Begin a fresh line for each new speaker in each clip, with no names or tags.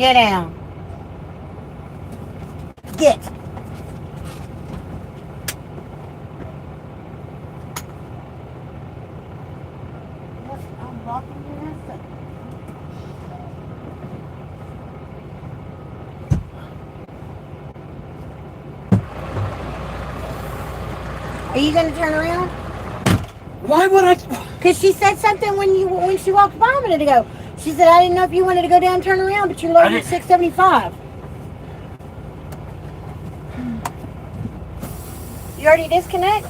Get down. Get. I'm locking your ass up. Are you going to turn around?
Why would I?
Because she said something when she walked by a minute ago. She said, I didn't know if you wanted to go down and turn around, but you're loaded at $6.75. You already disconnect?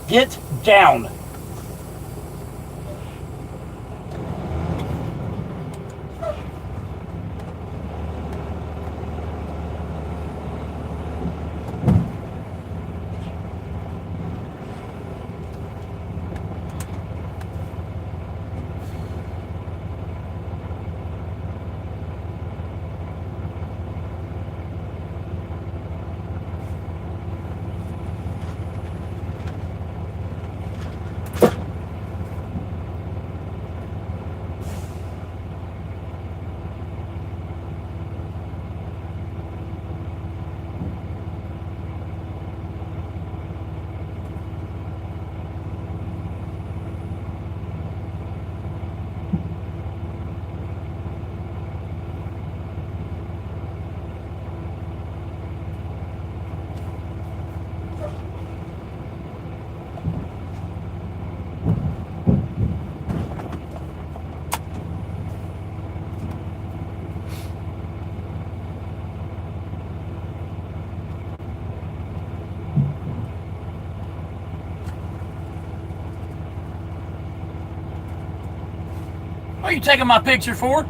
Get down. What are you taking my picture for?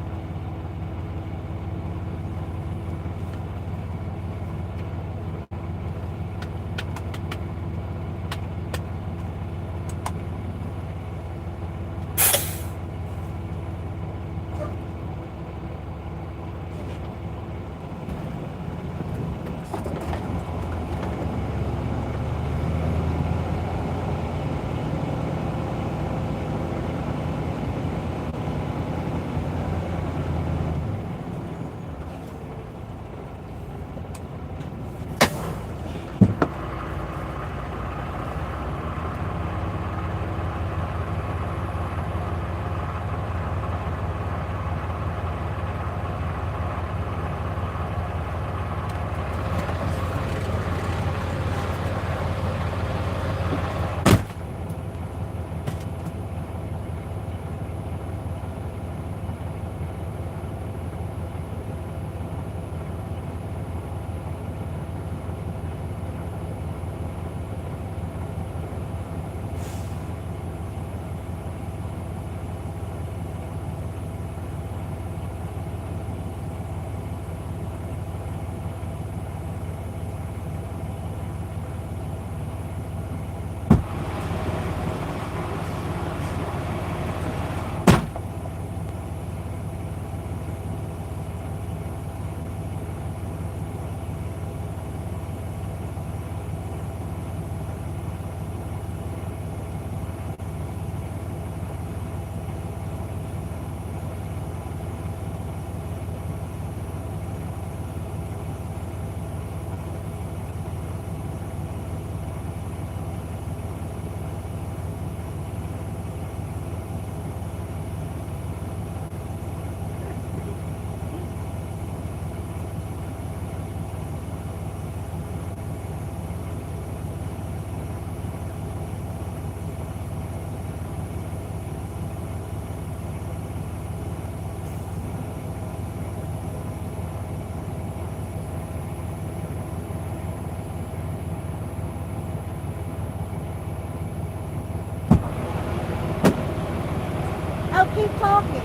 Oh, keep talking.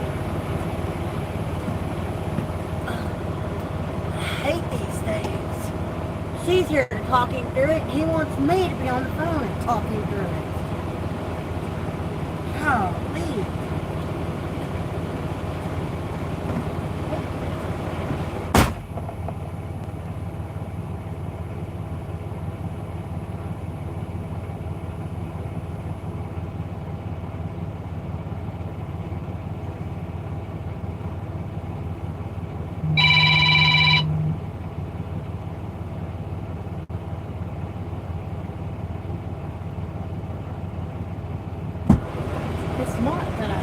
hate these things. She's here talking through it. He wants me to be on the phone and talking through it. Golly. It's not that I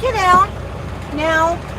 Get down. Now.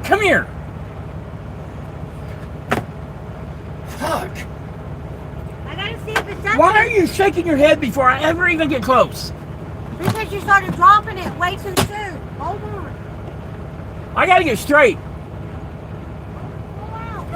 Come here. Fuck.
I gotta see if it's up.
Why are you shaking your head before I ever even get close?
Because you started dropping it way too soon. Hold on.
I gotta get straight.
Pull out.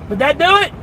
Would that do it?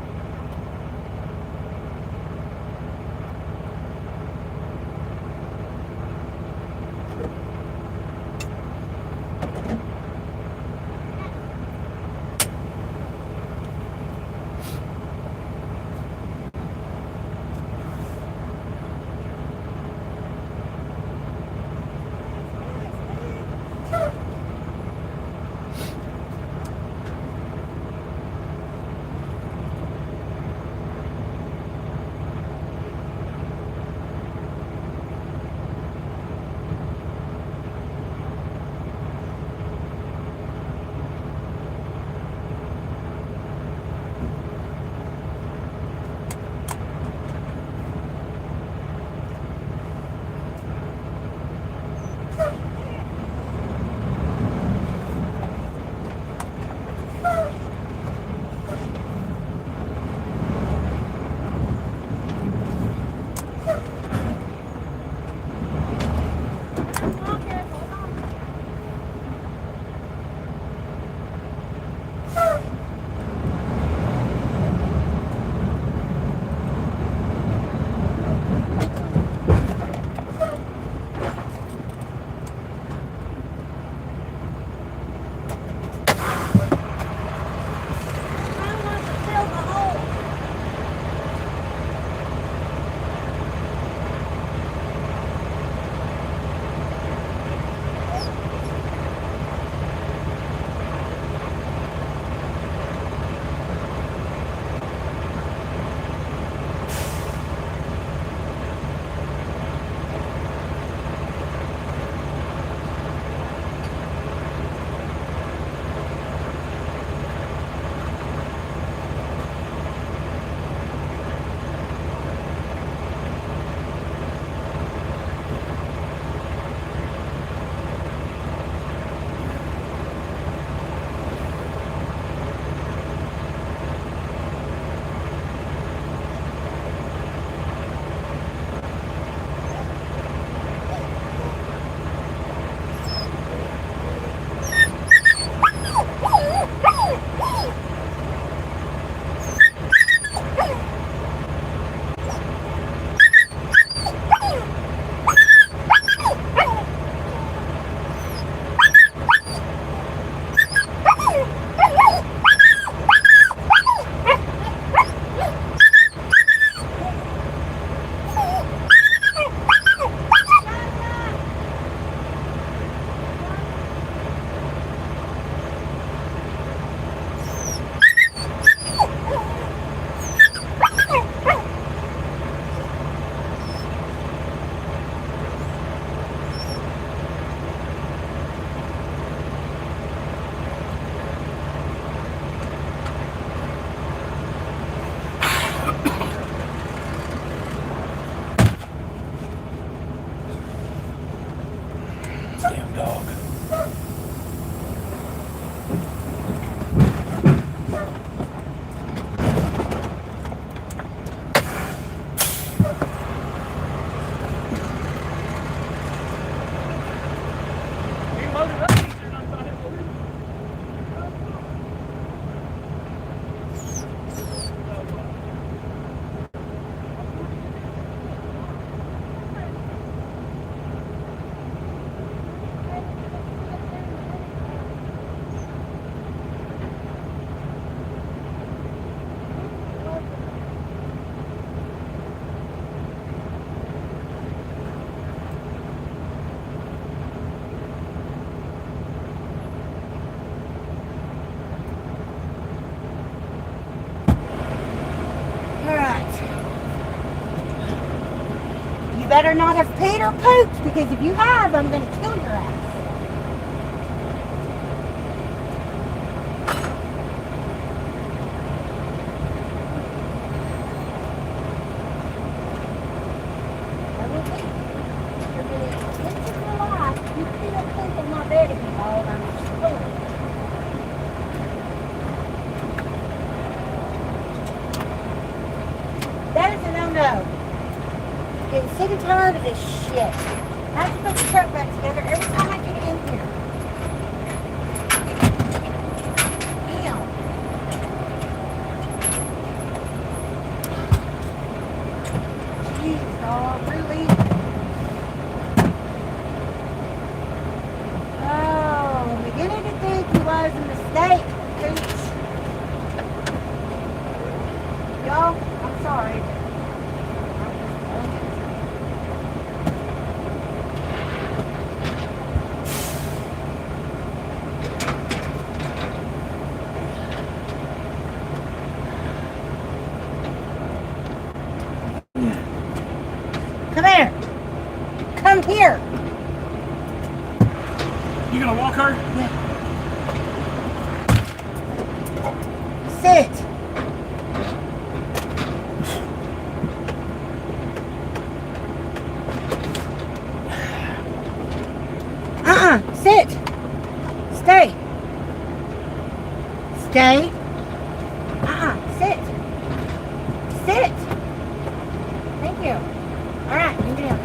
You better not have peed or pooped, because if you have, I'm going to kill your ass. I will be. You're going to get to your life. You pee or poop on my bed if you fall, and I'm destroyed. That is a no-no. Getting sick and tired of this shit. I have to put the truck back together every time I get in here. Damn. Jeez, dog, really? Oh, I'm beginning to think it was a mistake. Y'all, I'm sorry. Come here. Come here.
You gonna walk her?
Yeah. Sit. Sit. Stay. Stay. Sit. Sit. Thank you. All right, you down.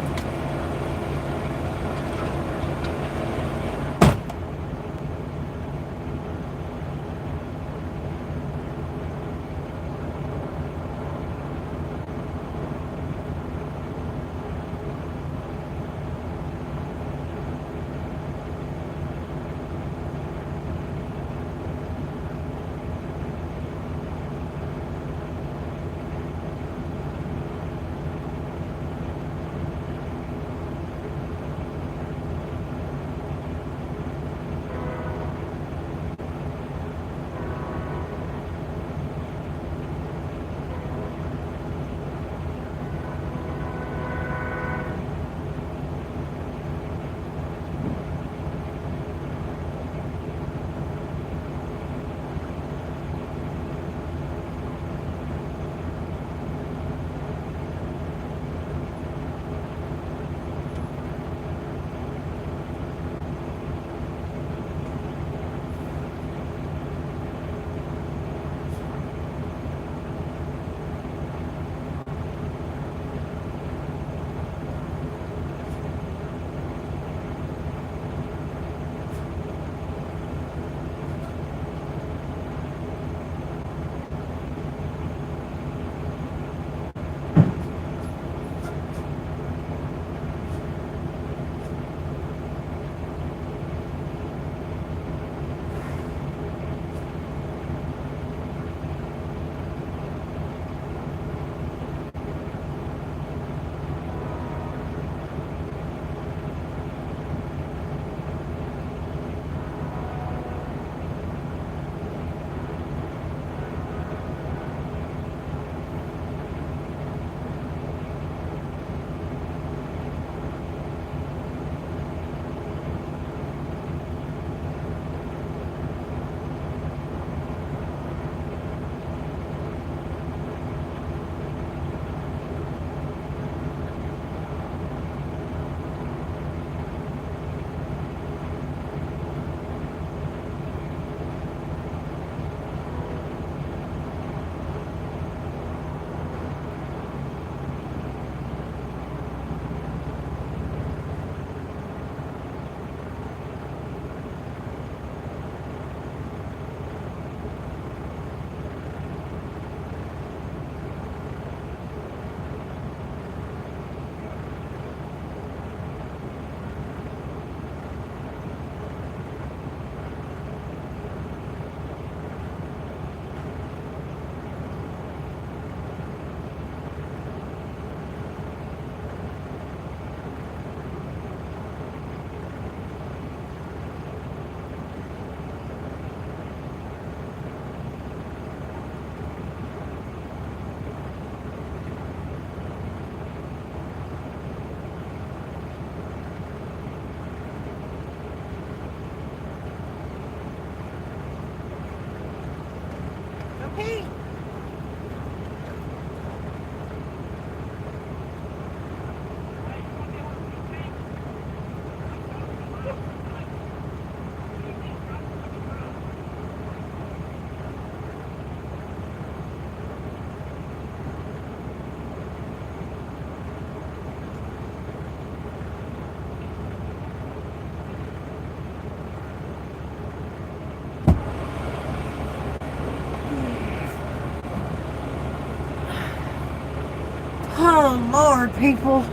Oh, Lord, people.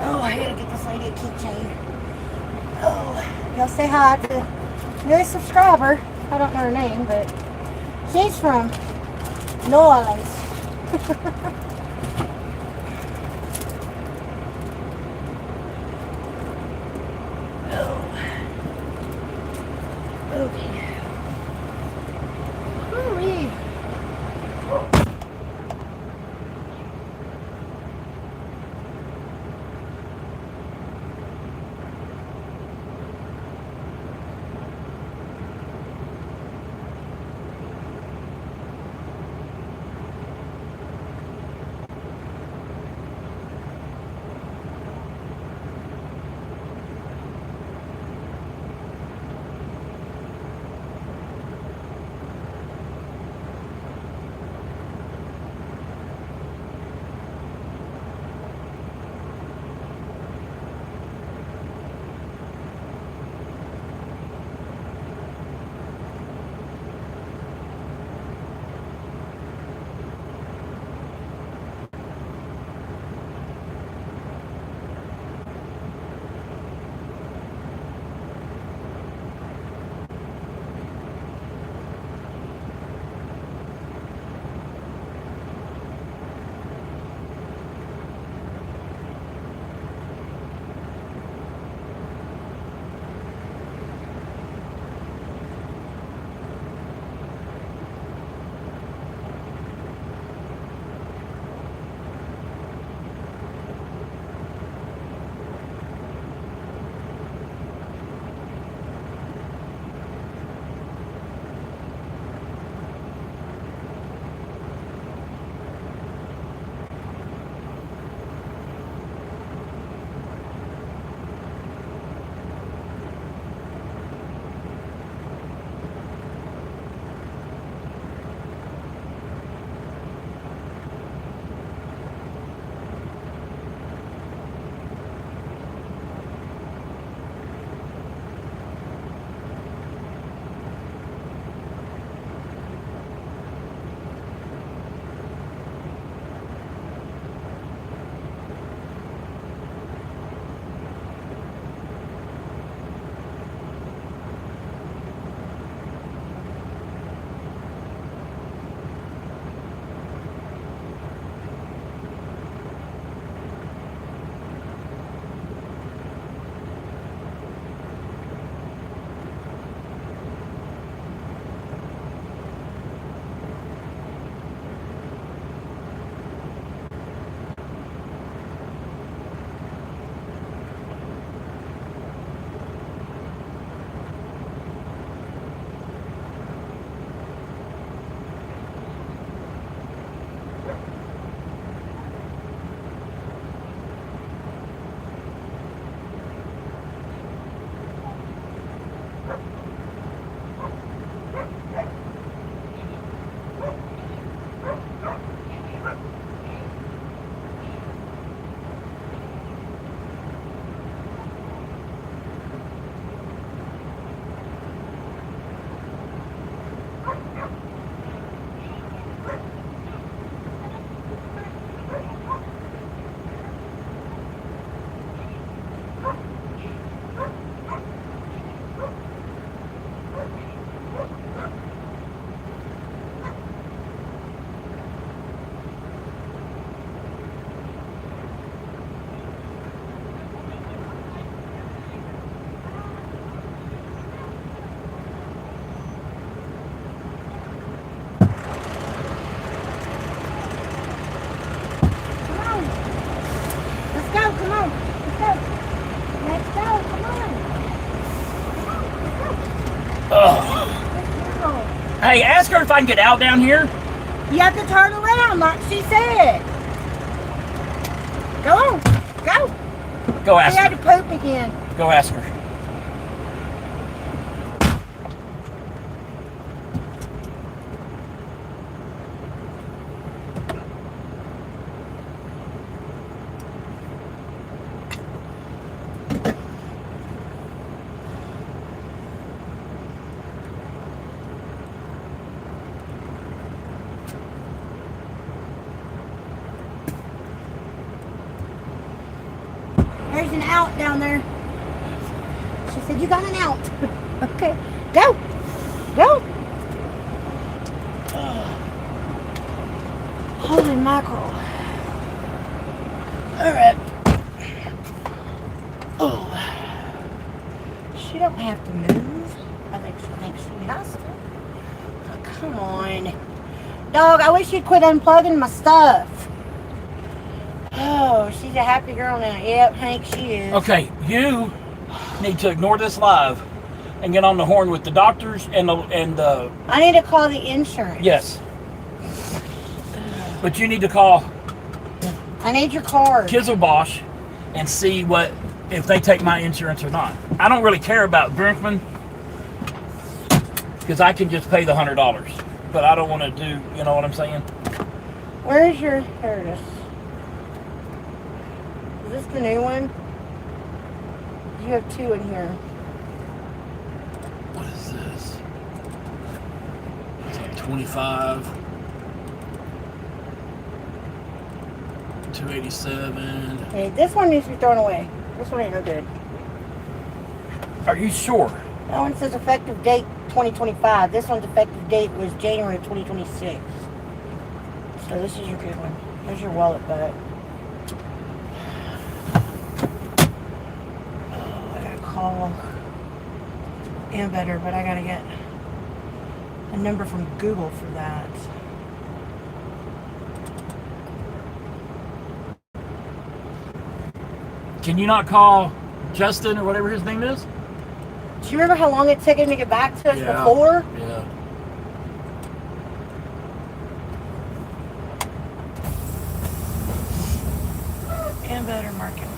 Oh, I gotta get this lady a keychain. Oh, y'all say hi to the newest subscriber. I don't know her name, but she's from Noise. Okay. Ooh-wee.
Hey, ask her if I can get out down here.
You have to turn around like she said. Go on. Go.
Go ask
She had
her.
to poop again.
Go ask her.
There's an out down there. She said, you got an out. Okay. Go. Go. Holy mackerel. Alright. Oh. She don't have to move. I think she thinks she has to. Oh, come on. Dog, I wish you'd quit unplugging my stuff. Oh, she's a happy girl now. Yep, Hank, she is.
Okay, you need to ignore this live and get on the horn with the doctors and the.
I need to call the insurance.
Yes. But you need to call
I need your card.
Kizelbosch and see if they take my insurance or not. I don't really care about Brinkman because I can just pay the $100. But I don't want to do, you know what I'm saying?
Where's your, there it is. Is this the new one? You have two in here.
What is this? It's like 25, 287.
Hey, this one needs to be thrown away. This one ain't no good.
Are you sure?
That one says effective date 2025. This one's effective date was January 2026. So this is your good one. There's your wallet back. Oh, I gotta call better, but I gotta get a number from Google for that.
Can you not call Justin or whatever his name is?
Do you remember how long it took him to get back to us
Yeah.
before?
Yeah.
And better marketplace.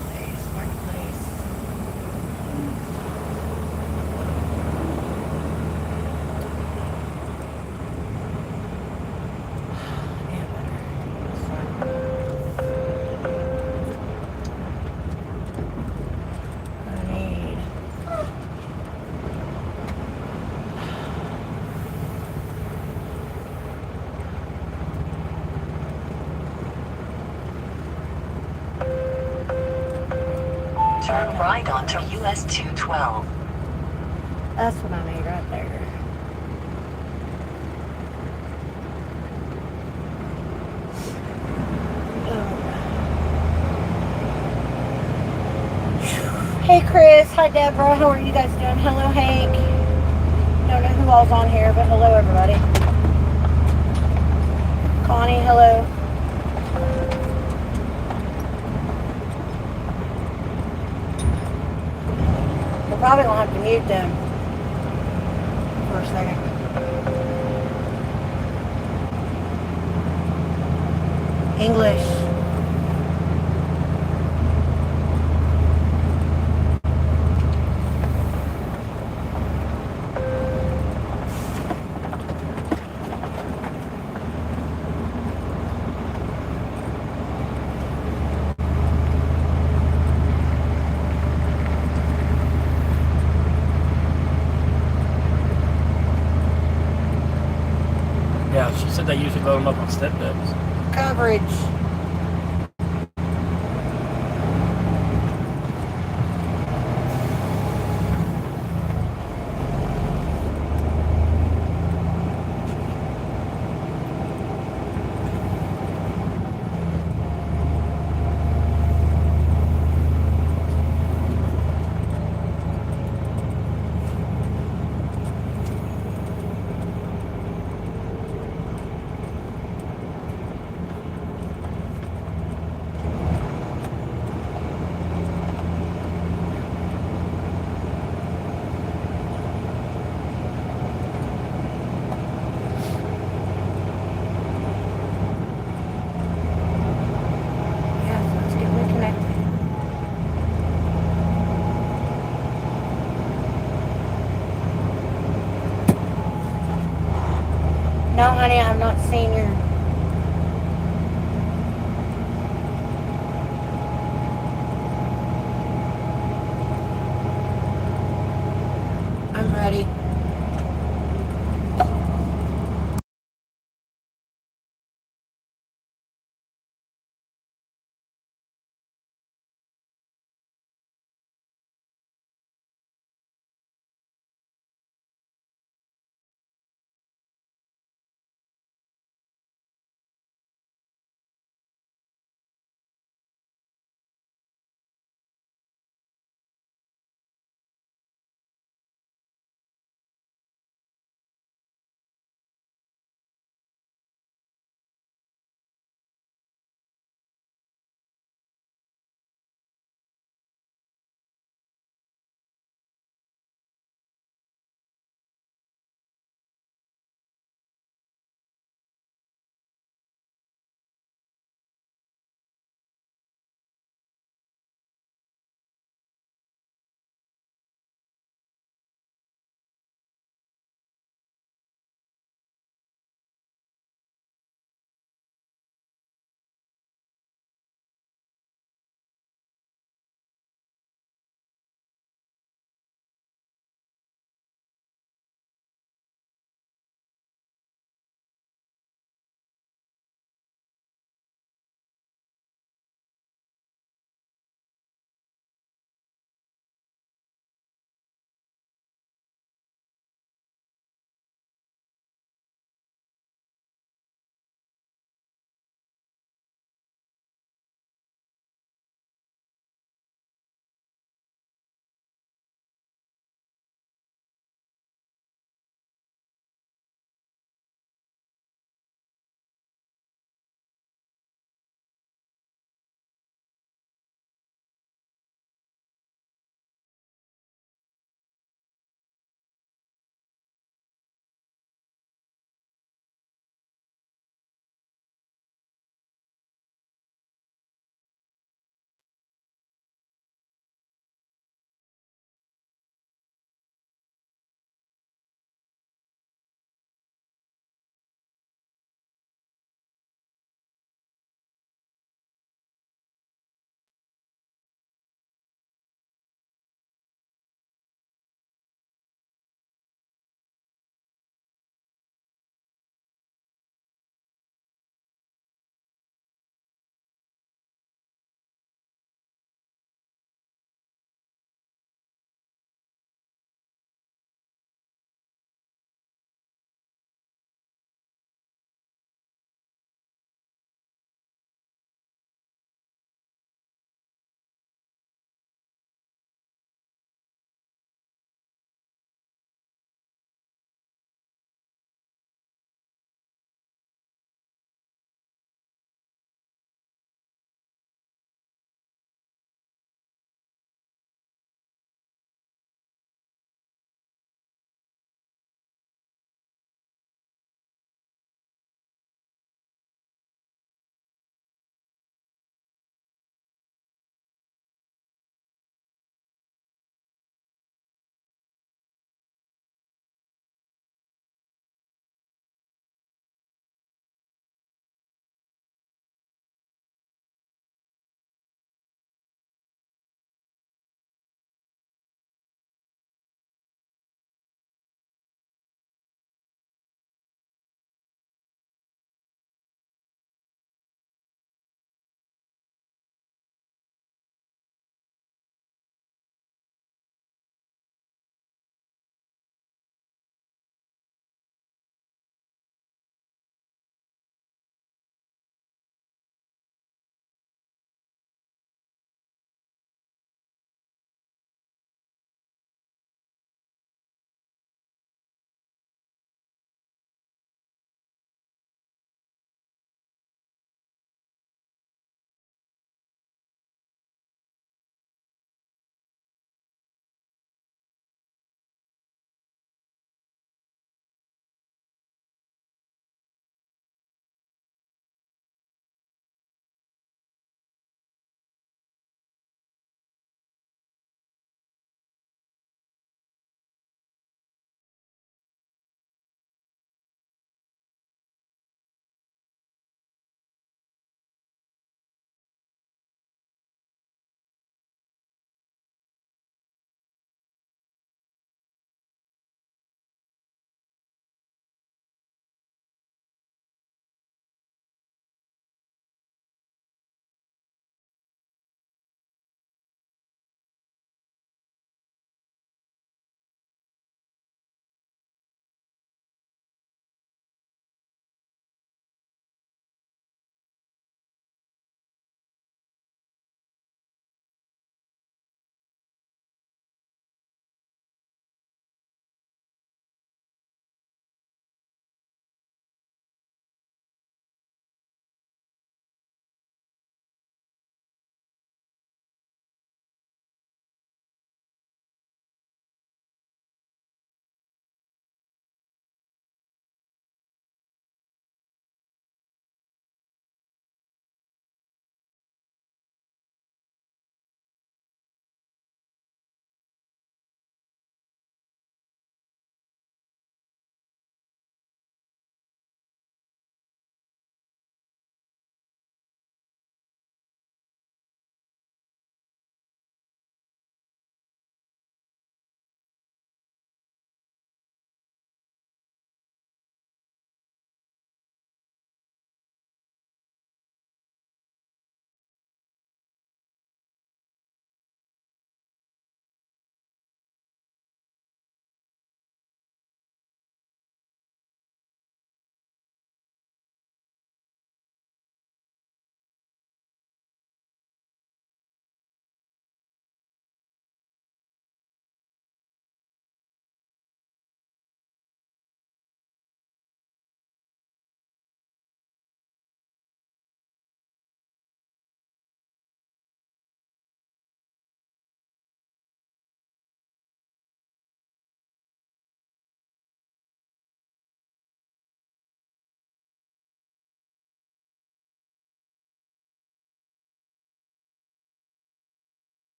Turn right onto US 212.
That's what I need right there. Hey Chris, hi Deborah, how are you guys doing? Hello Hank. Don't know who all's on here, but hello everybody. Connie, hello. We're probably gonna have to mute them for a second. English.
Yeah, she said they usually load them up on step decks.
Coverage. No, honey, I'm not seeing your... I'm ready.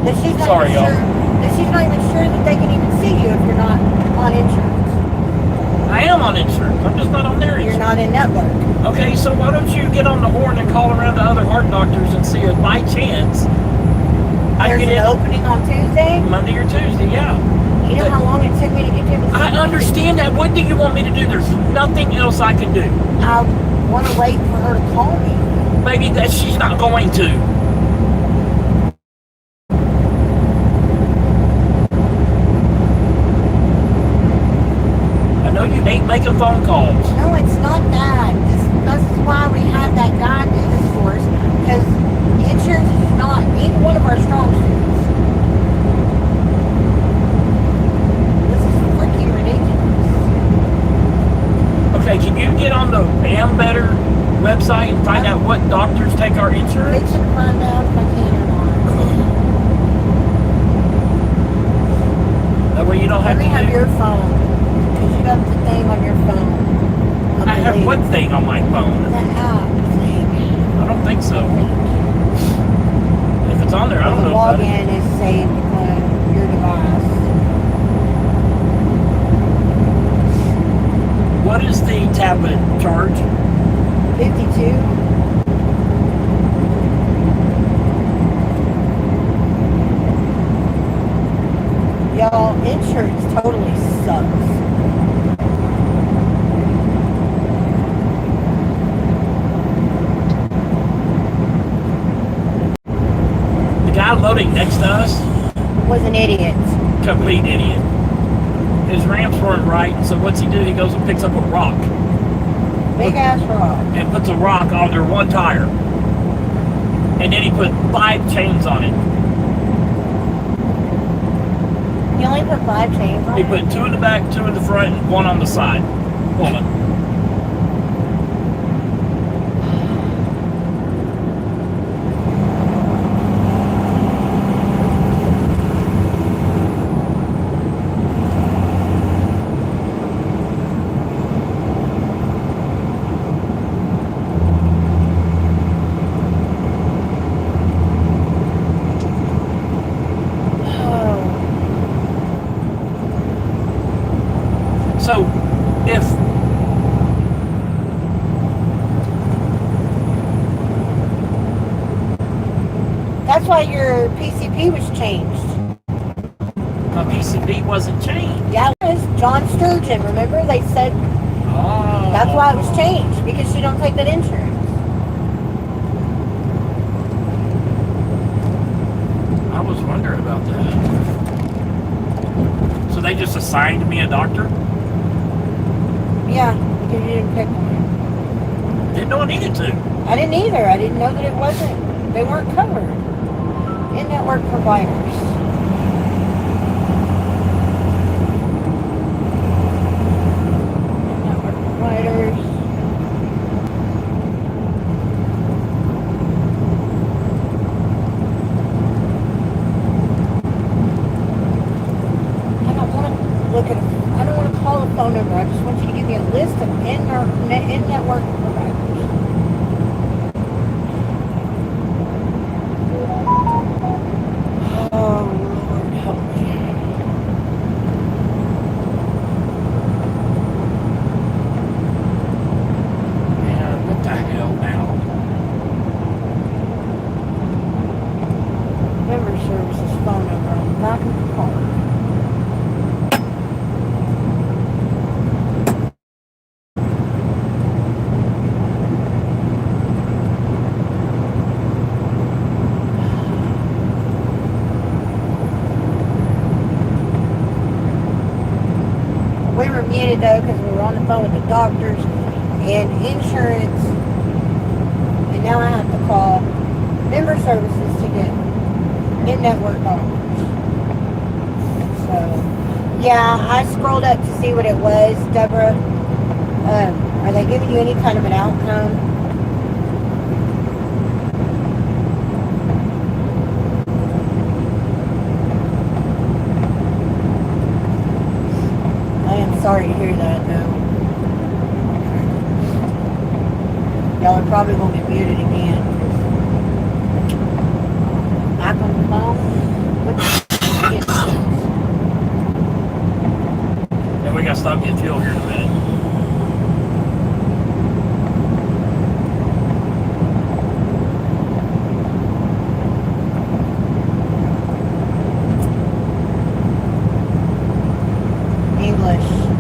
That she's not
Sorry,
even
y'all.
sure. That she's not even sure that they can even see you if you're not on insurance.
I am on insurance. I'm just not on their
You're
insurance.
not in network.
Okay, so why don't you get on the horn and call around to other heart doctors and see if by chance I
There's
get
an
in
opening on Tuesday.
Monday or Tuesday, yeah.
You know how long it took me to get to the
I understand that. What do you want me to do? There's nothing else I can do.
I want to wait for her to call me.
Maybe that she's not going to. I know you hate making phone calls.
No, it's not that. This is why we have that guy do this for us. Because insurance is not either one of our strong suits. This is freaking ridiculous.
Okay, can you get on the Am Better website and find out what doctors take our insurance?
Fix it to find out if I can or not.
That way you don't
Let
have
me
to
have
do...
your phone. Because you got the thing on your phone.
I have
believe.
what thing on my phone?
The app thing.
I don't think so. If it's on there, I don't
The
know about it.
login is saved on your device.
What is the tablet charge?
52. Y'all, insurance totally sucks.
The guy loading next to us,
Was an idiot.
complete idiot. His ramps weren't right, so what's he do? He goes and picks up a rock
Big ass rock.
and puts a rock under one tire. And then he put 5 chains on it.
He only put 5 chains on
He
it.
put 2 in the back, 2 in the front, and 1 on the side. Hold on. So, if
That's why your PCP was changed.
my PCP wasn't changed.
Yeah, it was John Sturgeon. Remember? They said
Oh.
that's why it was changed. Because you don't take that insurance.
I was wondering about that. So they just assigned me a doctor?
Yeah, because you didn't pick one.
Didn't know I needed to.
I didn't either. I didn't know that it wasn't. They weren't covered. In-network providers. In-network providers. I don't want to look at. I don't want to call a phone number. I just want you to give me a list of in-network providers. Oh, Lord, help me.
Man, what the hell now?
Member services phone number on the back of the card. We were muted though because we were on the phone with the doctors and insurance, and now I have to call member services to get in-network doctors. So, yeah, I scrolled up to see what it was, Deborah. Are they giving you any kind of an outcome? I am sorry to hear that, though. Y'all are probably going to get muted again. Back on the phone.
I'll get fuel here in a minute.
English.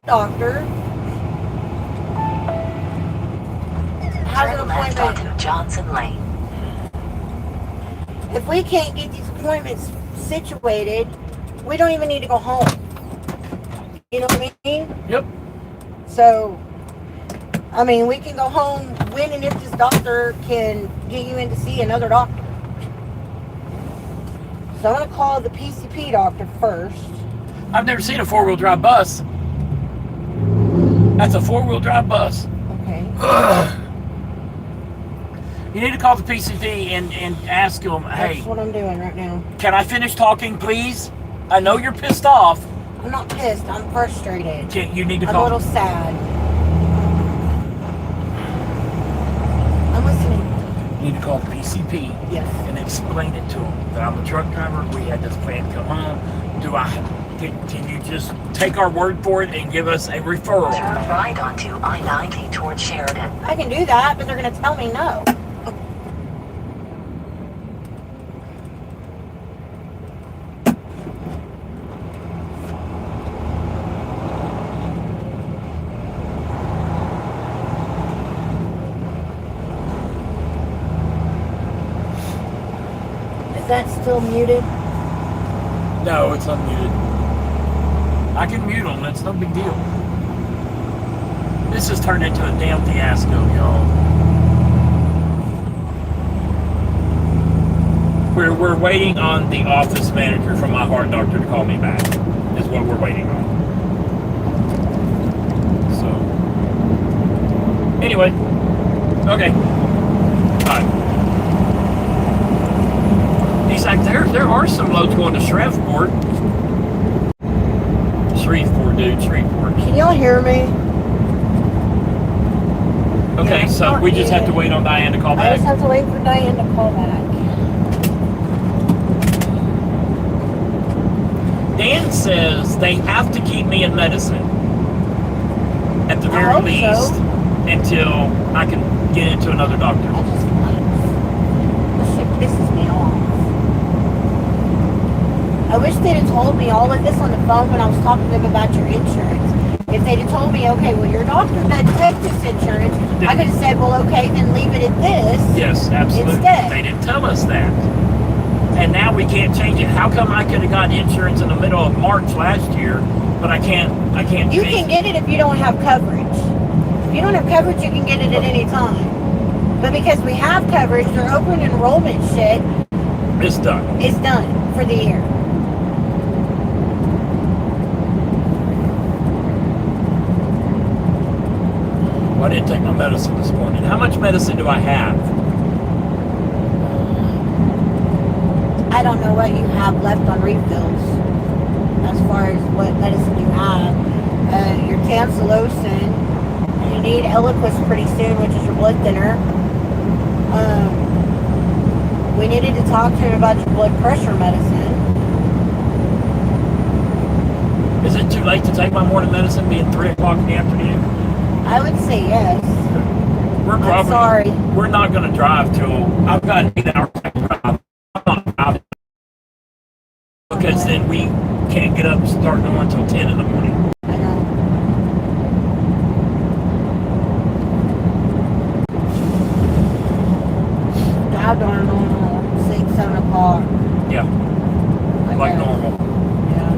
doctor. How's an
Turn left
appointment?
onto Johnson Lane.
If we can't get these appointments situated, we don't even need to go home. You know what I mean?
Yep.
So, I mean, we can go home when and if this doctor can get you in to see another doctor. So I'm going to call the PCP doctor first.
I've never seen a 4-wheel drive bus. That's a 4-wheel drive bus.
Okay.
You need to call the PCP and ask them, hey,
That's what I'm doing right now.
can I finish talking, please? I know you're pissed off.
I'm not pissed. I'm frustrated.
You need to
I'm
call.
a little sad. I'm listening.
You need to call the PCP.
Yes.
And explain it to them that I'm a truck driver. We had this plan come home. Can you just take our word for it and give us a referral?
Turn right onto I-90 towards Sheridan.
I can do that, but they're going to tell me no. Is that still muted?
No, it's unmuted. I can mute them. That's no big deal. This has turned into a damn fiasco, y'all. We're waiting on the office manager from my heart doctor to call me back. Is what we're waiting on. So, anyway, okay. All right. He's like, there are some loads going to Shreveport. Shreveport, dude, Shreveport.
Can y'all hear me?
Okay,
Yeah,
so we just have to wait on Diane to call
I
back.
just have to wait for Diane to call back.
Dan says they have to keep me in medicine at the
I
very
hope
least
so.
until I can get into another doctor.
I just this shit pisses me off. I wish they'd have told me all of this on the phone when I was talking to them about your insurance. If they'd have told me, okay, well, your doctor doesn't take this insurance, I could have said, well, okay, then leave it at this.
Yes, absolutely.
Instead.
They didn't tell us that. And now we can't change it. How come I could have gotten insurance in the middle of March last year, but I can't
You
change
can get it if you don't have coverage. If you don't have coverage, you can get it at any time. But because we have coverage, their open enrollment shit
It's done.
is done for the year.
Well, I didn't take my medicine this morning. How much medicine do I have?
I don't know what you have left on refills as far as what medicine you have. Your tamsulosin, you need Eliquis pretty soon, which is your blood thinner. We needed to talk to him about your blood pressure medicine.
Is it too late to take my morning medicine being 3 o'clock in the afternoon?
I would say yes.
I'm
sorry.
We're not going to drive till I've got an 8 hour drive. I'm not driving because then we can't get up and start going until 10 in the morning.
I know. Drive darn normal, 6, 7 o'clock.
Yeah, like normal.
Yeah.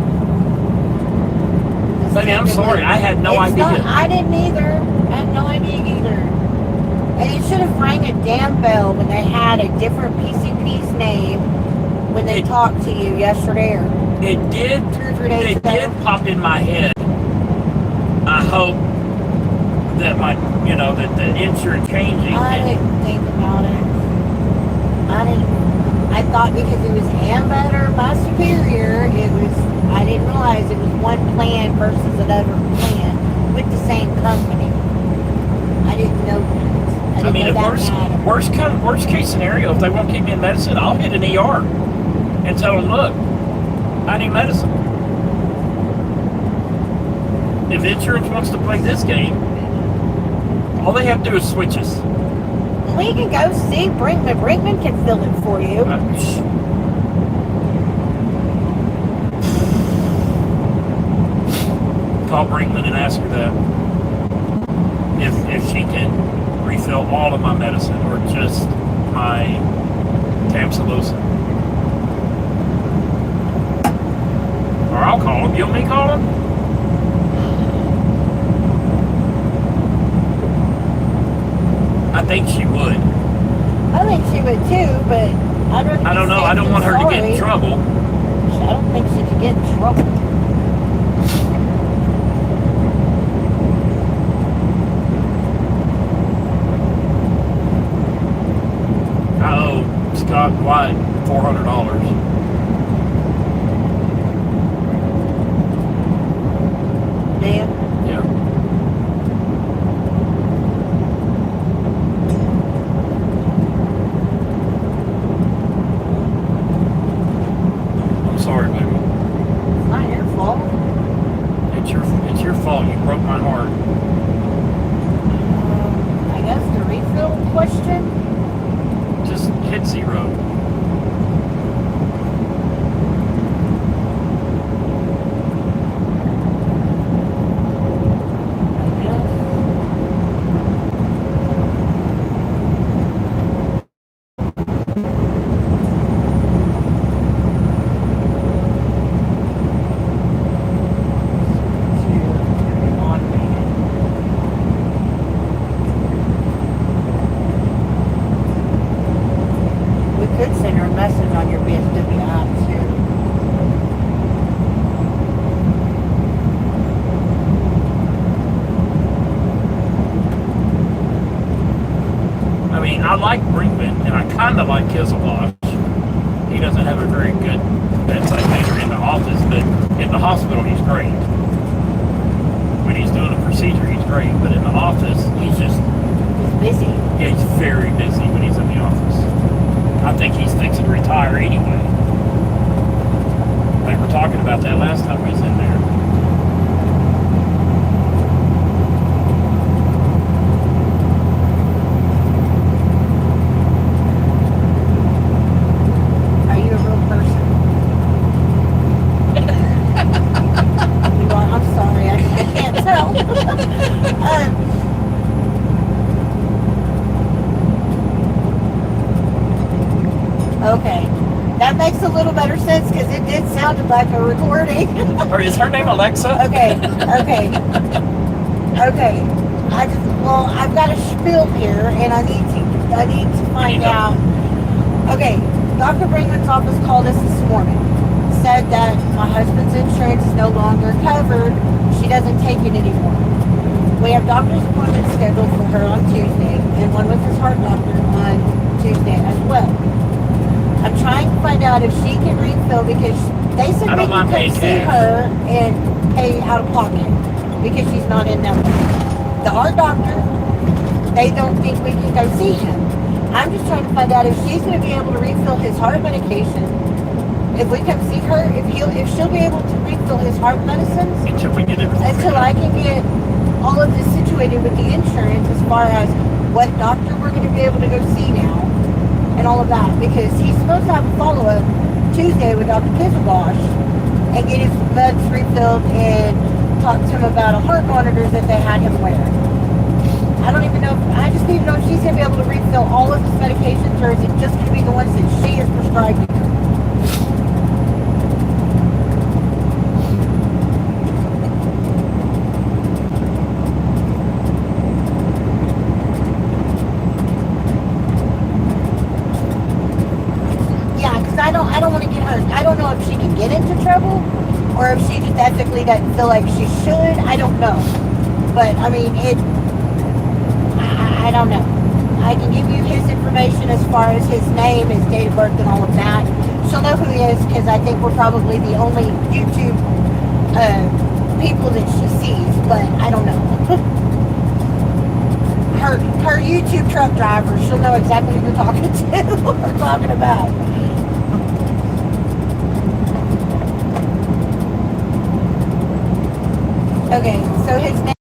Baby, I'm sorry. I had no
It's
idea.
not- I didn't either. I had no idea either. And it should have rang a damn bell when they had a different PCP's name when they talked to you yesterday or
It did.
2 or 3 days
It
ago.
did pop in my head. I hope that that the insurance changing.
I didn't think about it. I thought because it was Ambed or my superior, I didn't realize it was one plan versus another plan with the same company. I didn't know that. I
I
didn't
mean,
know that mattered.
worst case scenario, if they won't keep me in medicine, I'll hit an ER and tell them, look, I need medicine. If insurance wants to play this game, all they have to do is switch us.
We can go see Brinkman. Brinkman can fill it for you.
call Brinkman and ask her that. If she can refill all of my medicine or just my Tamsulosin. Or I'll call him. You want me to call him? I think she would.
I think she would too, but
I don't know. I don't want her to get in trouble.
I don't think she could get in trouble.
I owe Scott White $400.
Dan?
Yeah. I'm sorry, baby.
It's not your fault.
It's your fault. You broke my heart.
I guess the refill question?
Just hit 0.
We could send her a message on your BSW app too.
I mean, I like Brinkman, and I kind of like Kizelbosh. He doesn't have a very good bedside manner in the office, but in the hospital, he's great. When he's doing a procedure, he's great, but in the office, he's just...
He's busy.
Yeah, he's very busy when he's in the office. I think he's fixing to retire anyway. Like we were talking about that last time we was in there.
Are you a real person? Well, I'm sorry, I can't tell. Okay, that makes a little better sense because it did sound like a recording.
Or is her name Alexa?
Okay. I've got a spiel here, and I need to find out. Okay, Dr. Brinkman's office called us this morning. Said that my husband's insurance is no longer covered. She doesn't take it anymore. We have doctor's appointments scheduled for her on Tuesday, and one with his heart doctor on Tuesday as well. I'm trying to find out if she can refill because they said
I
they
don't mind
can
paying
come see
cash.
her and pay out of pocket because she's not in network. The heart doctor, they don't think we can go see him. I'm just trying to find out if she's going to be able to refill his heart medication. If we come see her, if she'll be able to refill his heart medicines
Until we get everything.
until I can get all of this situated with the insurance as far as what doctor we're going to be able to go see now. And all of that, because he's supposed to have a follow-up Tuesday with Dr. Kizelbosh and get his meds refilled and talk to him about a heart monitor that they had him wear. I don't even know, I just need to know if she's going to be able to refill all of his medications or is it just going to be the ones that she has prescribed to him. I don't want to get hurt. I don't know if she can get into trouble or if she just ethically doesn't feel like she should. I don't know. But, I mean, I don't know. I can give you his information as far as his name, his date of birth, and all of that. She'll know who he is because I think we're probably the only YouTube people that she sees. But, I don't know. Her YouTube truck driver, she'll know exactly who you're talking to or talking about. Okay, so his name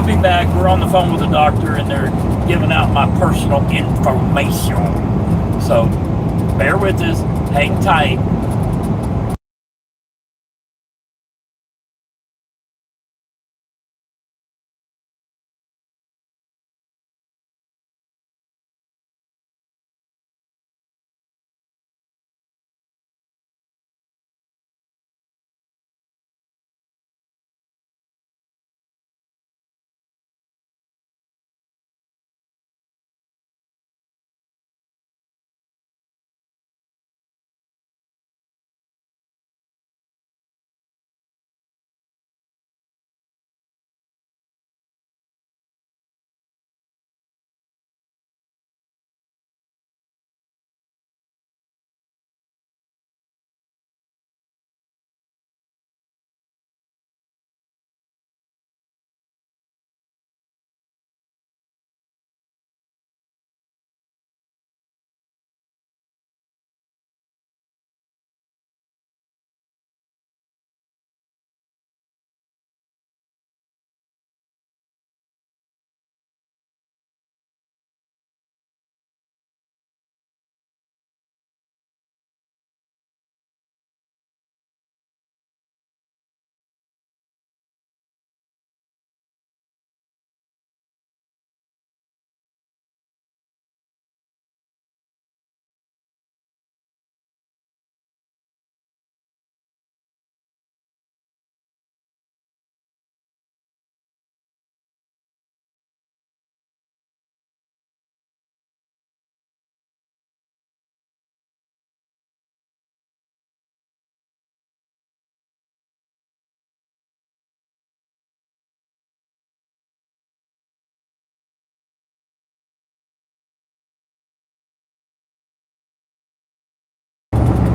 will be back. We're on the phone with the doctor, and they're giving out my personal information. So, bear with us. Hang tight.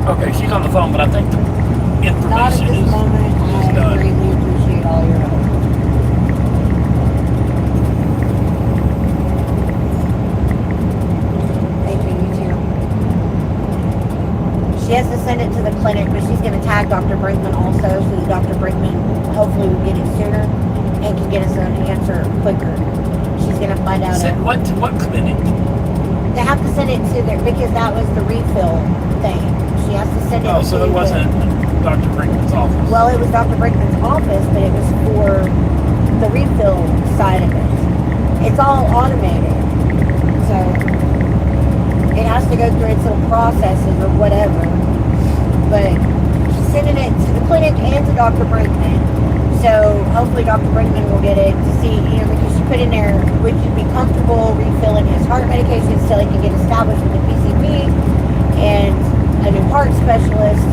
Okay, she's on the phone, but I think the
Not at
information
this
is
moment. I
done.
greatly appreciate all your help. Thank you, you too. She has to send it to the clinic, but she's going to tag Dr. Brinkman also, so that Dr. Brinkman hopefully will get it sooner and can get us an answer quicker. She's going to find out.
Said what clinic?
They have to send it to their, because that was the refill thing. She has to send it
Oh,
to
so it wasn't Dr. Brinkman's office.
Well, it was Dr. Brinkman's office, but it was for the refill side of it. It's all automated. So it has to go through its little processes or whatever. But she's sending it to the clinic and to Dr. Brinkman. So hopefully Dr. Brinkman will get it to see, because she put in there, would you be comfortable refilling his heart medications so he can get established with the PCP and a new heart specialist,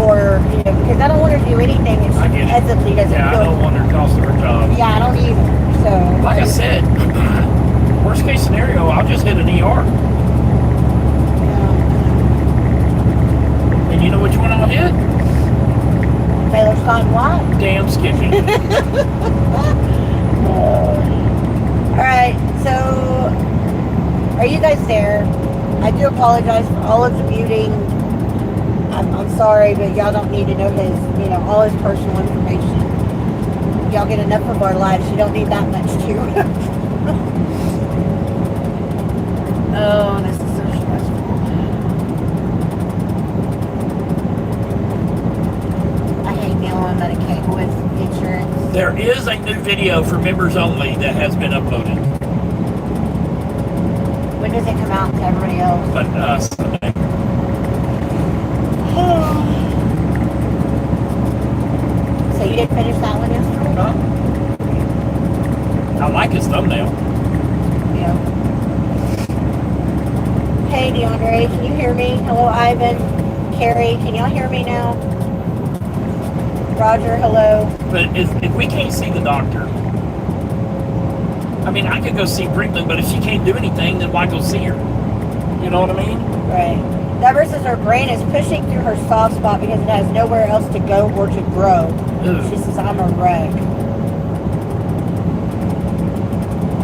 or, because I don't want her to do anything that she ethically doesn't
I
feel.
don't want her to cost her job.
Yeah, I don't either. So,
Like I said, worst case scenario, I'll just hit an ER. And you know which one I'll hit?
Taylor Scott White.
Damn Skippy.
Alright, so are you guys there? I do apologize for all of the muting. I'm sorry, but y'all don't need to know his, all his personal information. Y'all get enough of our lives. You don't need that much too. Oh, this is so stressful. I hate dealing with insurance.
There is a new video for members only that has been uploaded.
When does it come out to everybody else?
But Sunday.
So you didn't finish that one yesterday?
I like his thumbnail.
Yeah. Hey, DeAndre, can you hear me? Hello, Ivan. Carrie, can y'all hear me now? Roger, hello.
But if we can't see the doctor, I mean, I could go see Brinkman, but if she can't do anything, then why go see her? You know what I mean?
Right. That versus her brain is pushing through her soft spot because it has nowhere else to go or to grow.
Ugh.
She says, I'm a wreck.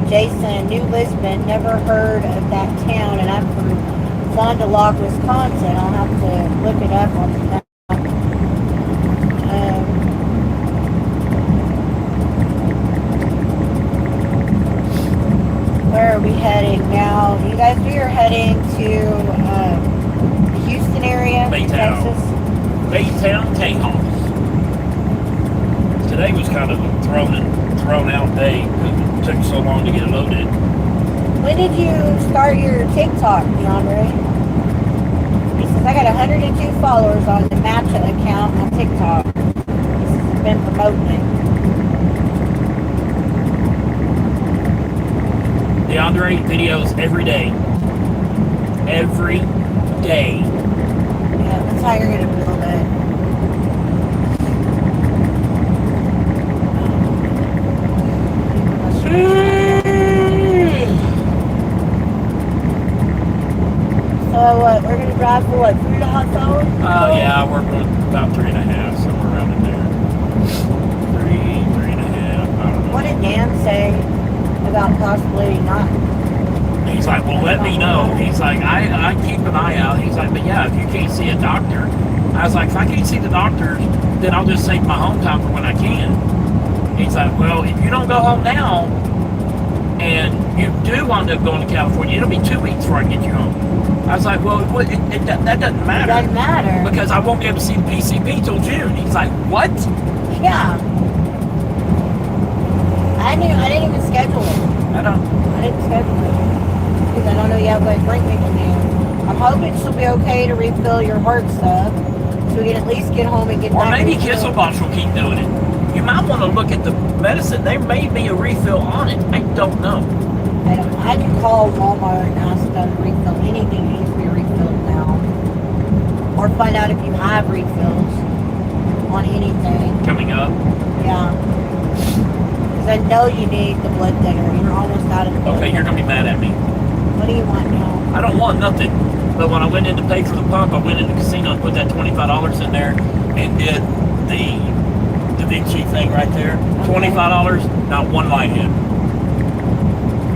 Jason, New Lisbon, never heard of that town, and I'm from Fond du Lac, Wisconsin. I'll have to look it up on the map. you guys are heading to the Houston area,
Baytown.
Texas?
Baytown, Tejas. Today was kind of a thrown out day because it took so long to get loaded.
When did you start your TikTok, DeAndre? He says, I got 102 followers on the Matcha account on TikTok. He's been promoting it.
DeAndre videos every day. Every day.
Yeah, that's how you're going to build it. So we're going to drive for what, 3.5 hours?
Oh yeah, we're about 3.5, somewhere around in there. 3.5, I don't know.
What did Dan say about possibly not?
He's like, well, let me know. He's like, I keep an eye out. He's like, but yeah, if you can't see a doctor. I was like, if I can't see the doctors, then I'll just save my home time for when I can. He's like, well, if you don't go home now, and you do wind up going to California, it'll be 2 weeks before I get you home. I was like, well, that doesn't matter.
It doesn't matter.
Because I won't be able to see the PCP till June. He's like, what?
Yeah. I didn't even schedule it.
I don't.
I didn't schedule it. Because I don't know yet what drink we can do. I'm hoping she'll be okay to refill your heart stuff. So we can at least get home and get
Or
back
maybe
refilled.
Kisselbox will keep doing it. You might want to look at the medicine. There may be a refill on it. I don't know.
I can call Walmart and ask them to refill anything that needs to be refilled now. Or find out if you have refills on anything.
Coming up.
Yeah. Because I know you need the blood thinner. You're almost out of the blood
Okay, you're going to be mad at me.
What do you want now?
I don't want nothing. But when I went in to pay for the pump, I went in the casino and put that $25 in there and did the Da Vinci thing right there. $25, not one light hit.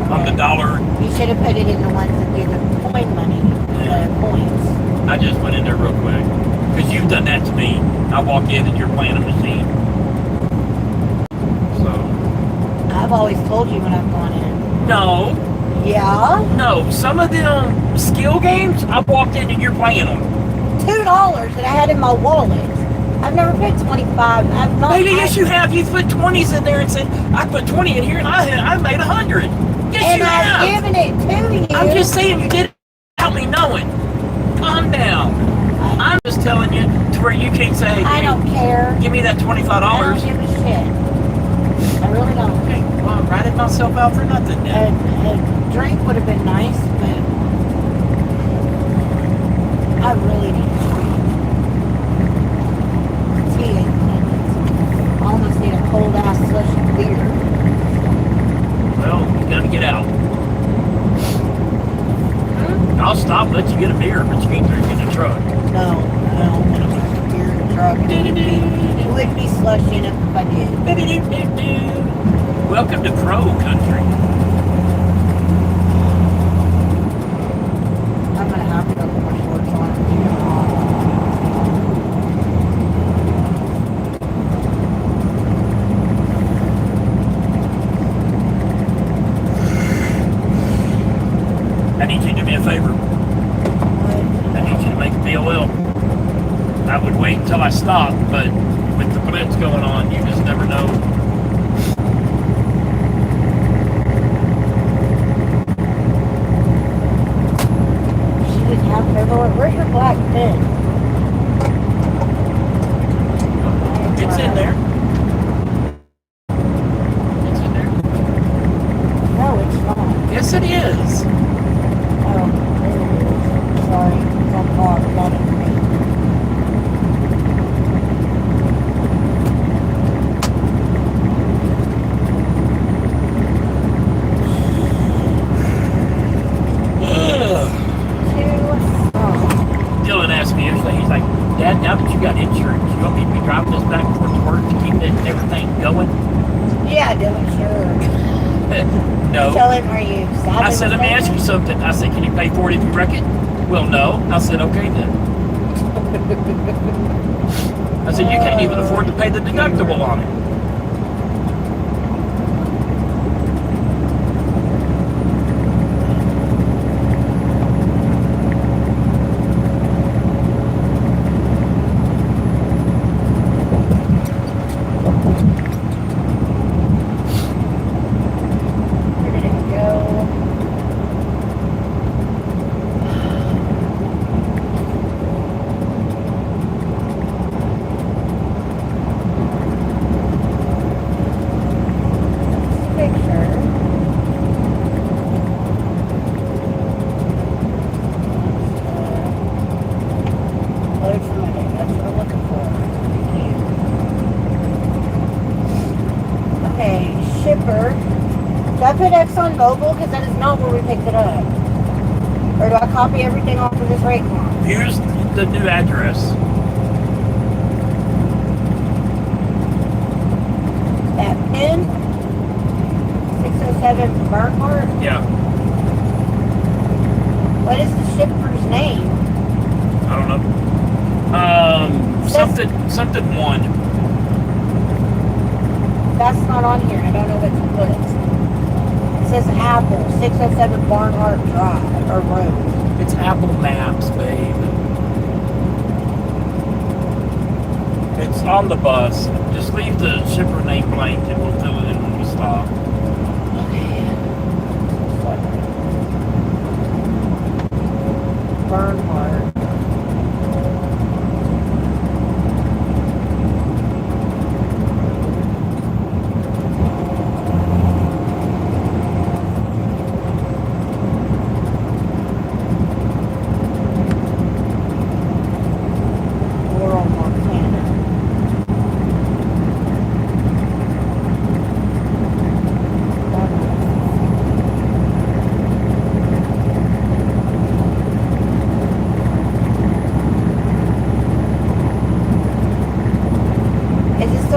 On the dollar.
You should have put it in the ones that do the coin money.
Yeah.
The coins.
I just went in there real quick. Because you've done that to me. I walk in and you're playing a machine. So.
I've always told you when I've gone in.
No.
Yeah?
No. Some of them skill games, I've walked in and you're playing them.
$2 that I had in my wallet. I've never paid 25. I've not.
Maybe yes you have. You put 20s in there and said, I put 20 in here and I made 100. Yes,
and
you
I've
have.
given it to you.
I'm just saying you did it without me knowing. Calm down. I'm just telling you to where you can't say,
I don't care.
give me that $25.
I don't give a shit. I really don't.
Okay, well, I'm writing myself out for nothing now.
A drink would have been nice, but I really need a drink. Tea. I almost need a cold ass slushy beer.
Well, you gotta get out.
Hmm?
I'll stop and let you get a beer, but you can't drink in the truck.
No, I don't want to drink a beer in the truck. It wouldn't be slushy enough if I did.
Welcome to Pro Country.
I'm gonna have to go put my shorts on.
I need you to do me a favor. I need you to make a BOL. I would wait until I stop, but with the blitz going on, you just never know.
She didn't have paperwork. Where's your black pen?
It's in there. It's in there.
No, it's not.
Yes, it is.
Oh, there it is. Sorry, it's on bar. Not in me.
Dylan asked me yesterday, he's like, Dad, now that you got insurance, you want me to be driving this back and forth to work to keep everything going?
Yeah, Dylan, sure.
No.
Tell him, are you sad?
I said, let me ask you something. I said, can you pay for it if you wreck it? Well, no. I said, okay then. I said, you can't even afford to pay the deductible on it.
number. Do I put ExxonMobil? Because that is not where we picked it up. Or do I copy everything off of this rate card?
Here's the new address.
That pin? 607 Bernhardt?
Yeah.
What is the shipper's name?
I don't know. Something one.
That's not on here. I don't know what it is. It says Apple, 607 Barnhart Drive, or Road.
It's Apple Maps, babe. It's on the bus. Just leave the shipper name blank and we'll fill it in when we stop.
Bernhardt.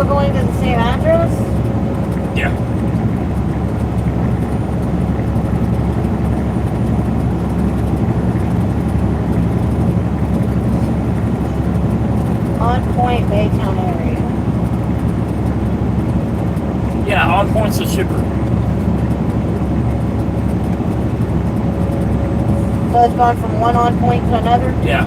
Going to the same address?
Yeah.
On Point, Baytown area.
Yeah, on point's the shipper.
So it's gone from one on point to another?
Yeah.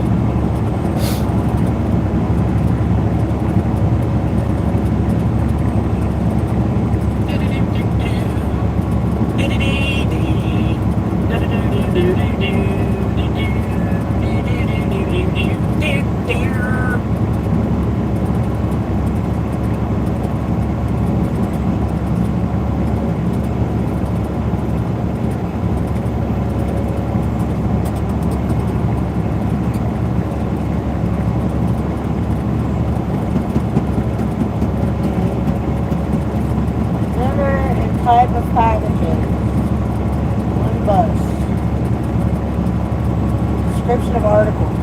Type of packages. One bus. Description of articles.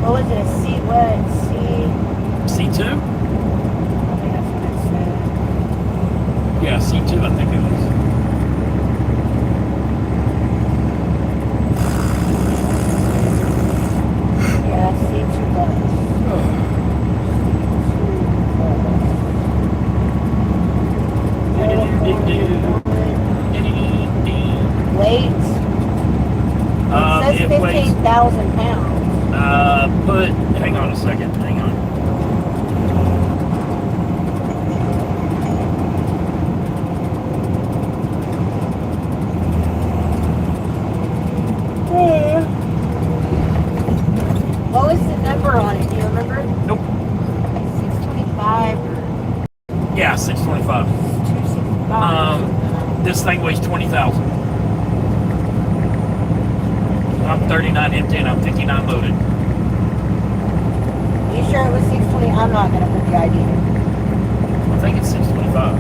What was it? A C what?
C2?
I think that's what it said.
Yeah, C2, I think it is.
Yeah, C2 bus. Weight? It says 15,000 pounds.
Hang on a second, hang on.
What was the number on it? Do you remember?
Nope.
625 or
Yeah, 625.
265.
This thing weighs 20,000. I'm 39 empty and I'm 59 loaded.
You sure it was 620? I'm not going to put the ID in.
I think it's 625.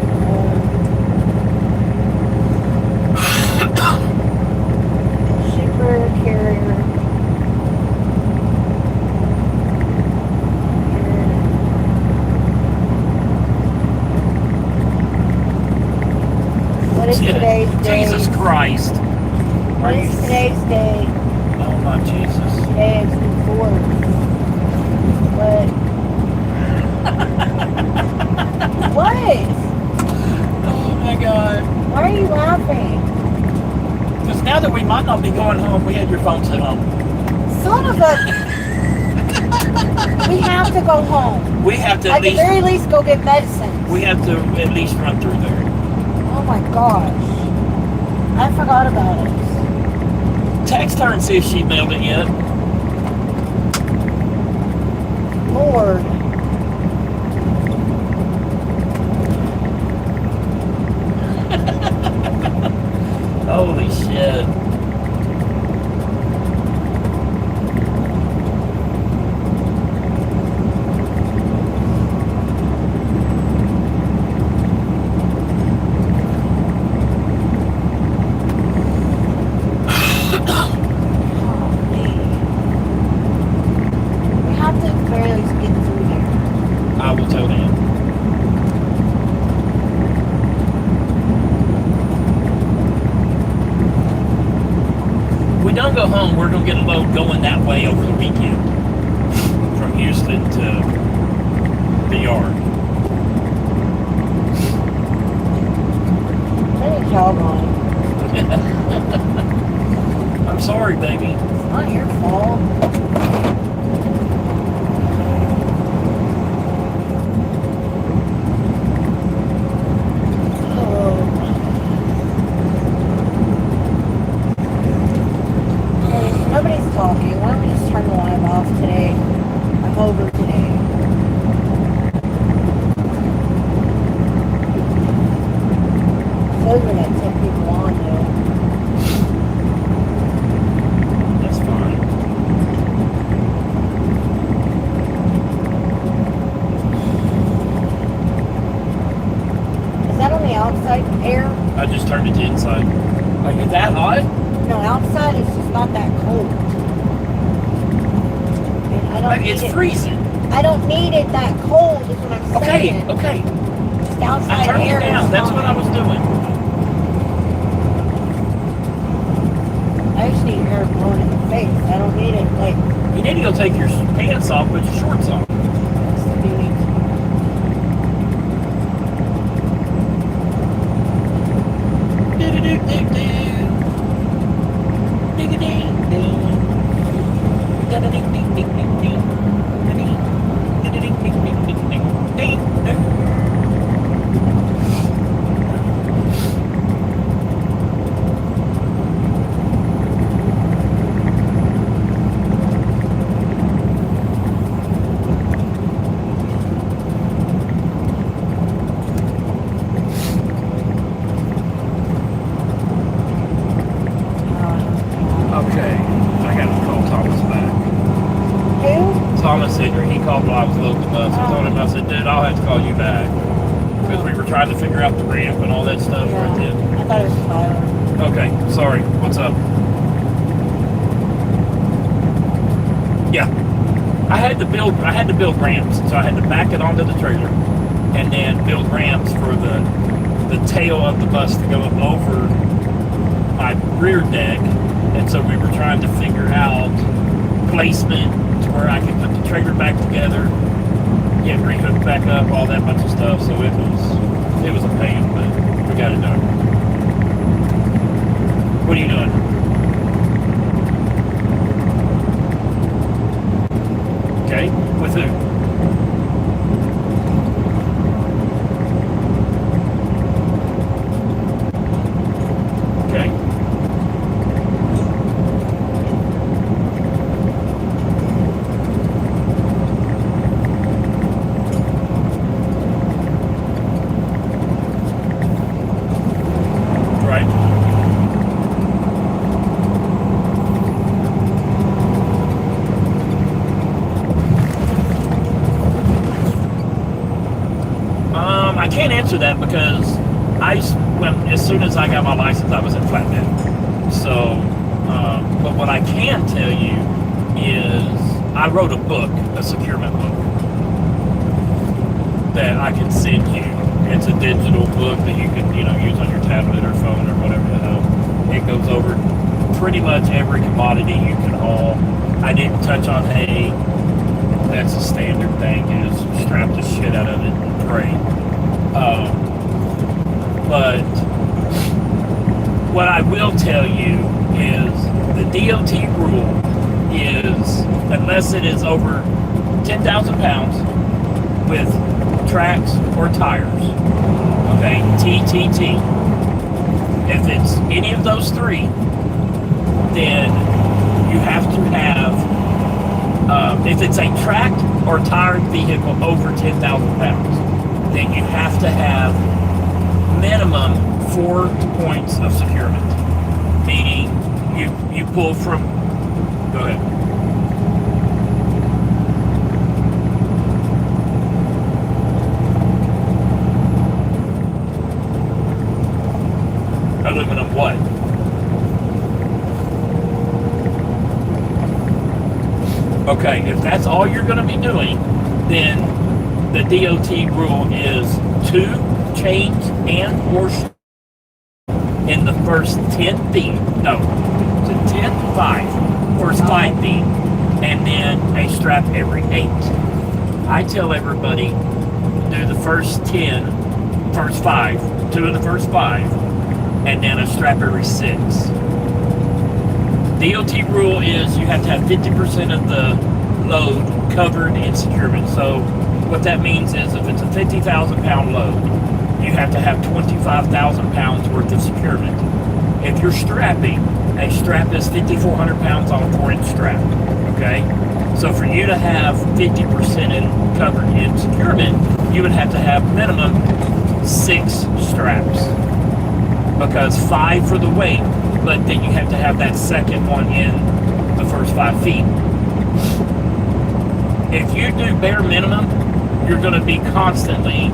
Shipper, carrier. What is today's date?
Jesus Christ.
What is today's date?
Oh my Jesus.
Today is the 4th. What? What?
Oh my God.
Why are you laughing?
Because now that we might not be going home, we had your phone set home.
Son of a... We have to go home.
We have to
At the very least, go get medicine.
we have to at least run through there.
Oh my gosh. I forgot about it.
Text her and see if she mailed it yet.
Lord.
Holy shit. I will tell them. If we don't go home, we're going to get a load going that way over the weekend. From Houston to the yard.
Let me jog on.
I'm sorry, baby.
It's not your fault. Nobody's talking. Why don't we just turn the live off today? I'm over today. Those are that 10 people on though.
That's fine.
Is that on the outside air?
I just turned it to inside. Like, is that hot?
No, outside it's just not that cold. And I don't
Like,
need
it's
it.
freezing.
I don't need it that cold is what I'm saying.
Okay.
Just outside
I turned
air
it down.
is
That's
fine.
what I was doing.
I just need air blowing in the face. I don't need it like
You need to go take your pants off, put your shorts on.
steaming.
Okay, I got to call Thomas back.
Who?
Thomas said he called while I was loading the bus. I told him, I said, dude, I'll have to call you back. Because we were trying to figure out the ramp and all that stuff right then.
I thought it was Tyler.
Okay, sorry. What's up? Yeah. I had to build ramps, so I had to back it onto the trailer and then build ramps for the tail of the bus to go over my rear deck. And so we were trying to figure out placement to where I could put the trailer back together, get rehooked back up, all that bunch of stuff. So it was a pain, but we got it done. What are you doing? Okay, with who? Okay. Right. I can't answer that because as soon as I got my license, I was in Flatbed. So, but what I can tell you is I wrote a book, a securement book, that I can send you. It's a digital book that you can, use on your tablet or phone or whatever the hell. It goes over pretty much every commodity you can haul. I didn't touch on hay. That's a standard thing. You just strap the shit out of it and pray. But what I will tell you is the DOT rule is unless it is over 10,000 pounds with tracks or tires, okay, TTT. If it's any of those three, then you have to have, if it's a tracked or tired vehicle over 10,000 pounds, then you have to have minimum 4 points of securement. Meaning you pull from, go ahead. Aluminum what? Okay, if that's all you're going to be doing, then the DOT rule is 2 chains and or in the first 10 feet. No, to 10, 5. First 5 feet. And then a strap every 8. I tell everybody, do the first 10, first 5, 2 of the first 5, and then a strap every 6. DOT rule is you have to have 50% of the load covered in securement. So what that means is if it's a 50,000 pound load, you have to have 25,000 pounds worth of securement. If you're strapping, a strap is 5,400 pounds on a 4-inch strap. Okay? So for you to have 50% covered in securement, you would have to have minimum 6 straps. Because 5 for the weight, but then you have to have that second one in the first 5 feet. If you do bare minimum, you're going to be constantly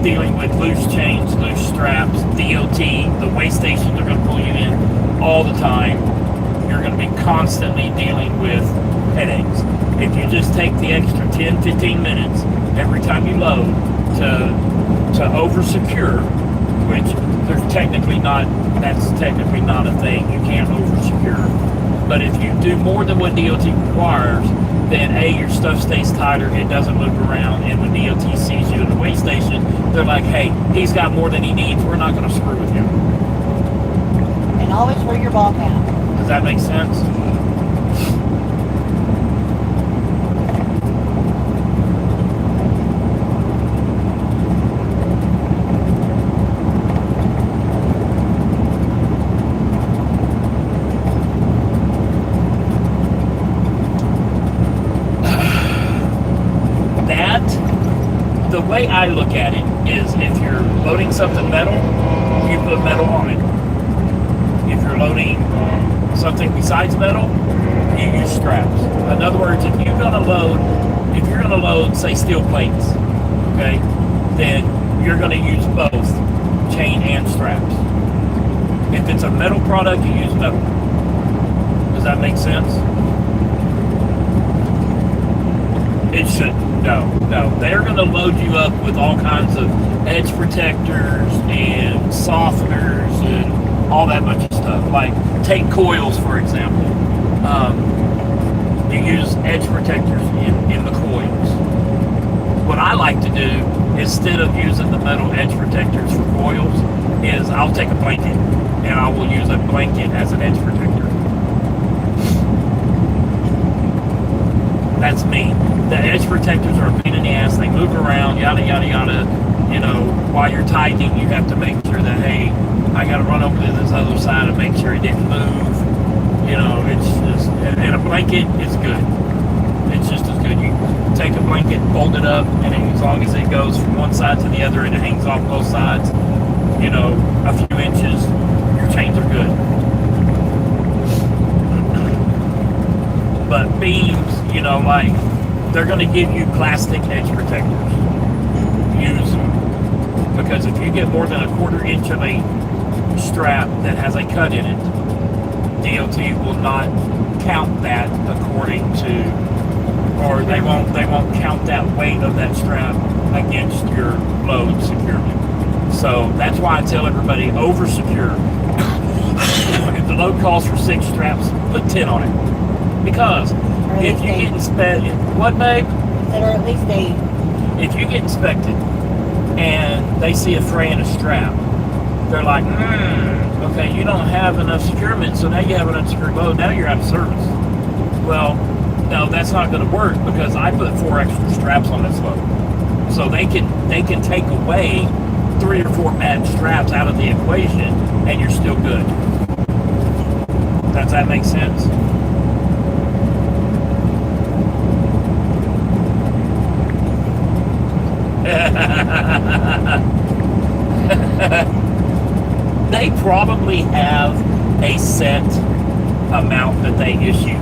dealing with loose chains, loose straps, DOT, the weigh stations are going to pull you in all the time. You're going to be constantly dealing with headaches. If you just take the extra 10, 15 minutes every time you load to over-secure, which that's technically not a thing. You can't over-secure. But if you do more than what DOT requires, then A, your stuff stays tighter, it doesn't move around, and when DOT sees you in the weigh station, they're like, hey, he's got more than he needs, we're not going to screw with him.
And always wear your ball cap.
Does that make sense? The way I look at it is if you're loading something metal, you put metal on it. If you're loading something besides metal, you use straps. In other words, if you're going to load, say, steel plates, okay, then you're going to use both chain and straps. If it's a metal product, you use metal. Does that make sense? It shouldn't. No. They're going to load you up with all kinds of edge protectors and softeners and all that bunch of stuff. Like, take coils, for example. You use edge protectors in the coils. What I like to do, instead of using the metal edge protectors for coils, is I'll take a blanket and I will use a blanket as an edge protector. That's me. The edge protectors are a pain in the ass. They move around, yada, yada, yada. You know, while you're tightening, you have to make sure that, hey, I got to run over to this other side and make sure it didn't move. You know, it's just, and a blanket is good. It's just as good. You take a blanket, fold it up, and as long as it goes from one side to the other and it hangs off both sides, you know, a few inches, your chains are good. But beams, you know, like, they're going to give you plastic edge protectors. Use them. Because if you get more than a 1/4 inch of a strap that has a cut in it, DOT will not count that according to, or they won't count that weight of that strap against your load securement. So that's why I tell everybody, over secure. If the load calls for 6 straps, put 10 on it. Because if you get inspected, what, babe?
That are at least 8.
If you get inspected and they see a fray in a strap, they're like, okay, you don't have enough securement, so now you have an unsecured load, now you're out of service. Well, no, that's not going to work because I put 4 extra straps on this load. So they can take away 3 or 4 bad straps out of the equation and you're still good. Does that make sense? They probably have a set amount that they issue,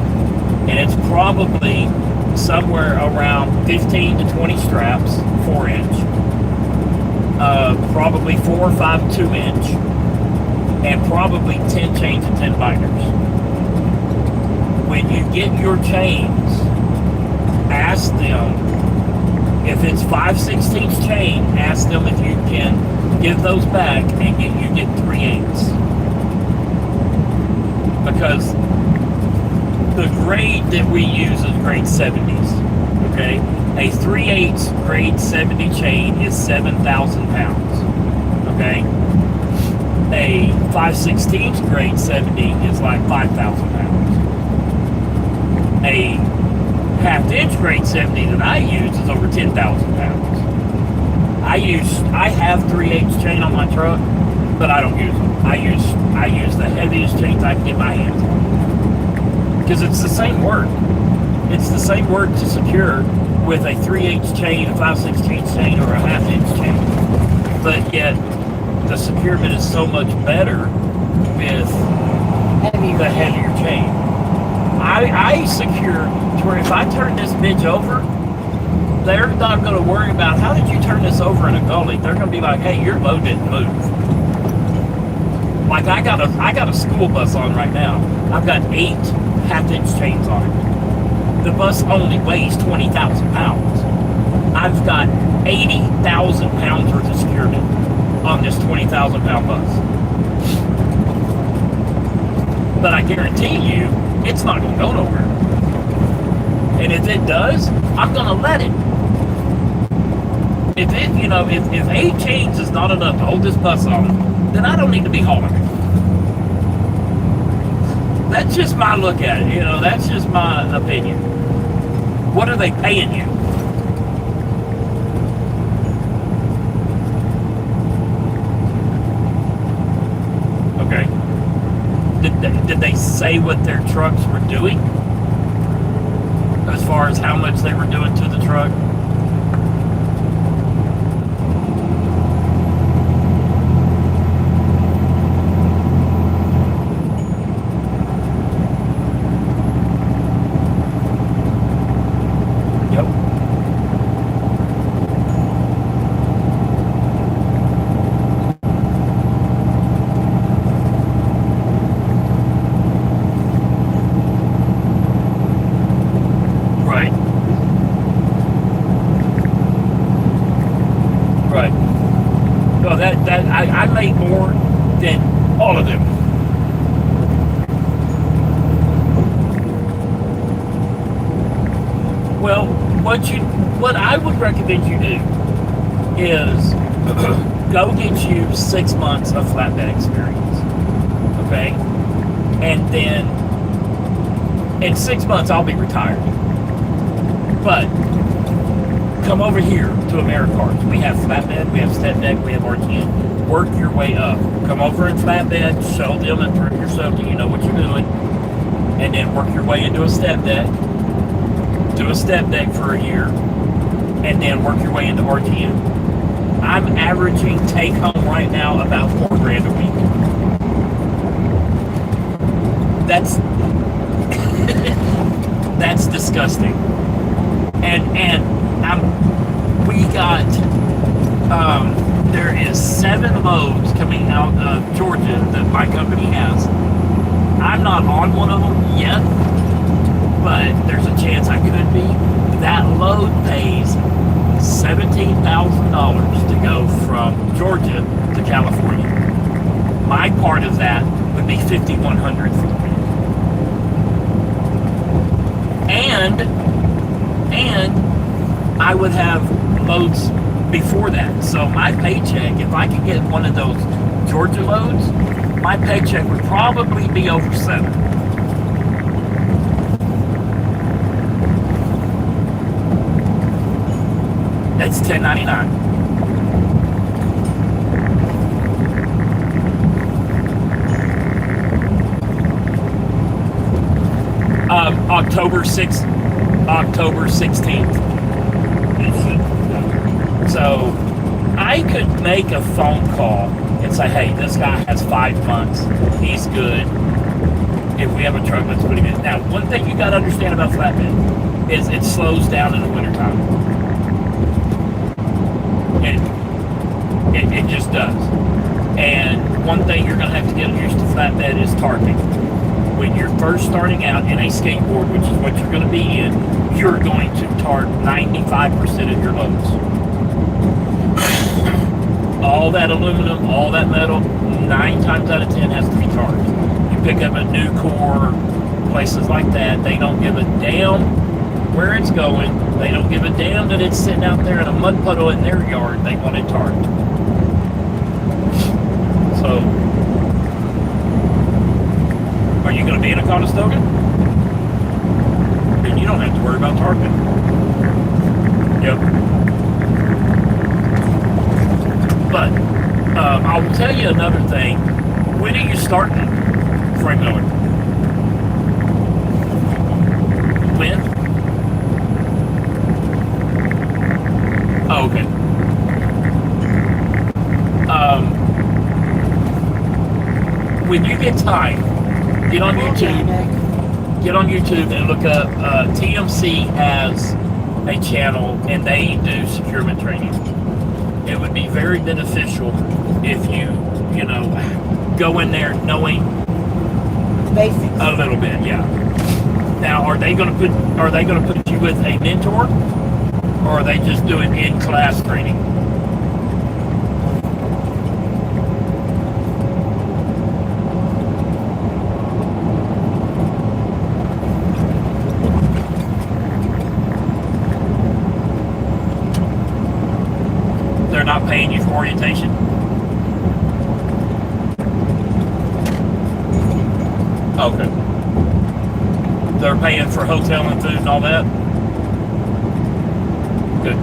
and it's probably somewhere around 15 to 20 straps, 4-inch, probably 4 or 5 2-inch, and probably 10 chains and 10 binders. When you get your chains, ask them if it's 5/16 chain. Ask them if you can give those back and you get 3/8. Because the grade that we use is grade 70s. Okay, a 3/8 grade 70 chain is 7,000 pounds. Okay, a 5/16 grade 70 is like 5,000 pounds. A half-inch grade 70 that I use is over 10,000 pounds. I have 3/8 chain on my truck, but I don't use them. I use the heaviest chains I can get my hands on. Because it's the same work. It's the same work to secure with a 3/8 chain, a 5/16 chain, or a half-inch chain. But yet, the securement is so much better with the heavier chain. I secure to where if I turn this bitch over, they're not going to worry about how did you turn this over in a gully. They're going to be like, hey, your load didn't move. Like I got a school bus on right now. I've got 8 half-inch chains on it. The bus only weighs 20,000 pounds. I've got 80,000 pounds worth of securement on this 20,000 pound bus. But I guarantee you, it's not going to go nowhere. And if it does, I'm going to let it. If 8 chains is not enough to hold this bus on, then I don't need to be hauling it. That's just my look at it. That's just my opinion. What are they paying you? Okay. Did they say what their trucks were doing? As far as how much they were doing to the truck? I made more than all of them. Well, what I would recommend you do is go get you 6 months of flatbed experience. Okay? And then in 6 months I'll be retired. But come over here to AmeriCars. We have flatbed, we have step deck, we have RTN. Work your way up. Come over in flatbed, show them and prove yourself that you know what you're doing, and then work your way into a step deck. Do a step deck for a year, and then work your way into RTN. I'm averaging take home right now about $4,000 a week. That's disgusting. And we got there is 7 loads coming out of Georgia that my company has. I'm not on one of them yet, but there's a chance I could be. That load pays $17,000 to go from Georgia to California. My part of that would be $5,100 for the week. And I would have loads before that. So my paycheck, if I could get one of those Georgia loads, my paycheck would probably be over $7,000. That's $10.99. October 16th. So I could make a phone call and say, hey, this guy has 5 months. He's good. If we have a truck, let's put him in. Now, one thing you got to understand about flatbed is it slows down in the wintertime. It just does. And one thing you're going to have to get used to flatbed is tarping. when you're first starting out in a skateboard, which is what you're going to be in, you're going to tarp 95% of your loads. All that aluminum, all that metal, 9 times out of 10 has to be tarped. You pick up a new core, places like that, they don't give a damn where it's going. They don't give a damn that it's sitting out there in a mud puddle in their yard. They want it tarped. So, are you going to be in a Conestoga? Then you don't have to worry about tarping. Yep. But I will tell you another thing. When are you starting, Frank Miller? When? Oh, okay. When you get time, get on YouTube. Get on YouTube and look up. TMC has a channel and they do securement training. It would be very beneficial if you go in there knowing
Basics.
a little bit. Yeah. Now, are they going to put you with a mentor, or are they just doing in-class training? They're not paying you for orientation? Okay. They're paying for hotel and food and all that? Good.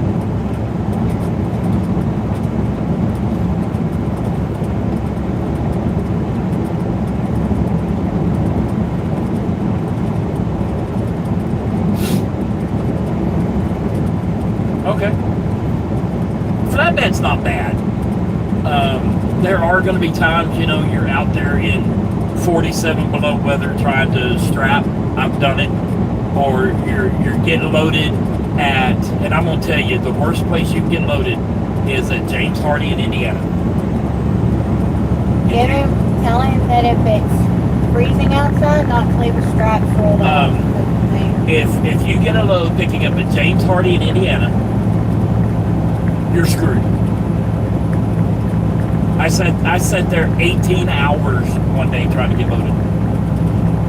Okay. Flatbed's not bad. There are going to be times, you're out there in 47 below weather trying to strap. I've done it. Or you're getting loaded at, and I'm going to tell you, the worst place you can get loaded is at James Hardy in Indiana.
Tell him that if it's freezing outside, not to leave a strap rolled off.
If you get a load picking up at James Hardy in Indiana, you're screwed. I sat there 18 hours one day trying to get loaded.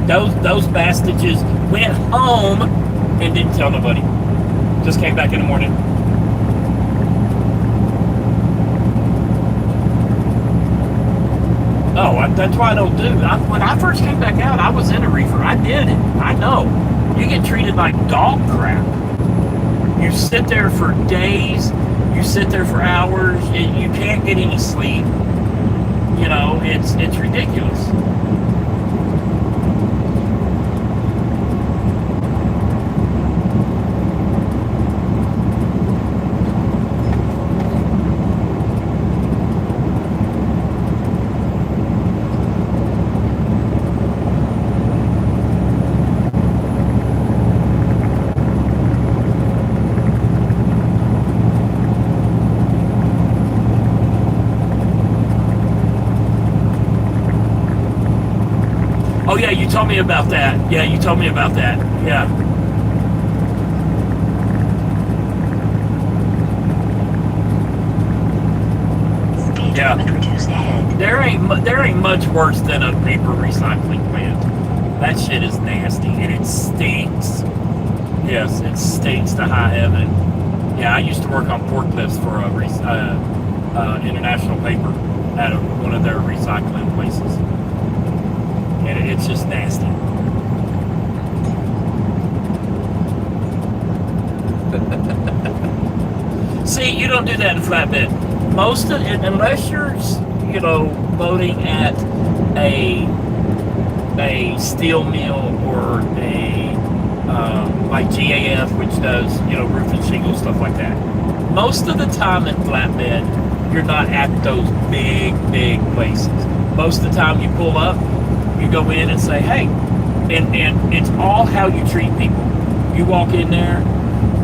Those bastages went home and didn't tell nobody. Just came back in the morning. Oh, that's why I don't do. When I first came back out, I was in a reefer. I did it. I know. You get treated like dog crap. You sit there for days. You sit there for hours. You can't get any sleep. It's ridiculous. Oh yeah, you told me about that. Yeah, you told me about that. Yeah. Yeah. There ain't much worse than a paper recycling plant. That shit is nasty and it stinks. Yes, it stinks to high heaven. Yeah, I used to work on forklifts for International Paper at one of their recycling places. And it's just nasty. See, you don't do that in Flatbed. Most of it, unless you're, loading at a steel mill or a like GAF, which does roof and shingle stuff like that. Most of the time in Flatbed, you're not at those big places. Most of the time, you pull up. You go in and say, hey, and it's all how you treat people. You walk in there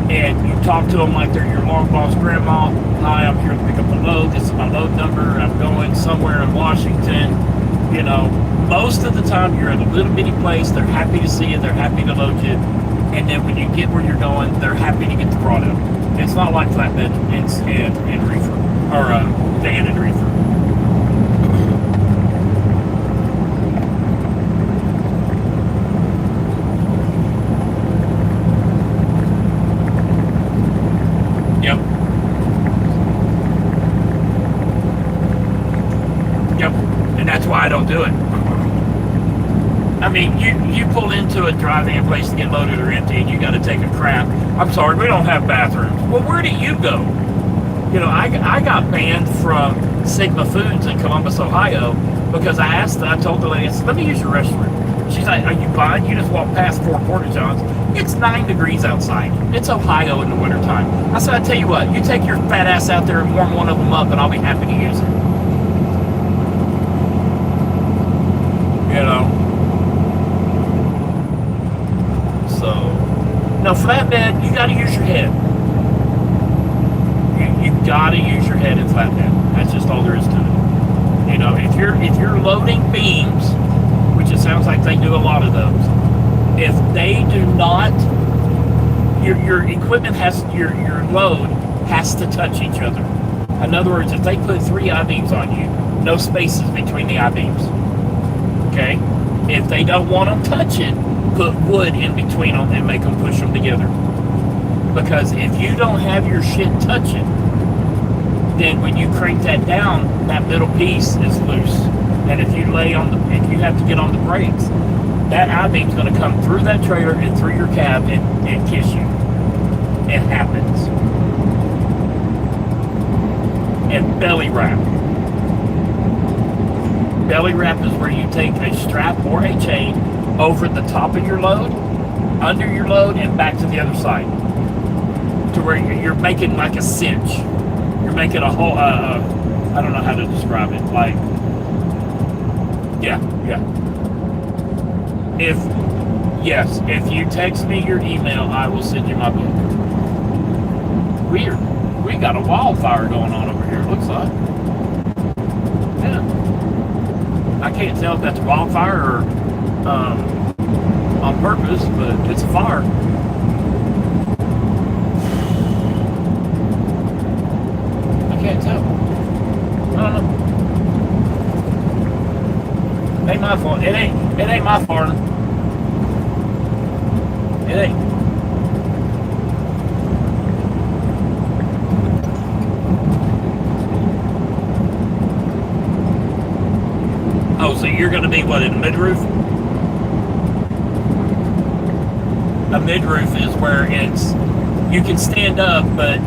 and you talk to them like they're your long lost grandma. Hi, I'm here to pick up a load. This is my load number. I'm going somewhere in Washington. most of the time you're at a little bitty place, they're happy to see you, they're happy to load you, and then when you get where you're going, they're happy to get the product. It's not like flatbed and reefer, or van and reefer. Yep. Yep. And that's why I don't do it. I mean, you pull into a drive-in place to get loaded or empty and you got to take a crap. I'm sorry, we don't have bathrooms. Well, where do you go? You know, I got banned from Sigma Foods in Columbus, Ohio, because I told the lady, I said, let me use your restroom. She's like, are you fine? You just walk past 4 Porta-Johns. It's 9 degrees outside. It's Ohio in the wintertime. I said, I tell you what, you take your fat ass out there and warm one of them up and I'll be happy to use it. You know? No, flatbed, you got to use your head. You got to use your head in flatbed. That's just all there is to it. You know, if you're loading beams, which it sounds like they do a lot of those, if they do not, your equipment your load has to touch each other. In other words, if they put 3 I-beams on you, no spaces between the I-beams. Okay? If they don't want them touching, put wood in between them and make them push them together. Because if you don't have your shit touching, then when you crank that down, that middle piece is loose. And if you if you have to get on the brakes, that I-beam's going to come through that trailer and through your cab and kiss you. It happens. And belly wrap. Belly wrap is where you take a strap or a chain over the top of your load, under your load, and back to the other side. To where you're making like a cinch. You're making a whole, I don't know how to describe it. Like, yeah. If you text me your email, I will send you my book. Weird. We got a wildfire going on over here, it looks like. Yeah. I can't tell if that's a wildfire or on purpose, but it's a fire. I can't tell. I don't know. Ain't my fault. It ain't my fault. It ain't. Oh, so you're going to be what, in a mid-roof? A mid-roof is where you can stand up, but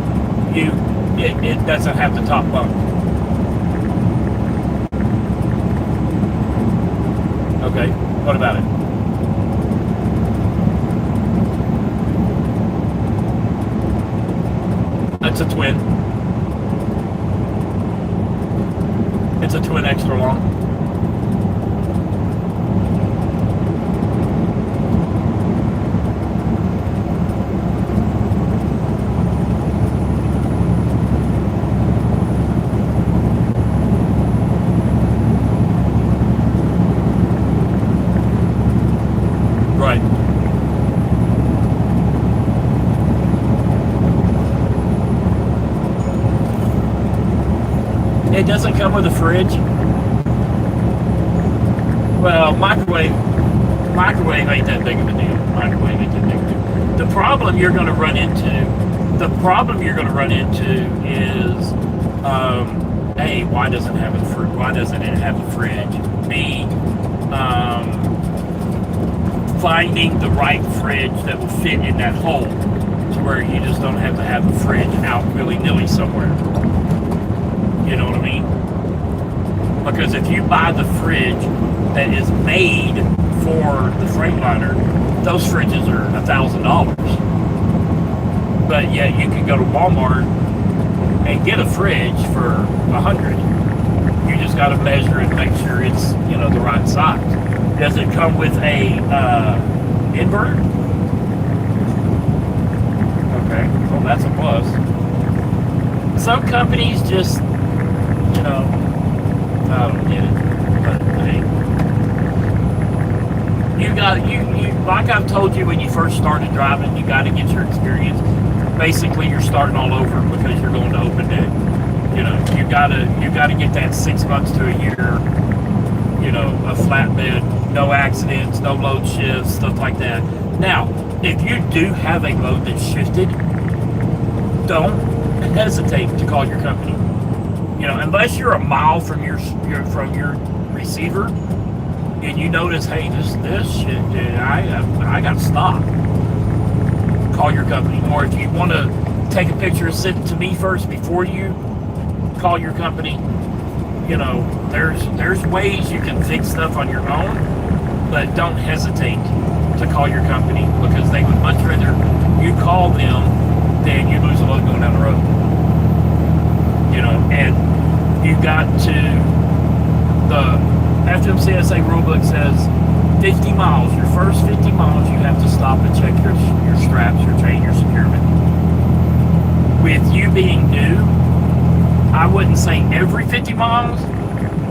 it doesn't have the top bunk. Okay, what about it? It's a twin. It's a twin extra long. It doesn't come with a fridge. Well, microwave ain't that big of a deal. Microwave ain't that big of a deal. The problem you're going to run into is, A, why doesn't it have a fridge? B, finding the right fridge that will fit in that hole to where you just don't have to have a fridge out willy-nilly somewhere. You know what I mean? Because if you buy the fridge that is made for the Freightliner, those fridges are $1,000. But yet you can go to Walmart and get a fridge for $100. You just got to measure and make sure it's, the right size. Does it come with a inverter? Okay, well that's a plus. Some companies just, I don't get it. But hey, you like I've told you when you first started driving, you got to get your experience. Basically, you're starting all over because you're going to open deck. You know, you gotta get that 6 months to a year. You know, a flatbed, no accidents, no load shifts, stuff like that. Now, if you do have a load that's shifted, don't hesitate to call your company. You know, unless you're a mile from your receiver, and you notice, hey, this shit, dude, I got to stop. Call your company. Or if you want to take a picture and send it to me first before you call your company, you know, there's ways you can fix stuff on your own, but don't hesitate to call your company because they would much rather you call them than you lose a load going down the road. You know, and you got to, the FMCSA rulebook says 50 miles, your first 50 miles, you have to stop and check your straps, your chain, your securement. With you being new, I wouldn't say every 50 miles,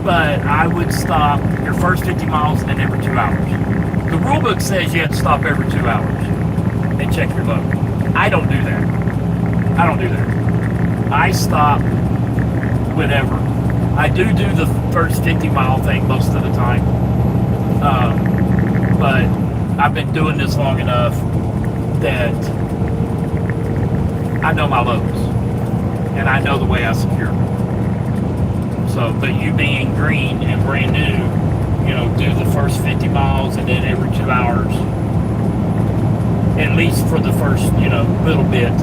but I would stop your first 50 miles and then every 2 hours. The rulebook says you have to stop every 2 hours and check your load. I don't do that. I stop whenever. I do the first 50-mile thing most of the time. But I've been doing this long enough that I know my loads. And I know the way I secure them. So, but you being green and brand new, you know, do the first 50 miles and then every 2 hours. At least for the first, you know, little bit.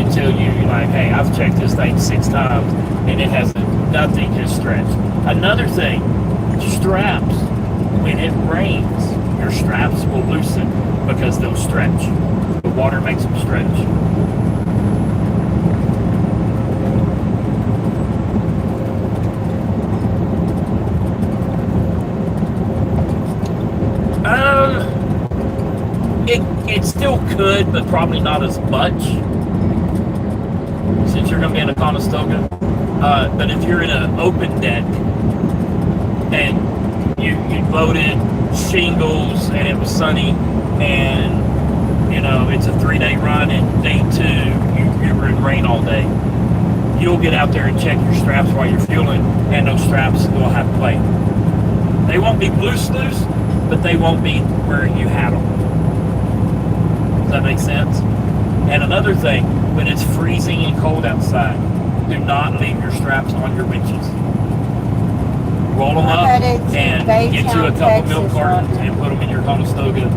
Until you're like, hey, I've checked this thing 6 times and it has nothing just stretched. Another thing, straps. When it rains, your straps will loosen because they'll stretch. The water makes them stretch. It still could, but probably not as much. Since you're going to be in a Conestoga. But if you're in an open deck and you loaded shingles and it was sunny and, you know, it's a 3-day run and day 2 you were in rain all day, you'll get out there and check your straps while you're fueling and those straps will have play. They won't be loose, but they won't be where you had them. Does that make sense? And another thing, when it's freezing and cold outside, do not leave your straps on your winches. Roll them up and get you a couple milk cartons and put them in your Conestoga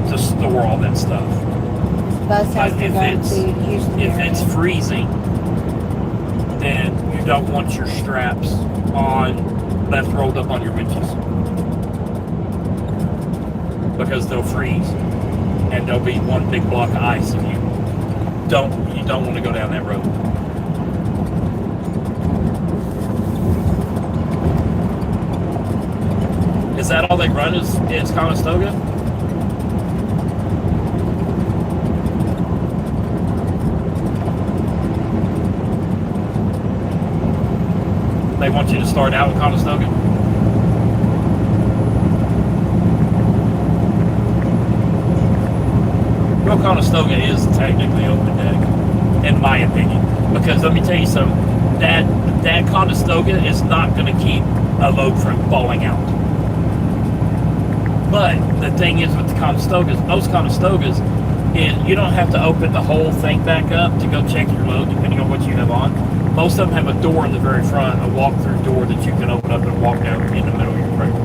to store all that stuff. But if it's freezing, then you don't want your straps left rolled up on your winches. Because they'll freeze and there'll be one big block of ice if you don't want to go down that road. Is that all they run is Conestoga? They want you to start out with Conestoga? Real Conestoga is technically open deck, in my opinion. Because let me tell you something, that Conestoga is not going to keep a load from falling out. But the thing is with the Conestogas, most Conestogas, is you don't have to open the whole thing back up to go check your load, depending on what you have on. Most of them have a door in the very front, a walk-through door that you can open up and walk down in the middle of your trailer.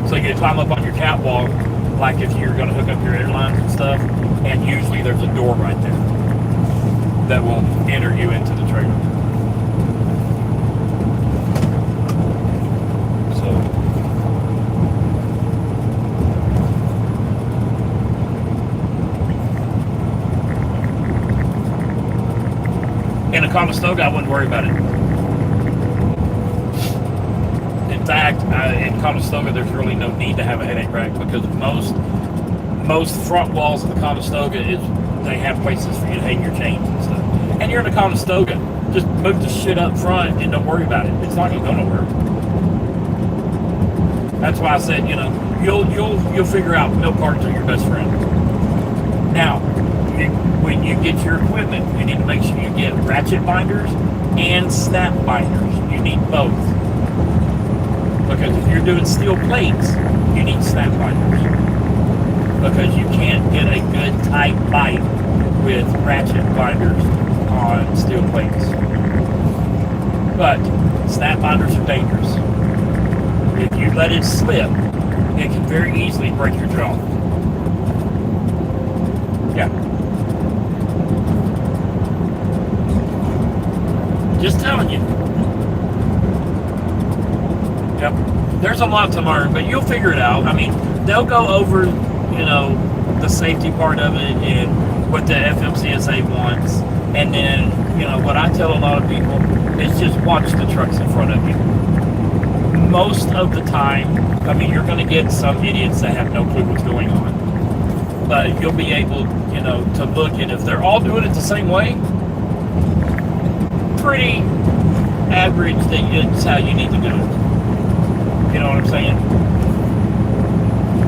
So you can climb up on your catwalk, like if you're going to hook up your airlines and stuff, and usually there's a door right there that will enter you into the trailer. In a Conestoga, I wouldn't worry about it. In fact, in Conestoga, there's really no need to have a headache rack because most front walls of the Conestoga they have places for you to hang your chains and stuff. And you're in a Conestoga, just move the shit up front and don't worry about it. It's not going to go nowhere. That's why I said, you'll figure out milk cartons are your best friend. Now, when you get your equipment, you need to make sure you get ratchet binders and snap binders. You need both. Because if you're doing steel plates, you need snap binders. Because you can't get a good tight bite with ratchet binders on steel plates. But snap binders are dangerous. If you let it slip, it can very easily break your jaw. Yeah. Just telling you. Yep. There's a lot to learn, but you'll figure it out. I mean, they'll go over, the safety part of it and what the FMCSA wants. And then, what I tell a lot of people is just watch the trucks in front of you. Most of the time, I mean, you're going to get some idiots that have no clue what's going on. But you'll be able, to look at if they're all doing it the same way, pretty average that it's how you need to do it. You know what I'm saying?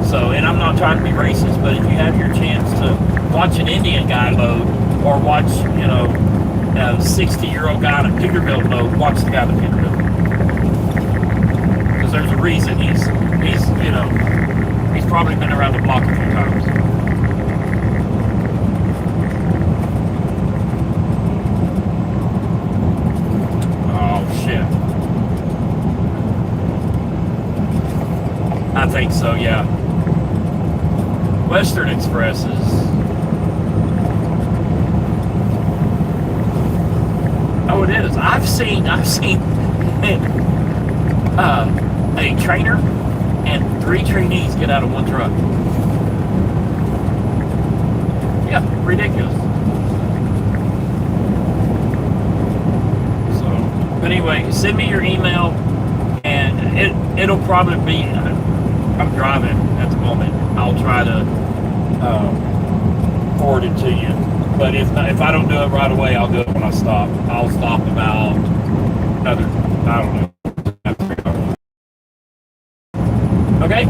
So, and I'm not trying to be racist, but if you have your chance to watch an Indian guy load or watch, a 60-year-old guy in a Peterbilt load, watch the guy in the Peterbilt. Because there's a reason he's probably been around the block a few times. Oh, shit. I think so, yeah. Western Express is... Oh, it is. I've seen a trainer and 3 trainees get out of one truck. Yeah, ridiculous. So, but anyway, send me your email, and it'll probably be... I'm driving at the moment. I'll try to forward it to you. But if I don't do it right away, I'll do it when I stop. I'll stop about another, I don't know. Okay?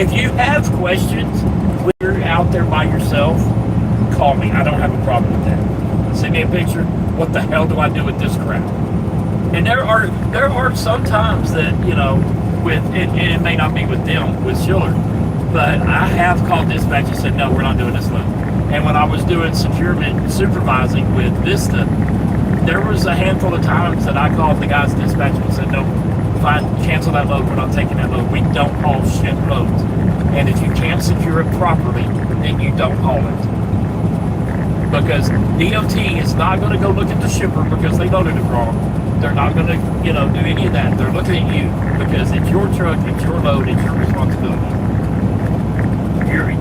If you have questions when you're out there by yourself, call me. I don't have a problem with that. Send me a picture. What the hell do I do with this crap? And there are some times that, with it may not be with them, with Schiller, but I have called dispatch and said, no, we're not doing this load. And when I was doing securement supervising with Vista, there was a handful of times that I called the guy's dispatch and said, no, fine, cancel that load, we're not taking that load. We don't haul shit loads. And if you can't secure it properly, then you don't haul it. Because DOT is not going to go look at the shipper because they loaded it wrong. They're not going to, do any of that. They're looking at you because it's your truck, it's your load, it's your responsibility.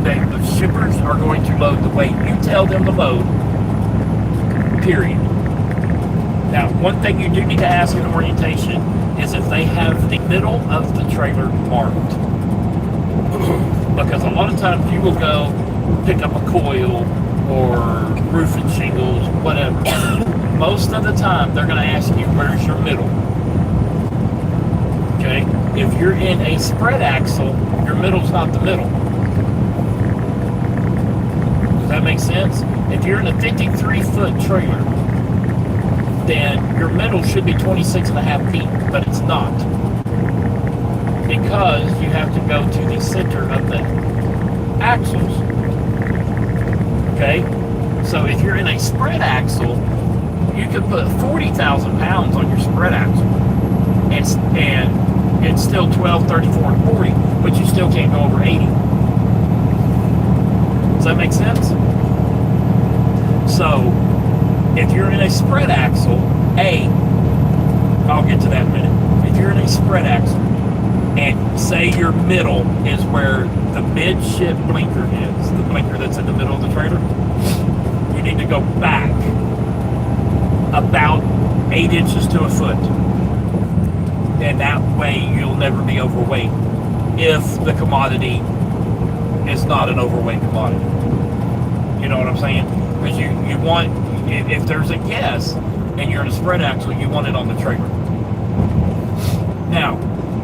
The shippers are going to load the way you tell them to load, period. Now, one thing you do need to ask in orientation is if they have the middle of the trailer marked. Because a lot of times you will go pick up a coil or roof and shingles, whatever. Most of the time, they're going to ask you, where's your middle? Okay? If you're in a spread axle, your middle's not the middle. Does that make sense? If you're in a 53-foot trailer, then your middle should be 26.5 feet, but it's not. Because you have to go to the center of the axles. Okay? So if you're in a spread axle, you can put 40,000 pounds on your spread axle. And it's still 12, 34, and 40, but you still can't go over 80. Does that make sense? So, if you're in a spread axle, I'll get to that in a minute. If you're in a spread axle, and say your middle is where the midship blinker is, the blinker that's in the middle of the trailer, you need to go back about 8 inches to a foot. And that way you'll never be overweight if the commodity is not an overweight commodity. You know what I'm saying? Because you want, if there's a guess and you're in a spread axle, you want it on the trailer. Now,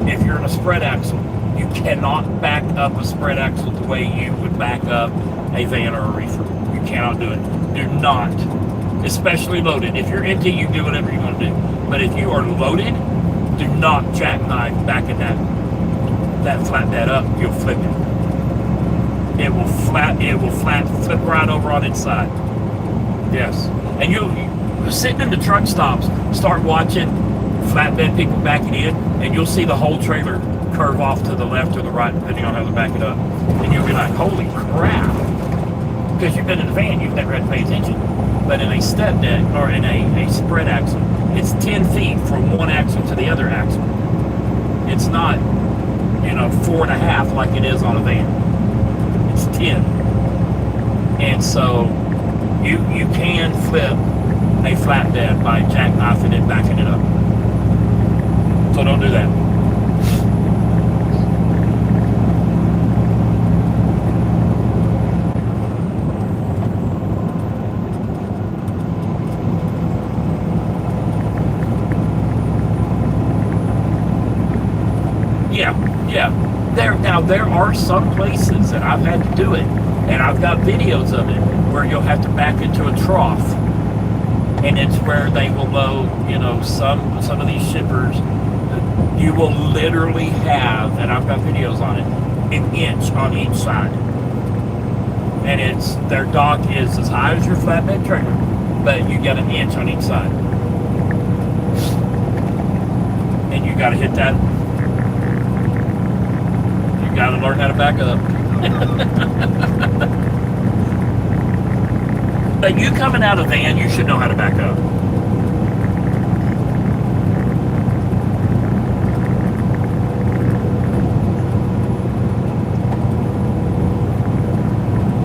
if you're in a spread axle You cannot back up a spread axle the way you would back up a van or a reefer. You cannot do it. Do not. Especially loaded. If you're empty, you do whatever you want to do. But if you are loaded, do not jackknife backing that flatbed up. You'll flip it. It will flip right over on its side. Yes. And you're sitting in the truck stops, start watching flatbed people backing in, and you'll see the whole trailer curve off to the left or the right, depending on how they back it up. And you'll be like, holy crap. Because you've been in the van, you've never had to pay attention. But in a step deck, or in a spread axle, it's 10 feet from one axle to the other axle. It's not, 4.5 like it is on a van. It's 10. And so you can flip a flatbed by jackknifing it, backing it up. So don't do that. Yeah. There are some places that I've had to do it, and I've got videos of it where you'll have to back into a trough, and it's where they will load. Some of these shippers, you will literally have, and I've got videos on it, an inch on each side, and their dock is as high as your flatbed trailer, but you got an inch on each side, and you got to hit that. Got to learn how to back up. But you coming out of van, you should know how to back up.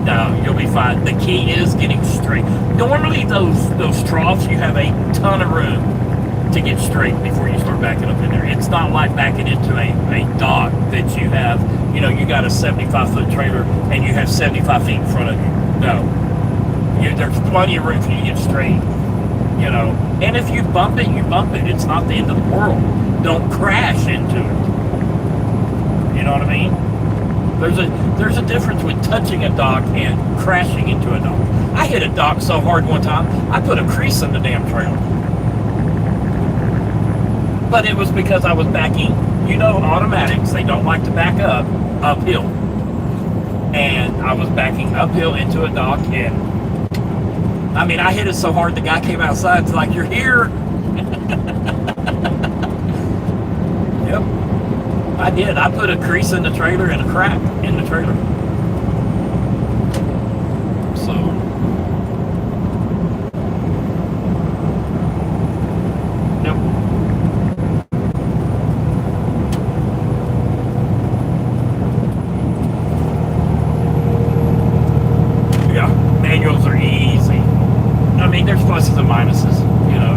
No, you'll be fine. The key is getting straight. Normally those troughs, you have a ton of room to get straight before you start backing up in there. It's not like backing into a dock that you have, you got a 75-foot trailer and you have 75 feet in front of you. No. There's plenty of room for you to get straight, And if you bump it, you bump it. It's not the end of the world. Don't crash into it. You know what I mean? There's a difference with touching a dock and crashing into a dock. I hit a dock so hard one time, I put a crease in the damn trailer. But it was because I was backing, automatics, they don't like to back up uphill. And I was backing uphill into a dock, and I hit it so hard the guy came outside, it's like, you're here. Yep. I did. I put a crease in the trailer and a crack in the trailer. So. Yep. Manuals are easy. There's pluses and minuses.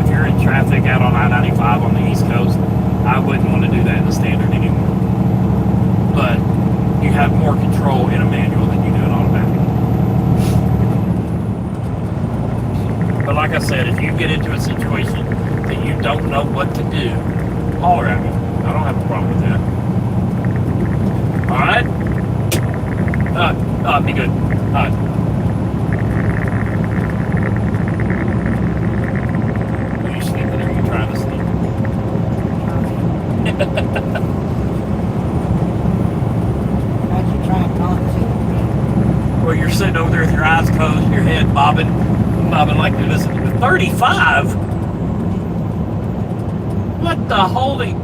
If you're in traffic out on I-95 on the East Coast, I wouldn't want to do that in the standard anymore. But you have more control in a manual than you do in automatic. But like I said, if you get into a situation that you don't know what to do, holler at me. I don't have a problem with that. Alright? Be good. Alright.
How'd you try and talk to?
Well, you're sitting over there with your eyes closed, your head bobbing like you're listening to 35? What the holy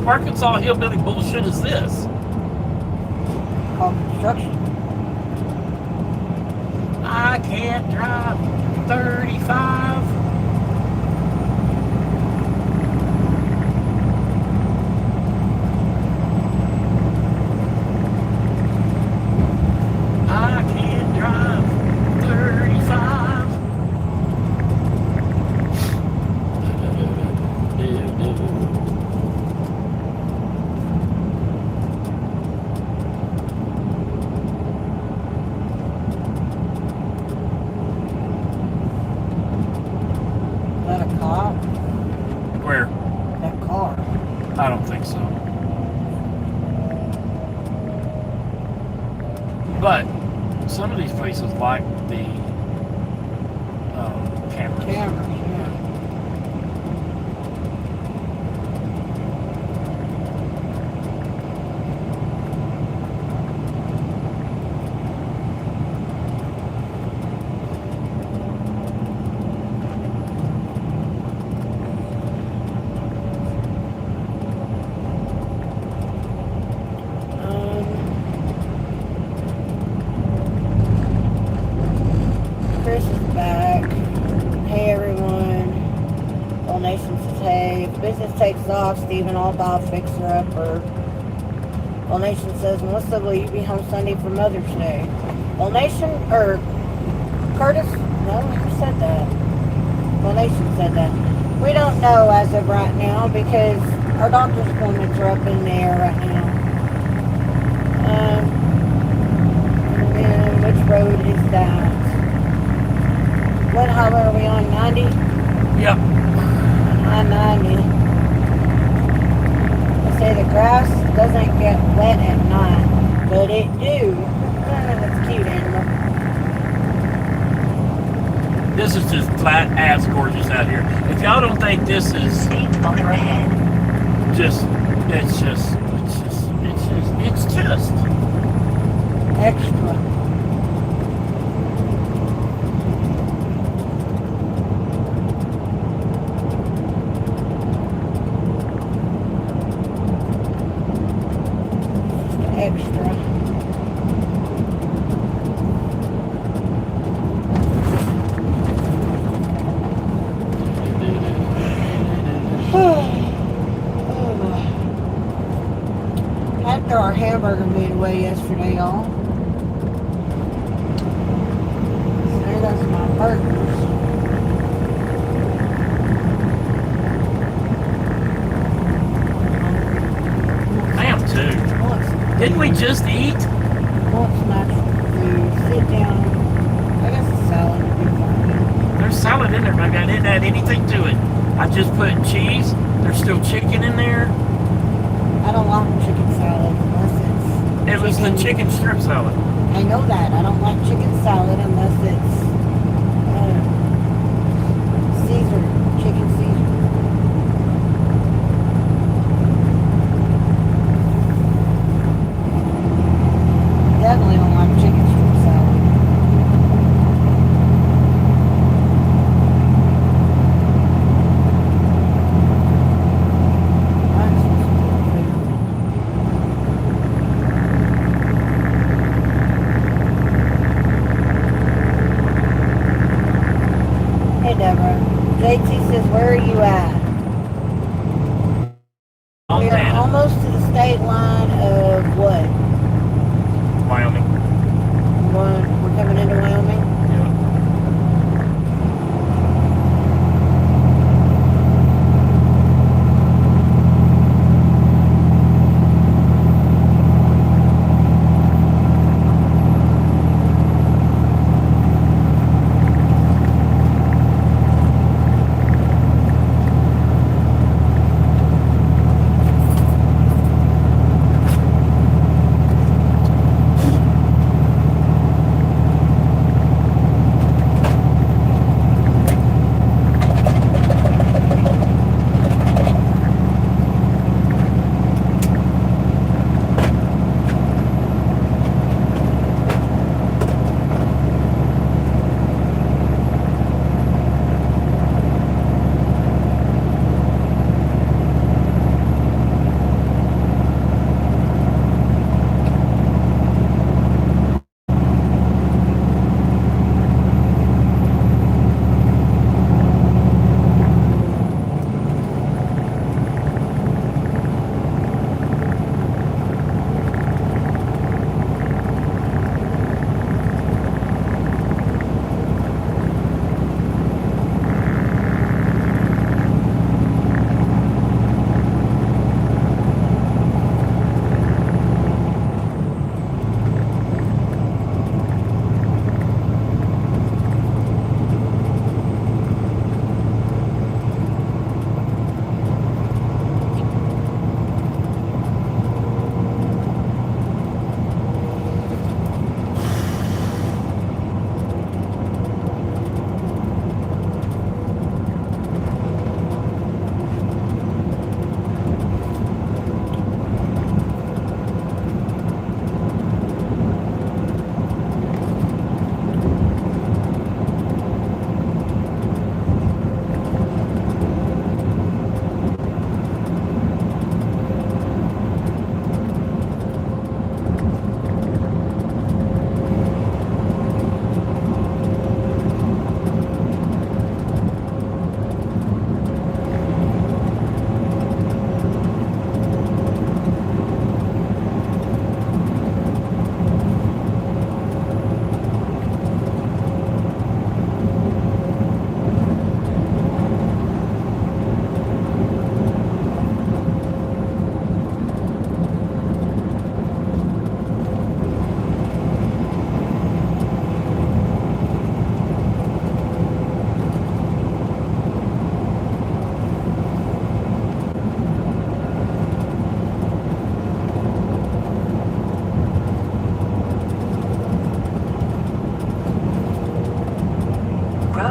Arkansas hillbilly bullshit is this?
Called construction.
I can't drive 35.
That car.
I don't think so. But some of these places like the cameras.
Cameras, yeah. Chris is back. Hey everyone. Donations says, hey, if business takes off, Stephen, I'll buy a fixer-upper. Donation says, Melissa, will you be home Sunday for Mother's Day? Donation, or Curtis? No, who said that? Donation said that. We don't know as of right now because our doctor's appointments are up in the air right now. And which road is that? What highway are we on? 90?
Yep.
I-90. They say the grass doesn't get wet at night, but it do. That's cute, animal.
This is just flat ass gorgeous out here. If y'all don't think this is
Speed bumper ahead.
just
Extra. Extra. After our hamburger midway yesterday, y'all. There goes my burgers.
I am too. Didn't we just eat?
Want some actual food? Sit down. I guess a salad would be fine.
There's salad in there, baby. I didn't add anything to it. I just put cheese. There's still chicken in there.
I don't like chicken salad unless it's.
It was the chicken strip salad.
I know that. I don't like chicken salad unless it's Caesar, chicken Caesar. Definitely don't like chicken strip salad. Mine's just food. Hey Deborah. JT says, where are you at? We're
Montana,
almost to the state line of what?
Wyoming.
We're coming into Wyoming?
Yeah.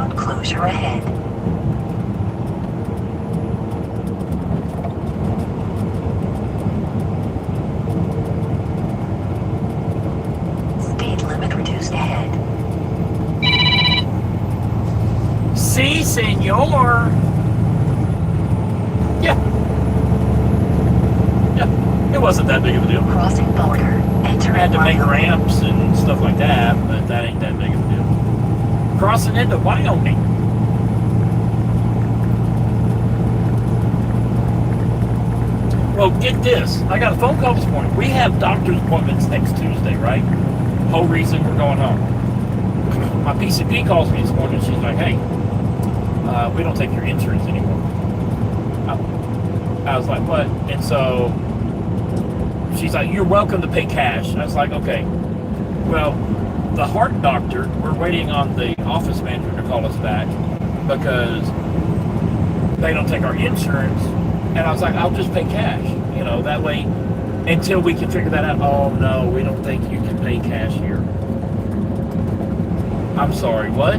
Road closure ahead. Speed limit reduced ahead.
Si, senor. Yeah. Yeah. It wasn't that big of a deal.
Crossing border.
I
Entering
had to make
Wyoming.
ramps and stuff like that, but that ain't that big of a deal. Crossing into Wyoming. Well, get this. I got a phone call this morning. We have doctor's appointments next Tuesday, right? Whole reason we're going home. My PCP calls me this morning. She's like, hey, we don't take your insurance anymore. I was like, what? And so she's like, you're welcome to pay cash. I was like, okay. Well, the heart doctor, we're waiting on the office manager to call us back because they don't take our insurance. And I was like, I'll just pay cash. You know, that way, until we can figure that out. Oh, no, we don't think you can pay cash here. I'm sorry, what?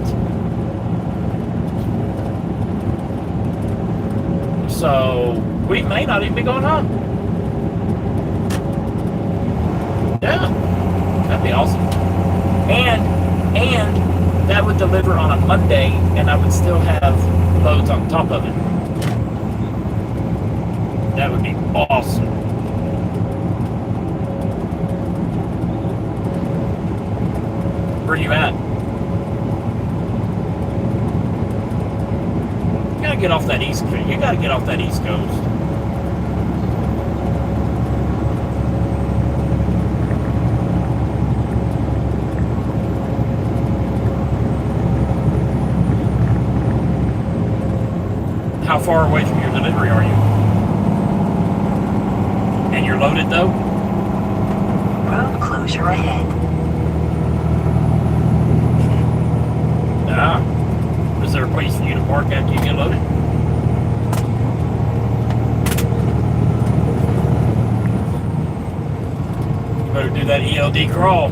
So, we may not even be going home. Yeah, that'd be awesome. And that would deliver on a Monday, and I would still have loads on top of it. That would be awesome. Where are you at? You gotta get off that East Coast. You gotta get off that East Coast. How far away from your delivery are you? And you're loaded though?
Road closure ahead.
Ah. Is there a place for you to park after you get loaded? You better do that ELD crawl.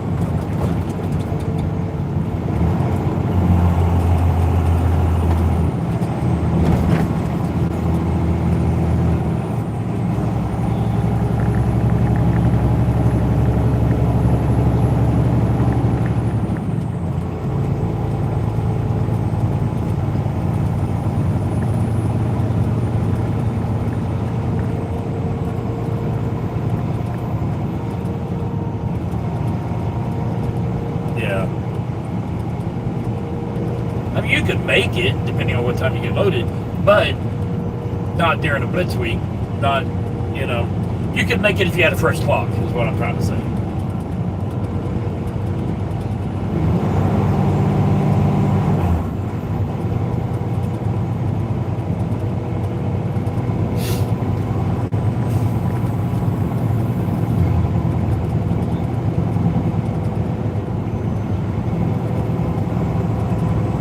You could make it depending on what time you get loaded, but not during a blitz week. Not, you know, you could make it if you had a fresh clock, is what I'm trying to say.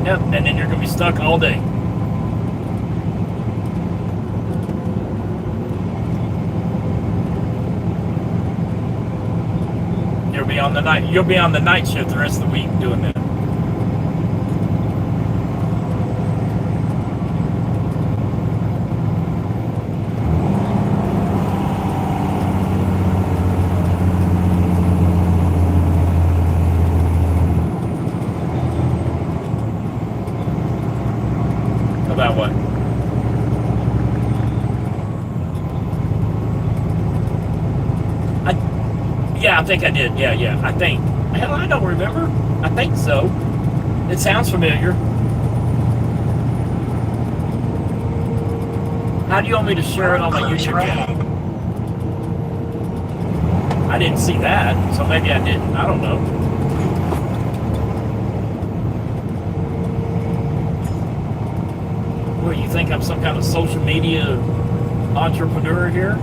Yep, and then you're going to be stuck all day. You'll be on the night shift the rest of the week doing that. About what? Yeah, I think I did. Yeah. I think. Hell, I don't remember. I think so. It sounds familiar. How do you want me to share it on my YouTube channel? I didn't see that, so maybe I didn't. I don't know. What, you think I'm some kind of social media entrepreneur here?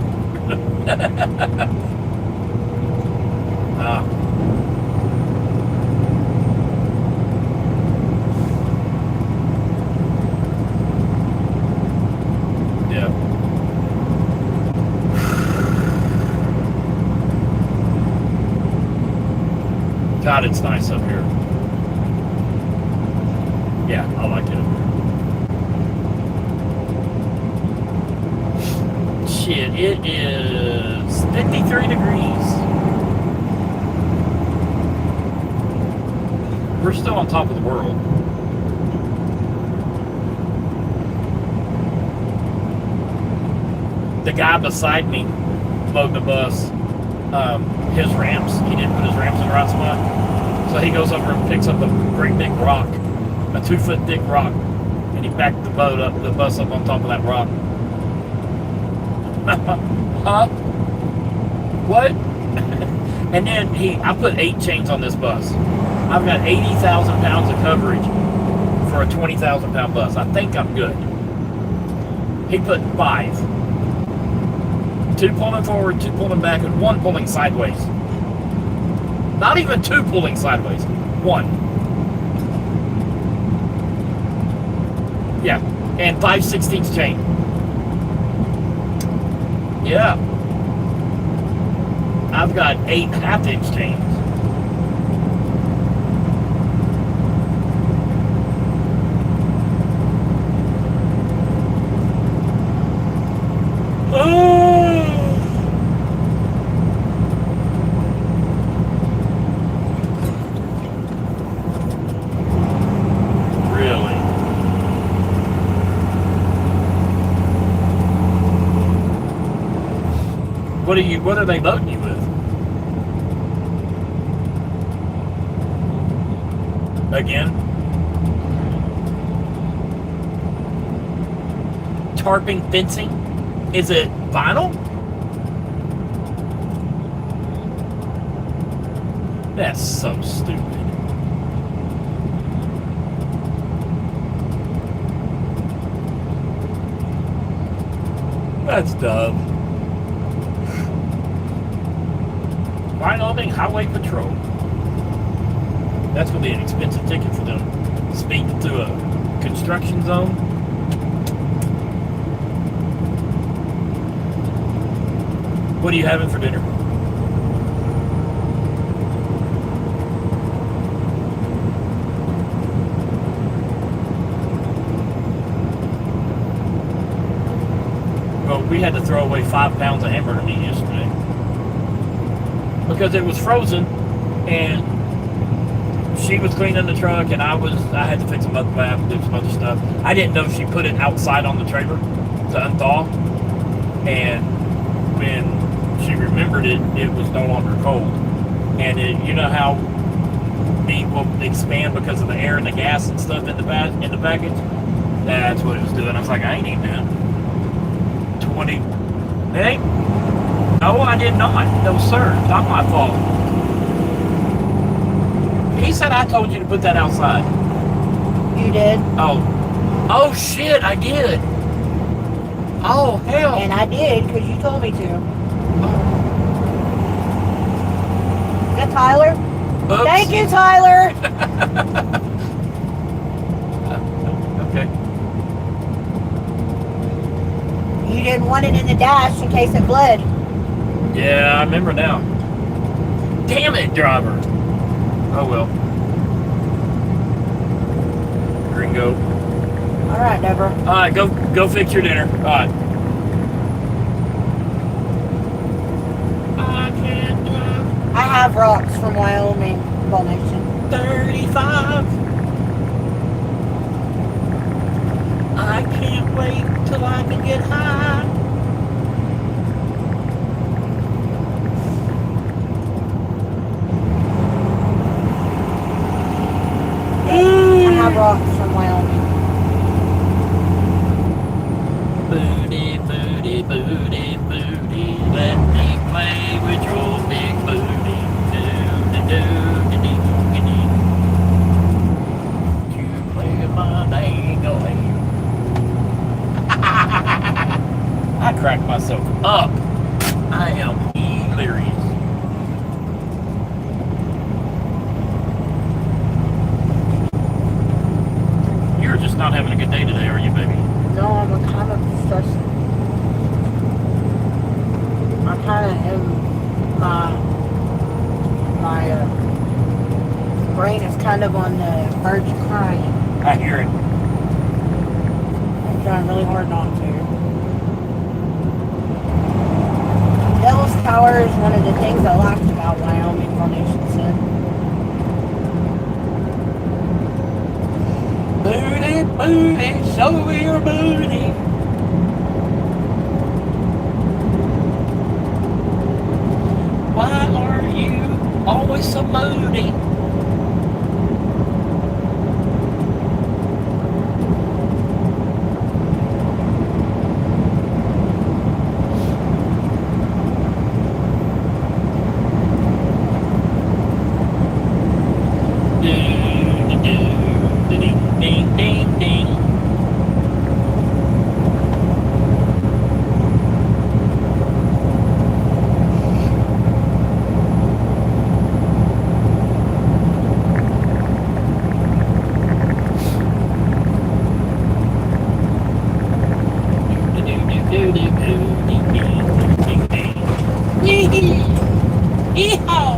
Yeah. God, it's nice up here. Yeah, I like it. shit, it is 53 degrees. We're still on top of the world. The guy beside me loading the bus, his ramps, he didn't put his ramps in the right spot. So he goes over and picks up a great big rock, a 2-foot thick rock, and he backed the bus up on top of that rock. Huh? What? And then I put 8 chains on this bus. I've got 80,000 pounds of coverage for a 20,000 pound bus. I think I'm good. He put 5. 2 pulling forward, 2 pulling back, and 1 pulling sideways. Not even 2 pulling sideways. 1. Yeah. And 5/16 chain. Yeah. I've got 8 half-inch chains. Really? What are they loading you with? Again? Tarping fencing? Is it vinyl? That's so stupid. That's dumb. Vinyl highway patrol. That's going to be an expensive ticket for them. Speeding through a construction zone. What are you having for dinner? Well, we had to throw away 5 pounds of hamburger meat yesterday because it was frozen, and she was cleaning the truck, and I had to fix a mud flap and do some other stuff. I didn't know she put it outside on the trailer to unthaw, and when she remembered it, it was no longer cold. And you know how meat will expand because of the air and the gas and stuff in the package? That's what it was doing. I was like, I ain't eating that. 20. It ain't. No, I did not. No, sir. Not my fault. He said I told you to put that outside.
You did?
Oh shit, I did. Oh, hell.
And I did, because you told me to. Is that Tyler?
Oops.
Thank you, Tyler.
Okay.
You didn't want it in the dash in case it bled.
Yeah, I remember now. Damn it, driver. Oh well. Gringo.
All right, Deborah.
All right, go fix your dinner. All right. I can't drive.
I have rocks from Wyoming, Ball Nation.
35. I can't wait till I can get high.
I have rocks from Wyoming.
Booty, booty, booty, booty, let me play with your big booty. Do-do-do-do-do-do-do. You play my dang-a-ling. I cracked myself up. I am hilarious. You're just not having a good day today, are you, baby?
No, I'm kind of stressed. I'm kind of in my brain is kind of on the verge of crying.
I hear it.
I'm trying really hard not to. Power is one of the things I liked about Wyoming, Foundation said.
Booty, booty, show me your booty. Why are you always so moody? Ding, ding, ding. Yeehaw!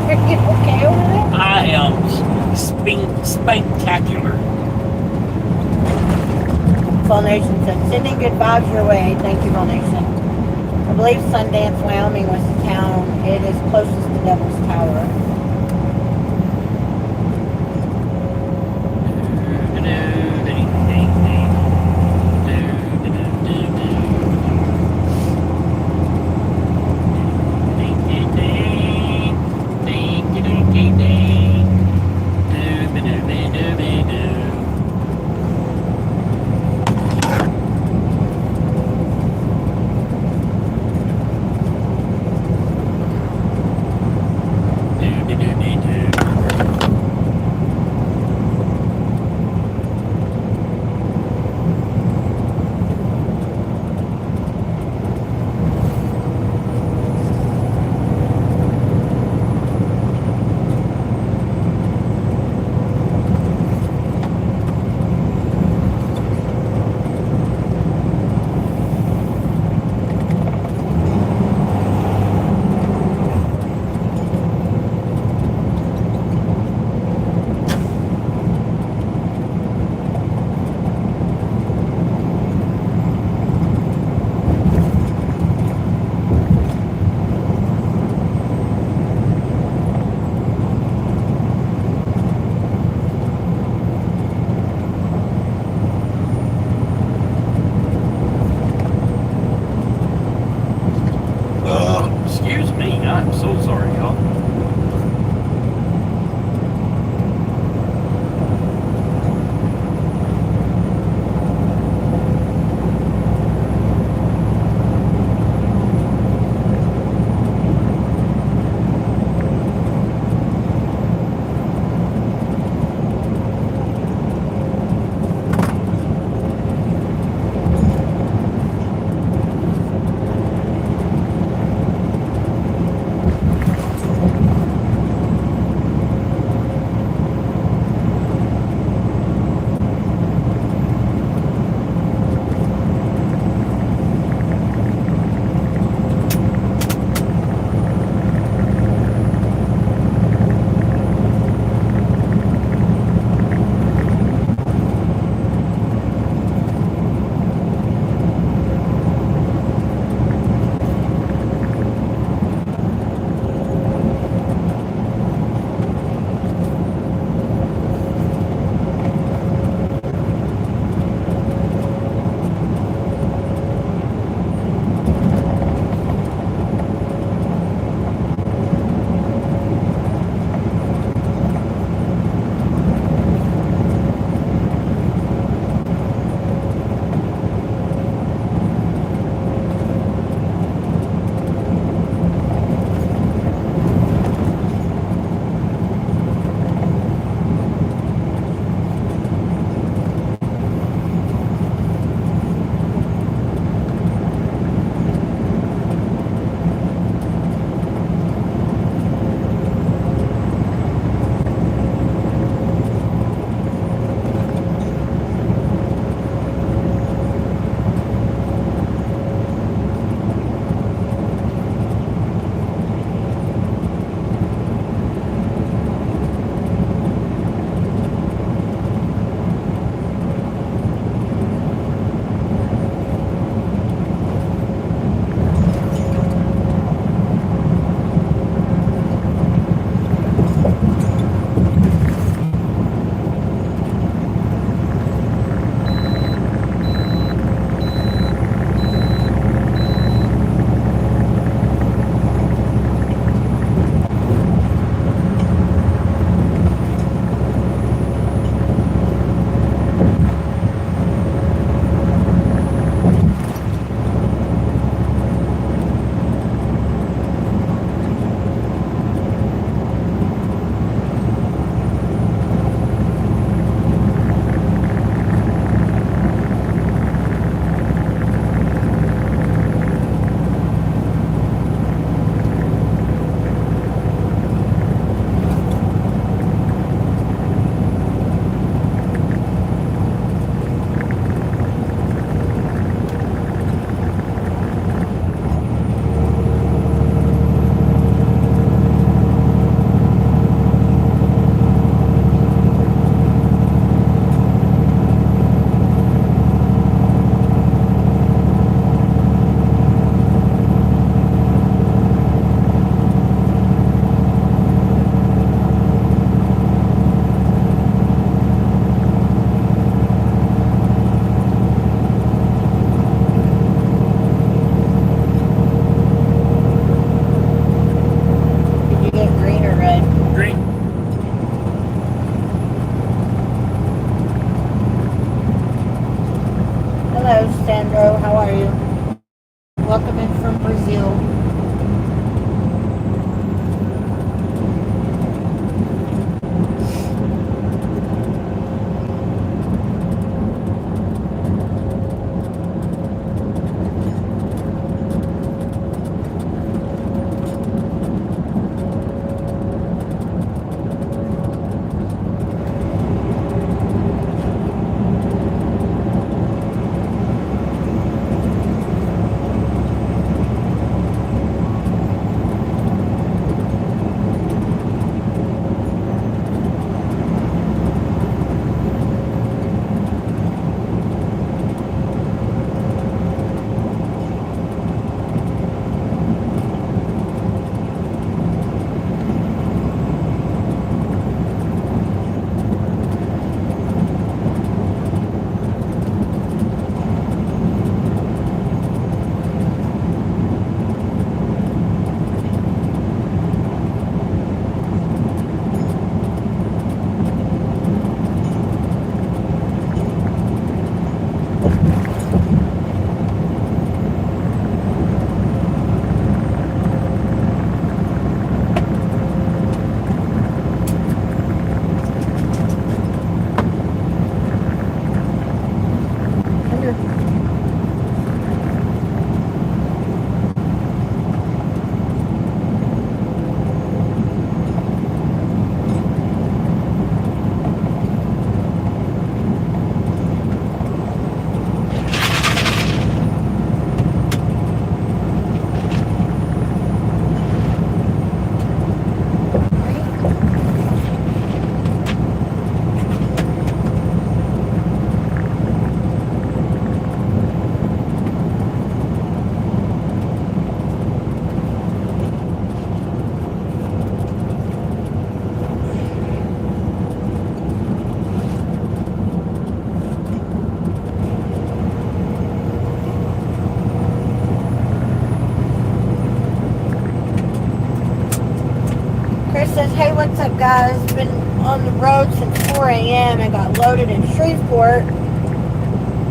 Are you okay over there?
I am spectacular.
Nation said, sending good vibes your way. Thank you, Nation. I believe Sundance, Wyoming was the town. It is closest to Devil's Tower. says, hey, what's up, guys? Been on the road since 4 a.m. and got loaded in Shreveport.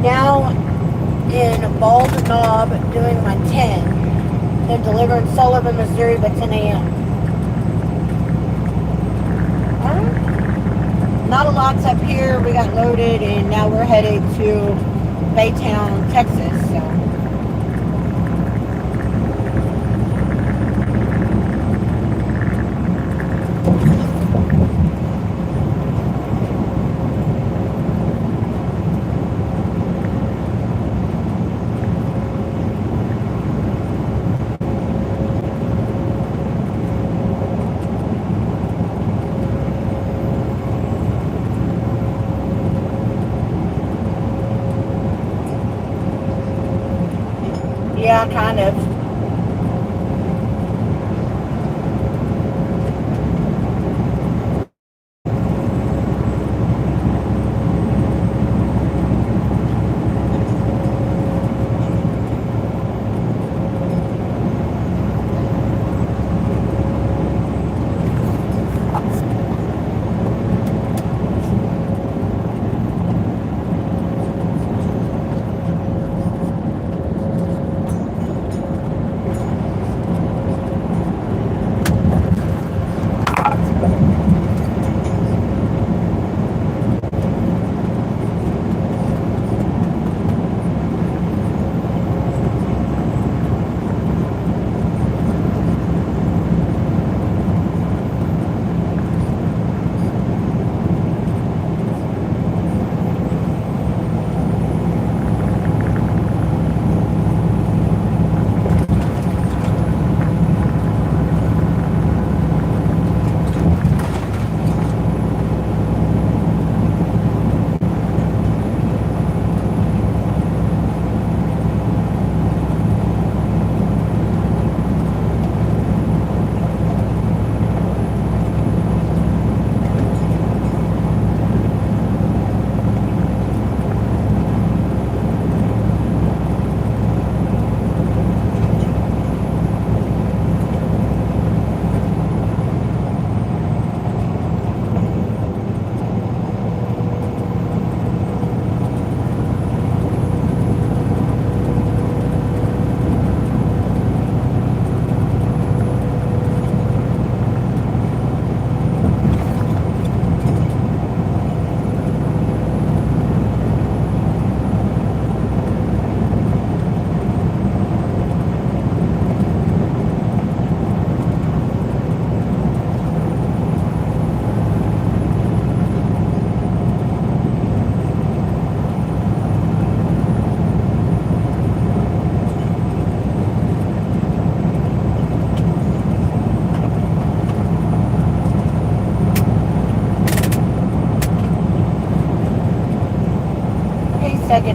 Now in Bald Knob doing my 10. Then delivering Sullivan, Missouri by 10 a.m. Not a lot's up here. We got loaded and now we're headed to Baytown, Texas. So. Yeah, kind of.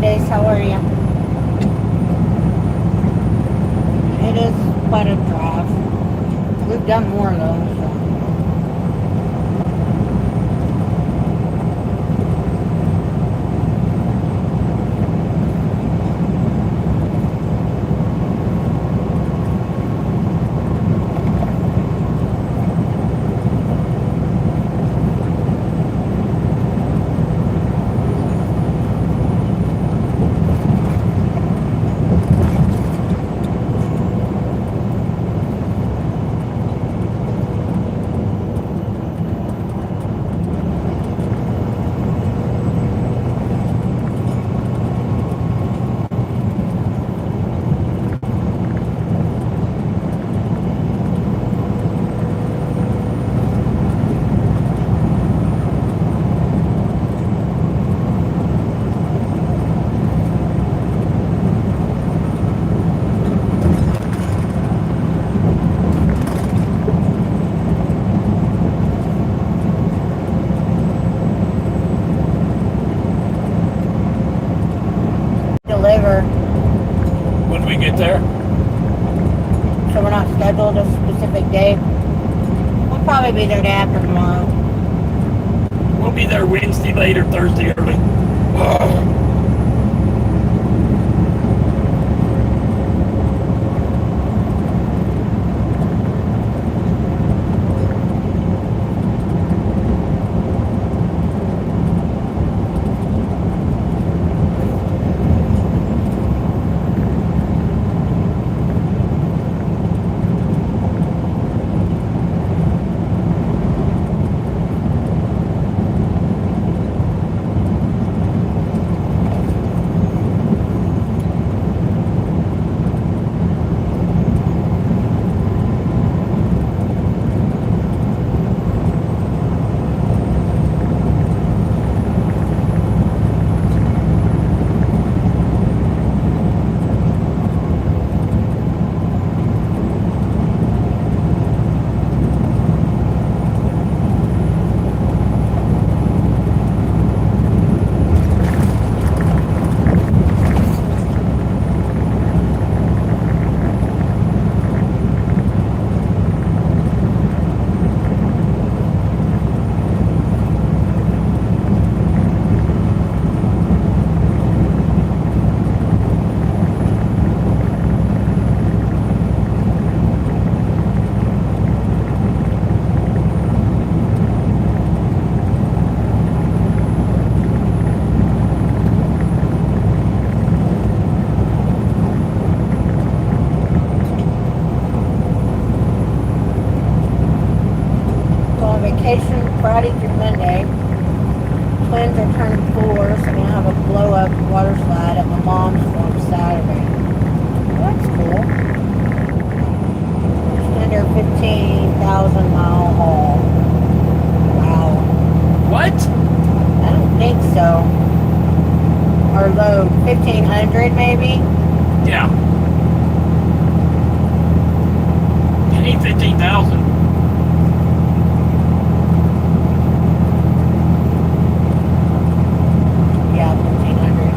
Days, how are you? It is quite a drive. We've done more though, so.
When we get there?
So we're not scheduled a specific day. We'll probably be there day after tomorrow.
We'll be there Wednesday late or Thursday early.
vacation Friday through Monday. Twins are turning 4, so I'm going to have a blow-up water slide at my mom's on Saturday. Well, that's cool. Just under 15,000 mile haul. Wow.
What?
I don't think so. Or load 1,500 maybe.
Yeah. You need 15,000.
Yeah, 1,500.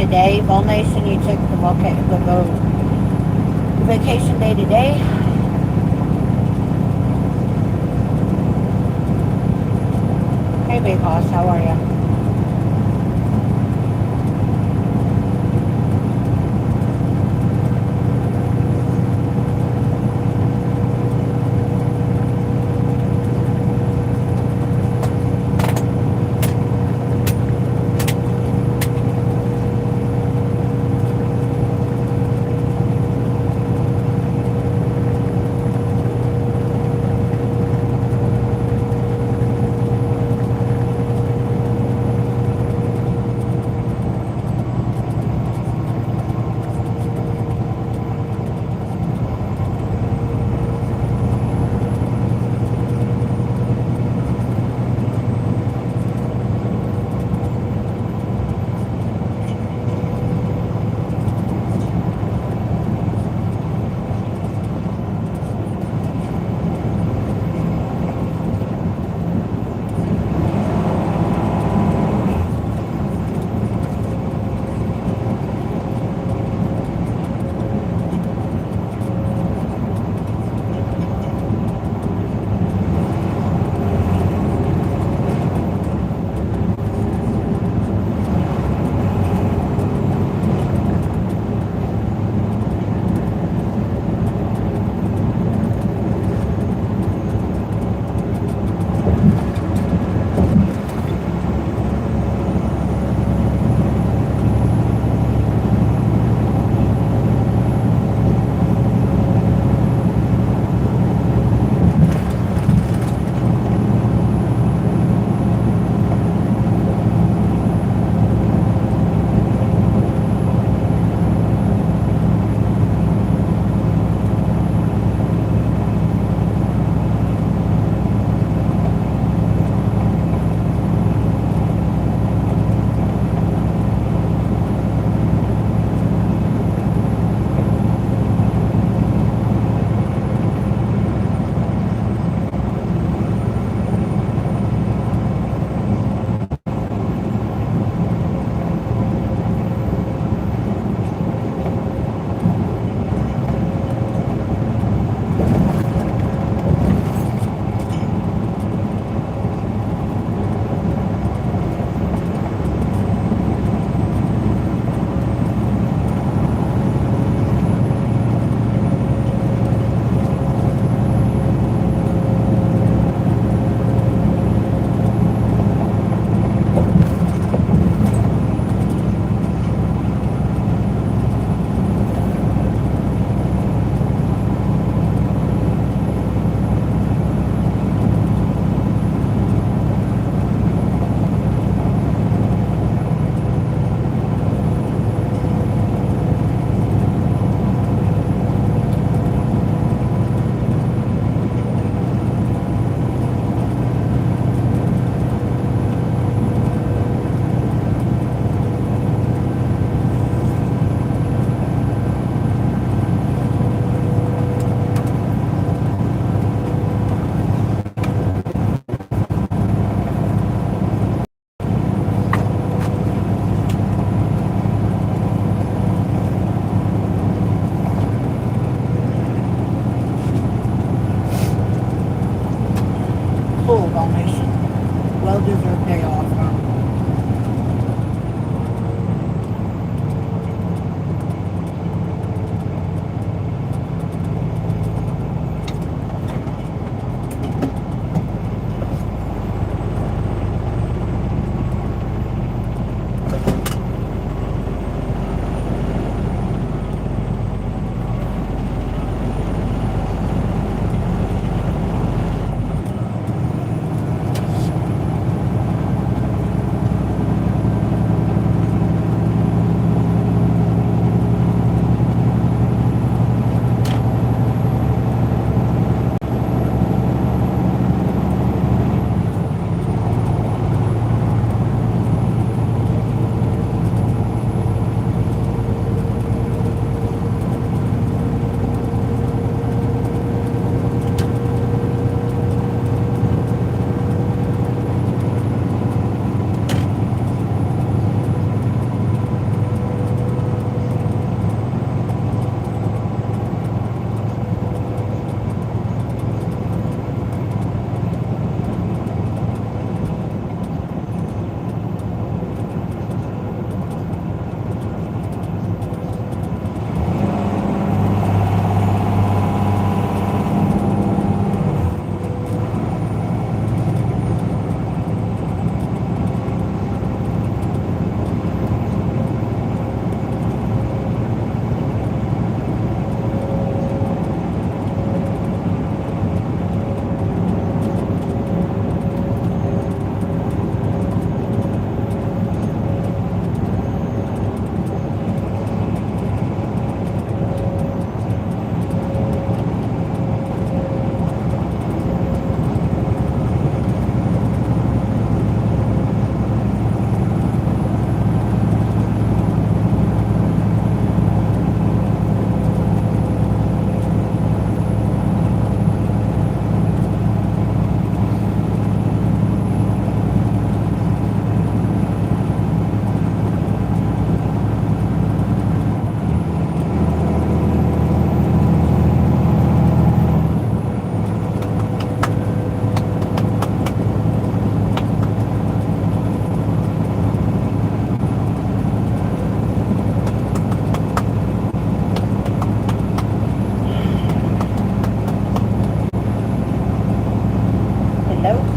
day. Vol Nation, you took the vacation day today. Hey, Big Boss, how are you? Well-deserved day off, huh?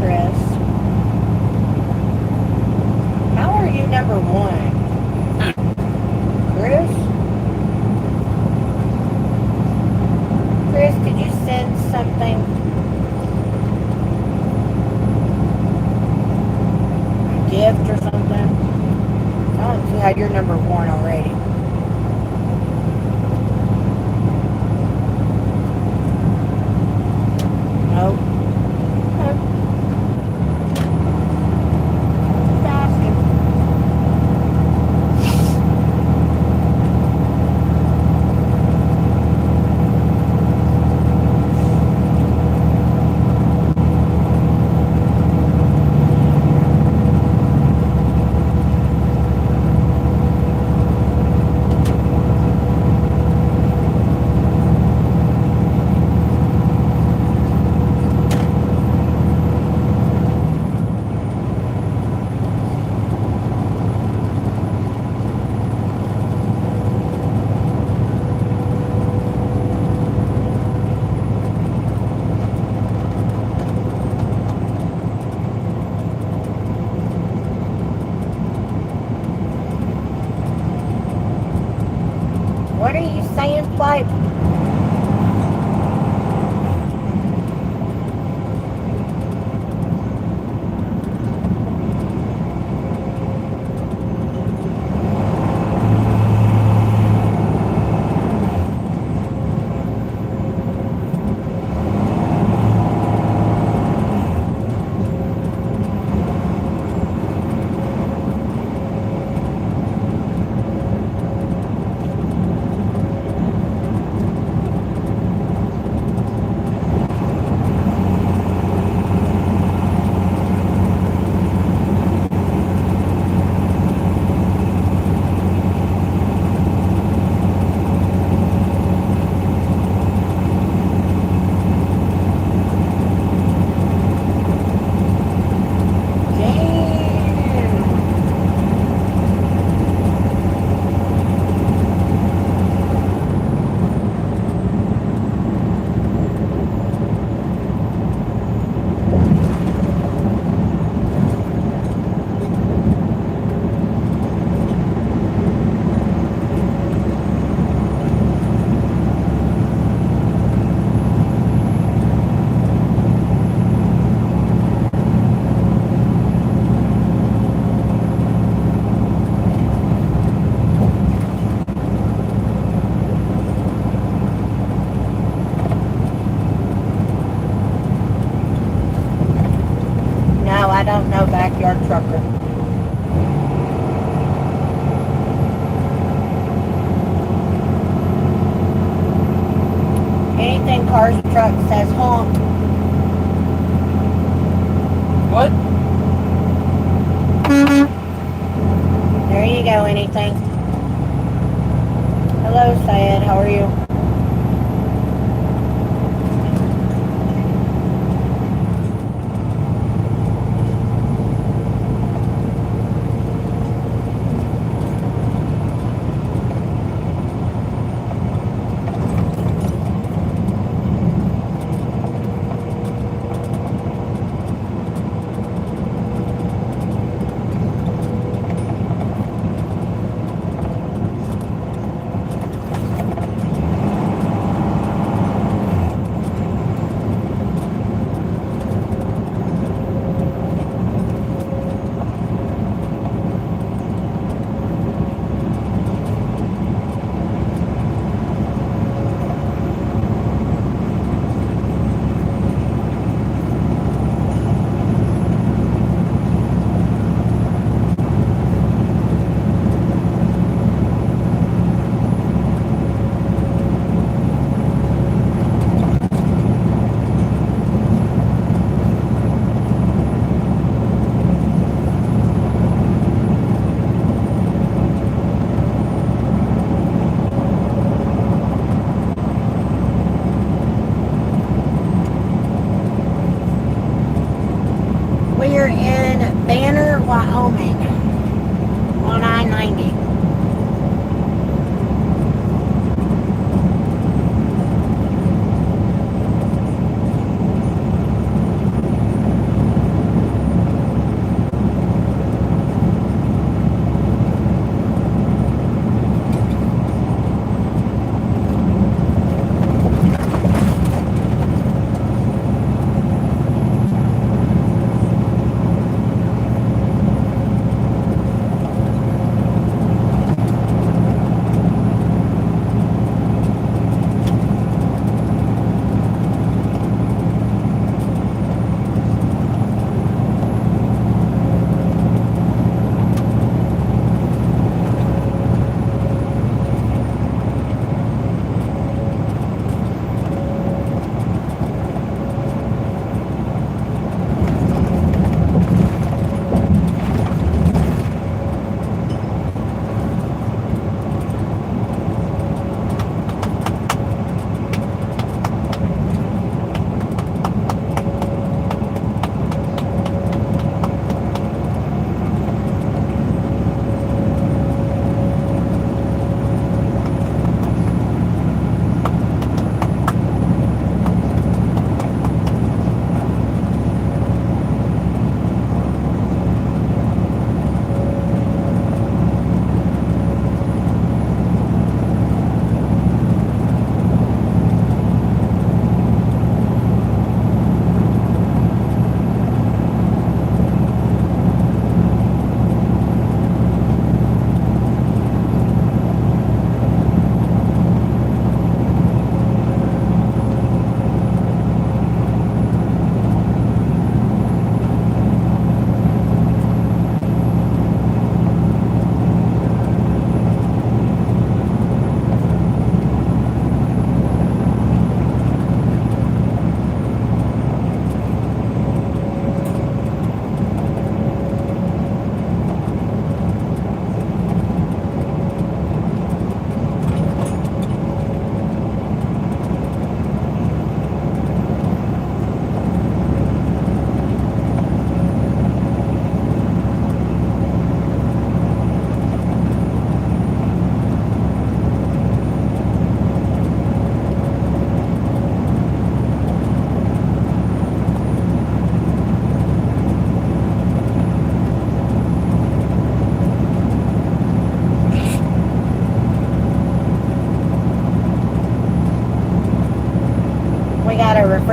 Chris. How are you number one? Chris? Chris, could you send something? A gift or something? I don't see how you're number one already. Nope. Okay. Just asking. What are you saying, Flight? No, I don't know backyard trucker. Anything cars or trucks says honk.
What?
There you go, anything. Hello, Syed. How are you? We're in Banner, Wyoming on I-90.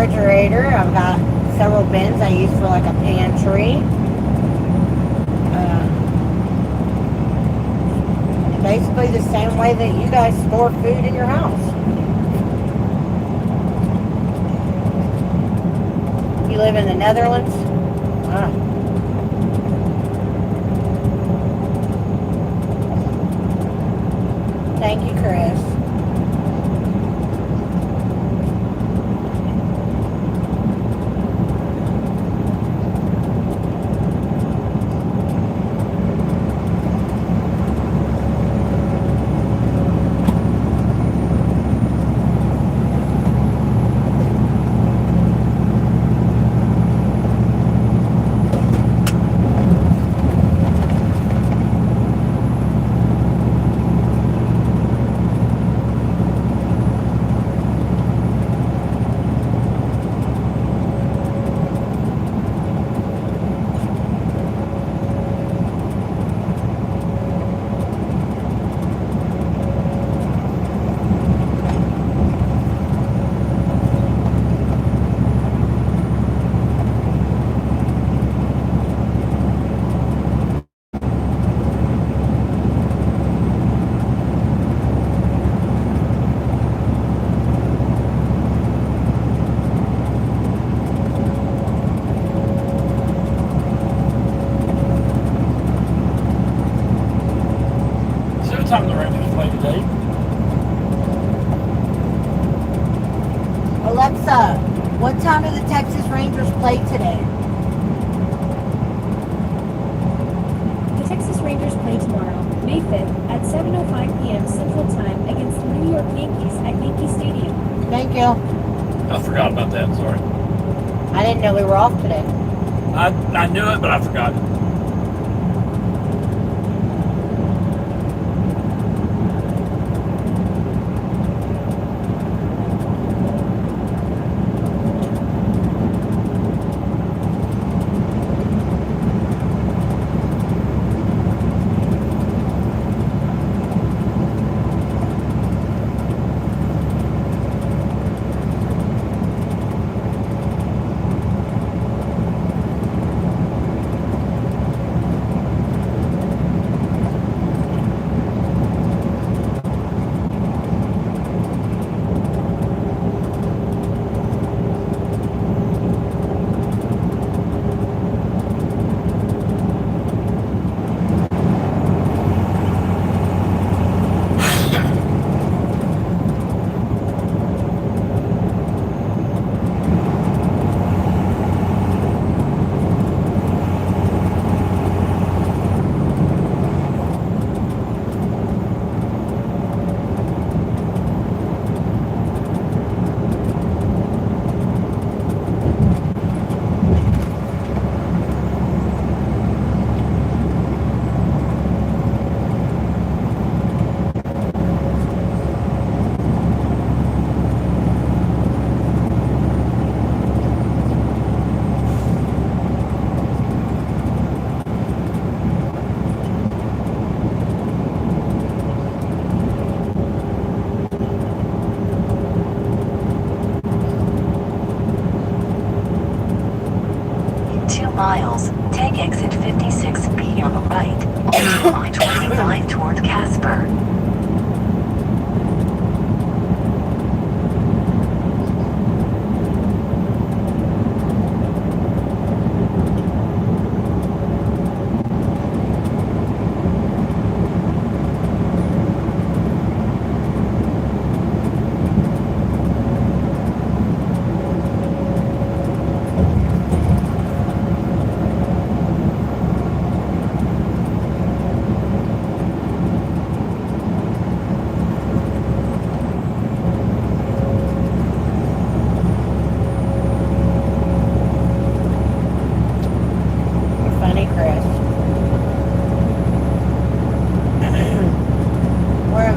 refrigerator. I've got several bins I use for like a pantry. Basically the same way that you guys store food in your house. You live in the Netherlands? Ah. Thank you, Chris.
Time the Rangers play today.
Alexa, what time do the Texas Rangers play today?
The Texas Rangers play tomorrow, May 5th, at 7:05 p.m. Central Time against the New York Yankees at Yankee Stadium.
Thank you.
I forgot about that, sorry.
I didn't know we were off today.
I knew it, but I forgot.
Miles, take exit 56B on the right, onto I-25 toward Casper.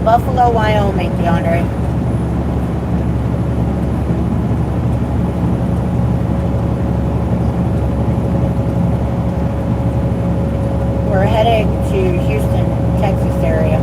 Buffalo, Wyoming, DeAndre. We're headed to Houston, Texas area.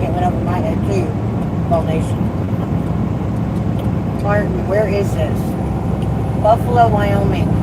it went over my head too. Ball Nation. Martin, where is this? Buffalo, Wyoming.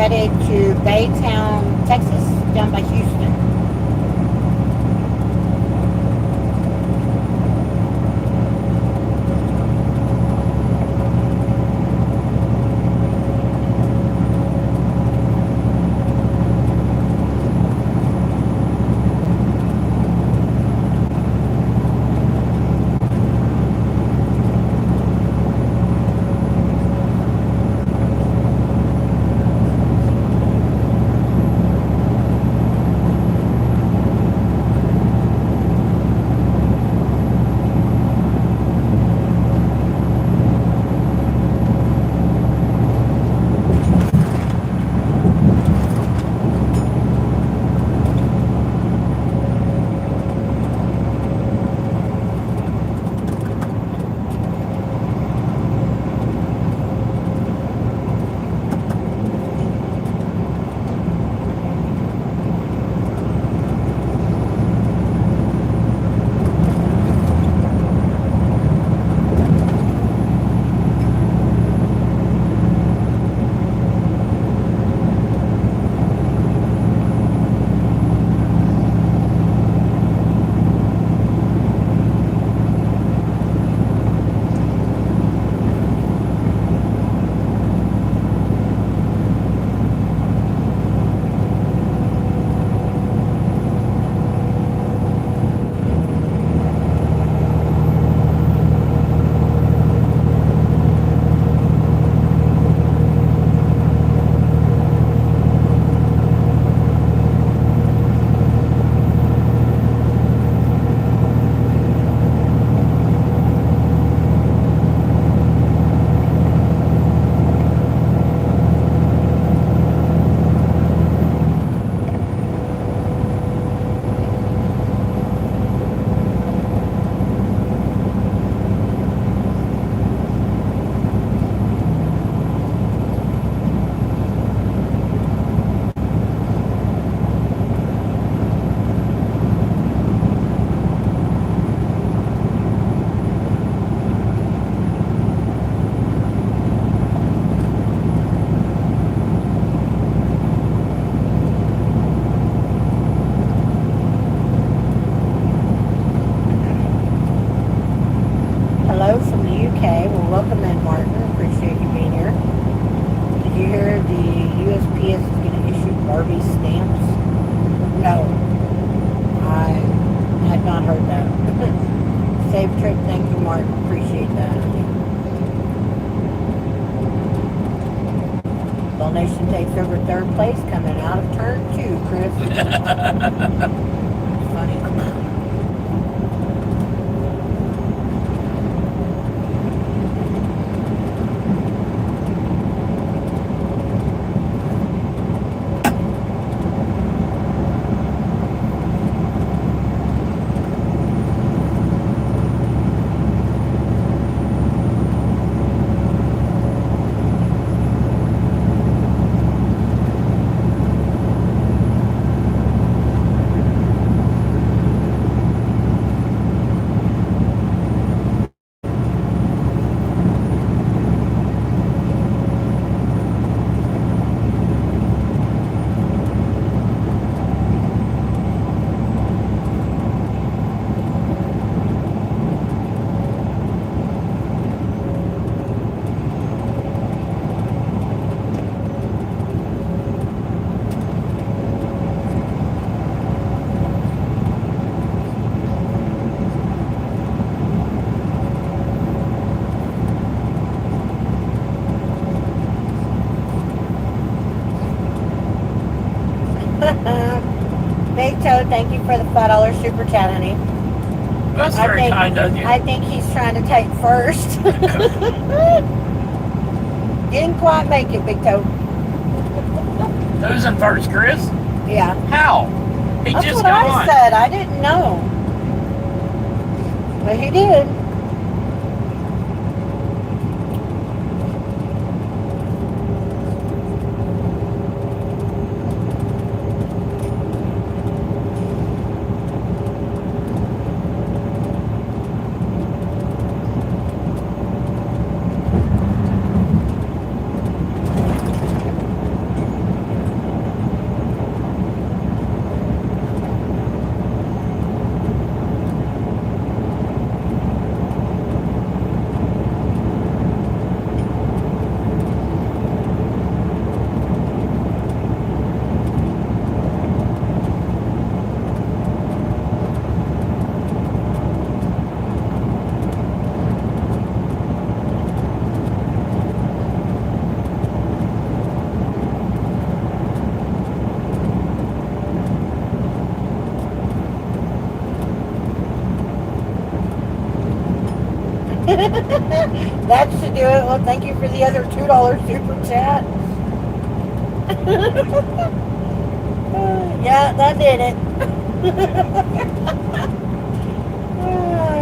Headed to Baytown, Texas, down by Houston. Welcome in, Martin. Appreciate you being here. Did you hear the USPS is going to issue Barbie stamps? No. I had not heard that. Safe trip. Thank you, Martin. Appreciate that. Ball Nation takes over third place, coming out of turn 2, Chris. Funny. Big Toe, thank you for the $5 super chat, honey.
That's very kind of you.
I think he's trying to take first. Didn't quite make it, Big Toe.
Who's in first, Chris?
Yeah.
How? He
That's
just
what
got
I
on.
said. I didn't know. But he did. That should do it. Well, thank you for the other $2 super chat. Yeah, that did it.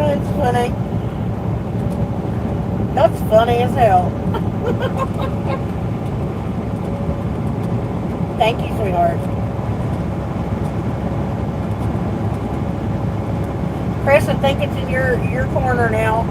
That's funny. That's funny as hell. Thank you, sweetheart. Chris, I think it's in your corner now.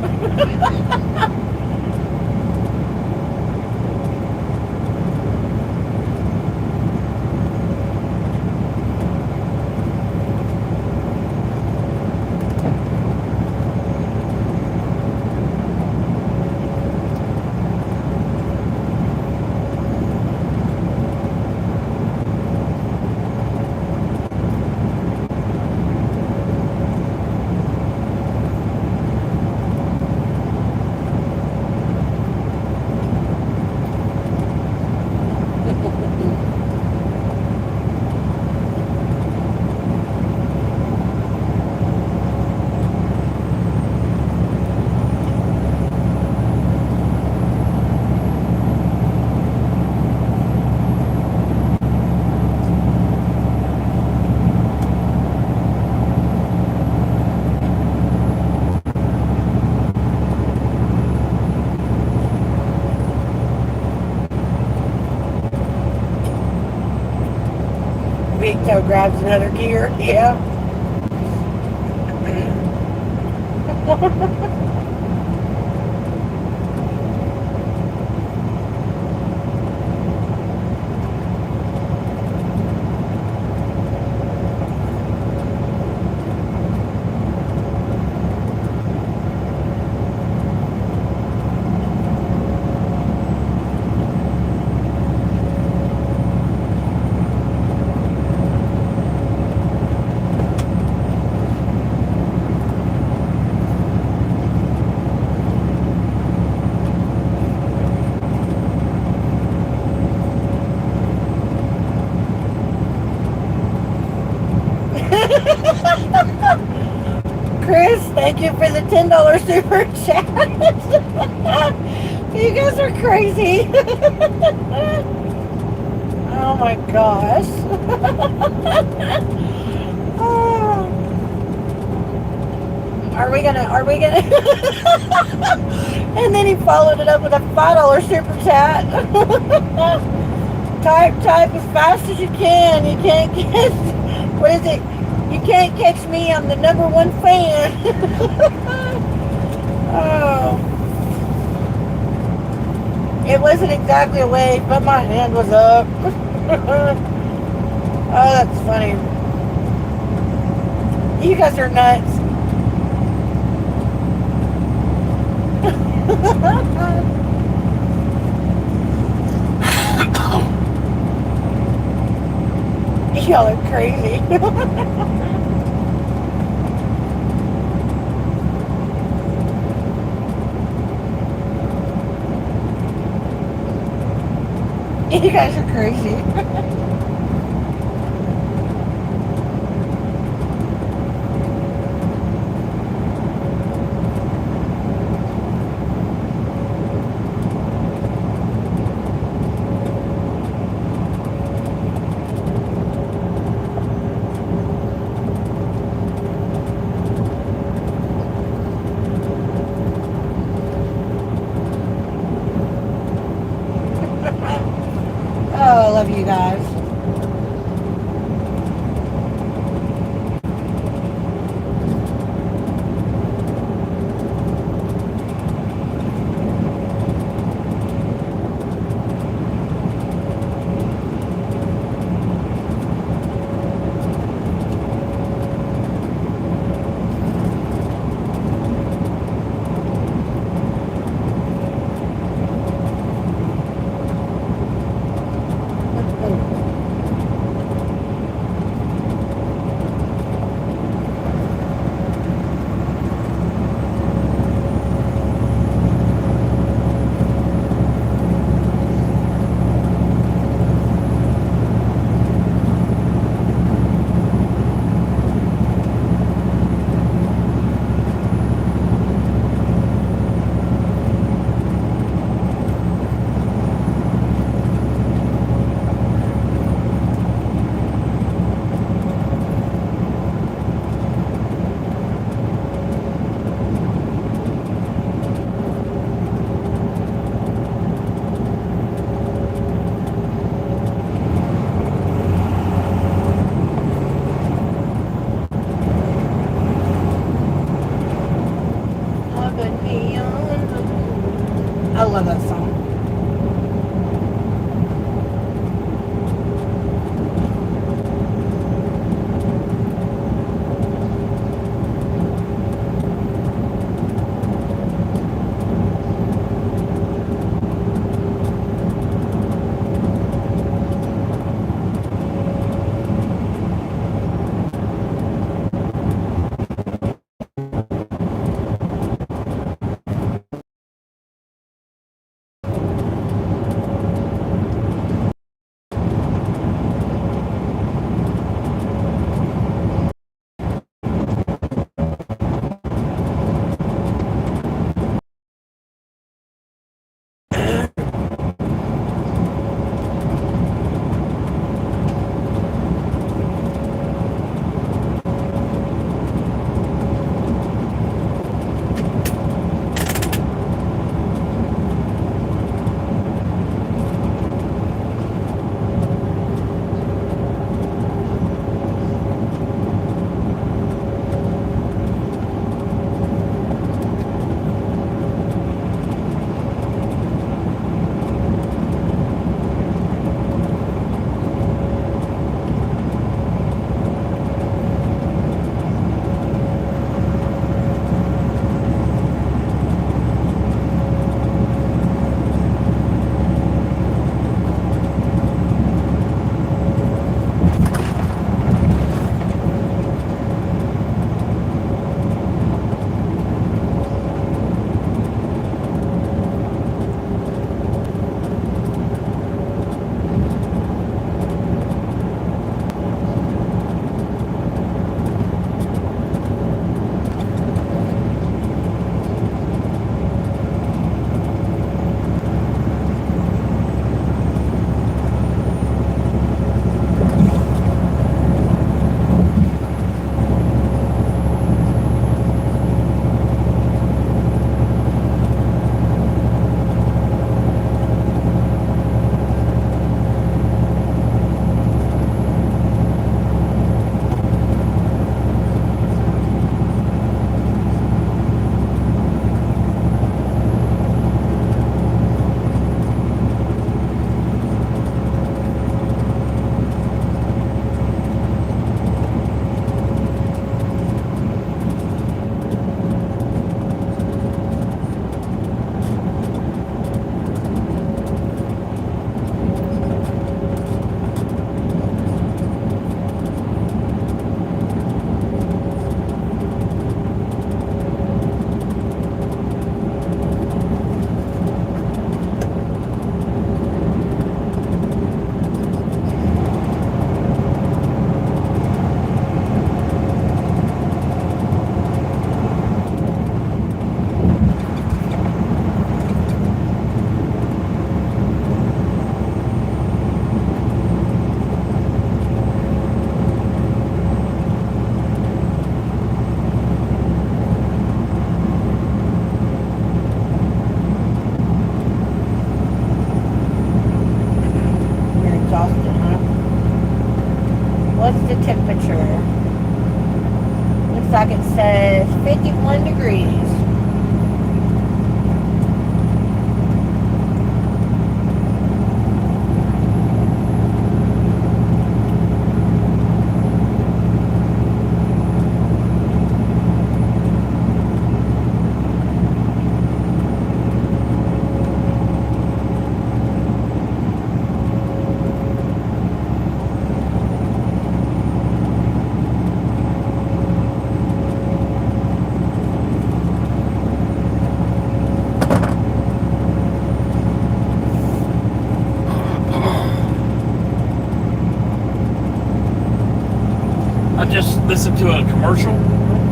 Big Toe grabs another gear. Yeah. Chris, thank you for the $10 super chat. You guys are crazy. Oh my gosh. Oh. Are we gonna and then he followed it up with a $5 super chat. Type as fast as you can. You can't get, what is it? You can't catch me. I'm the #1 fan. Oh. It wasn't exactly a wave, but my hand was up. Oh, that's funny. You guys are nuts. Y'all are crazy. You guys are crazy. you guys. What's the temperature? Looks like it says 51 degrees.
Just listened to a commercial.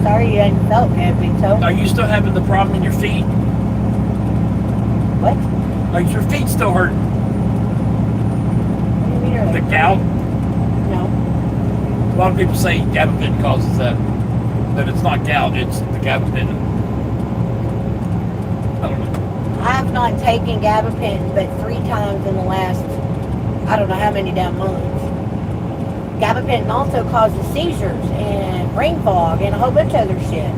Sorry you hadn't felt good, big toe.
Are you still having the problem in your feet?
What?
Are your feet still hurting?
What do you mean? Are
The
they
gout?
No.
A lot of people say gabapentin causes that. That it's not gout, it's the gabapentin. I don't know.
I have not taken gabapentin but 3 times in the last, I don't know how many damn months. Gabapentin also causes seizures and brain fog and a whole bunch of other shit.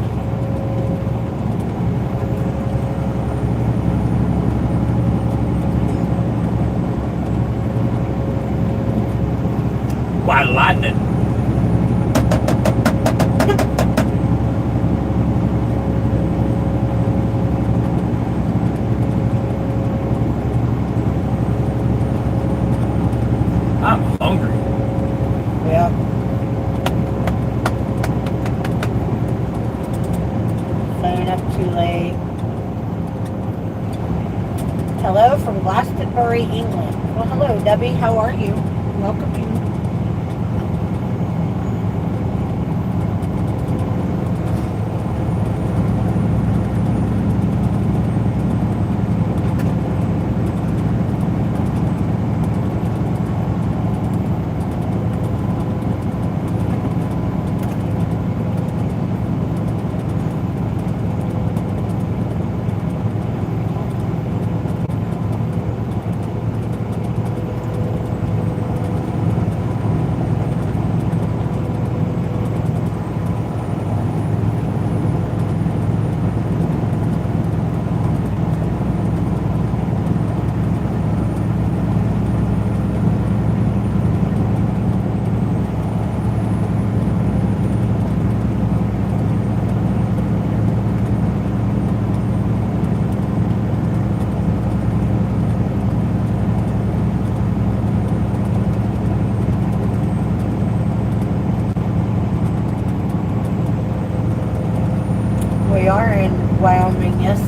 Why lightning? I'm hungry.
Yeah. Staying up too late. Hello from Glastonbury, England. Well, hello, Debbie. How are you? Welcome you. We are in Wyoming, yes.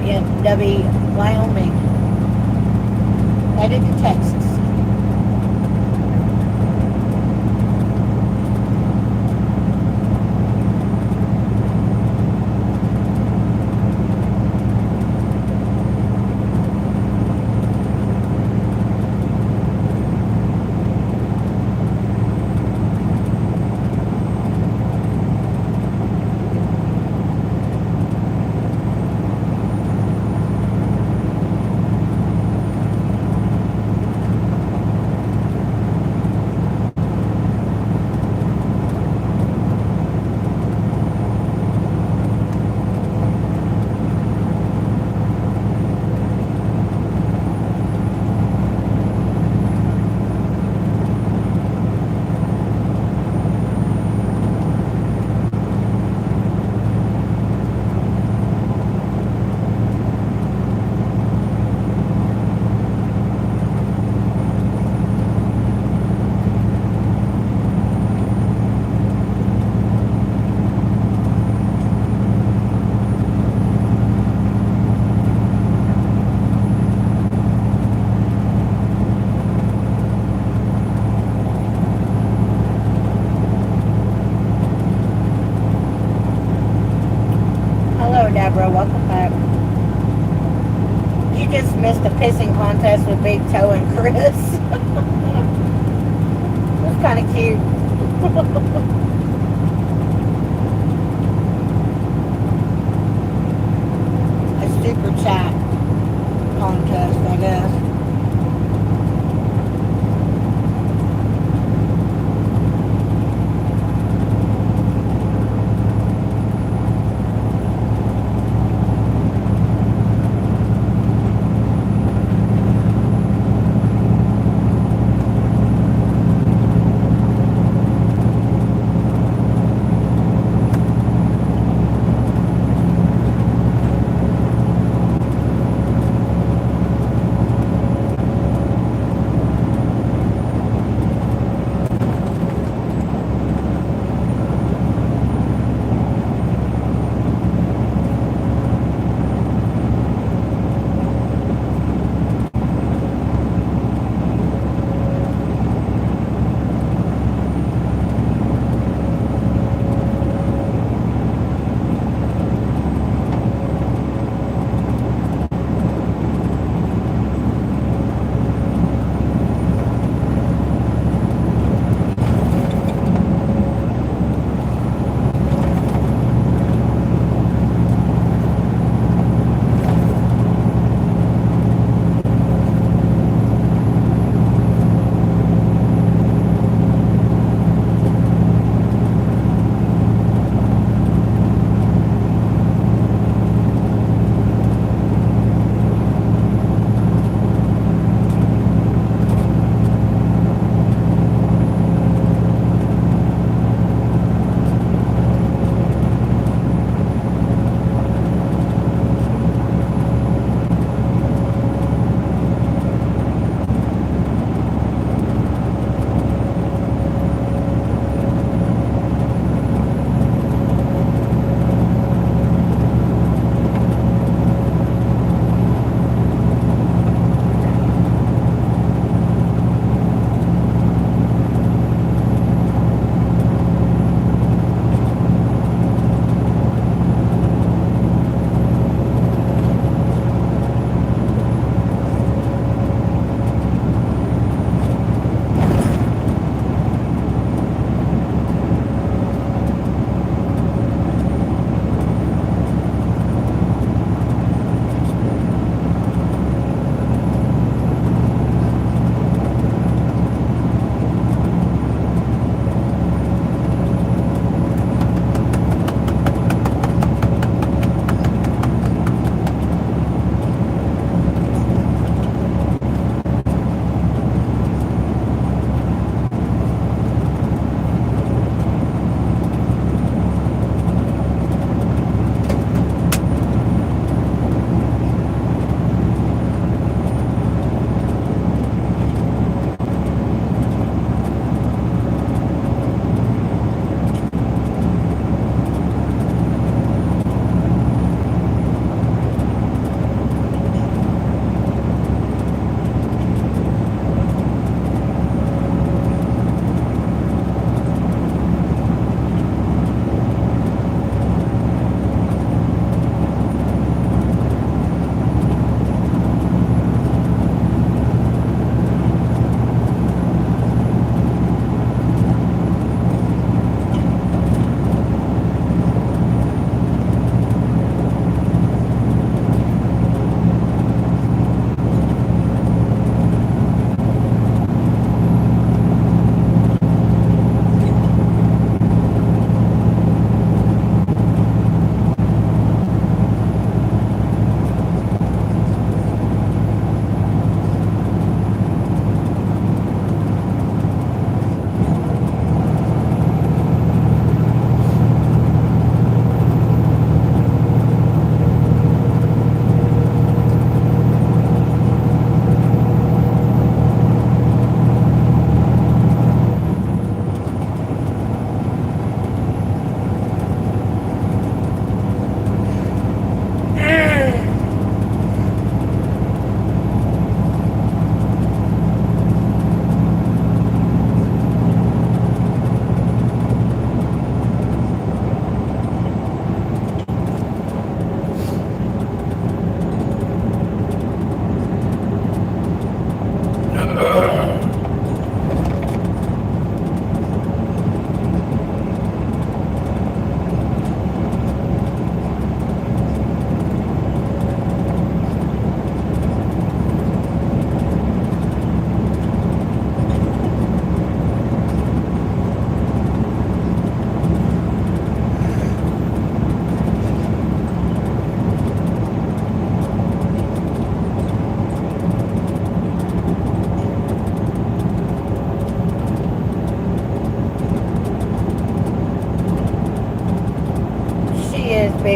In W, Wyoming. Headed to Texas. Deborah, welcome back. You just missed a pissing contest with Big Toe and Chris. It was kind of cute. A super chat contest, I guess.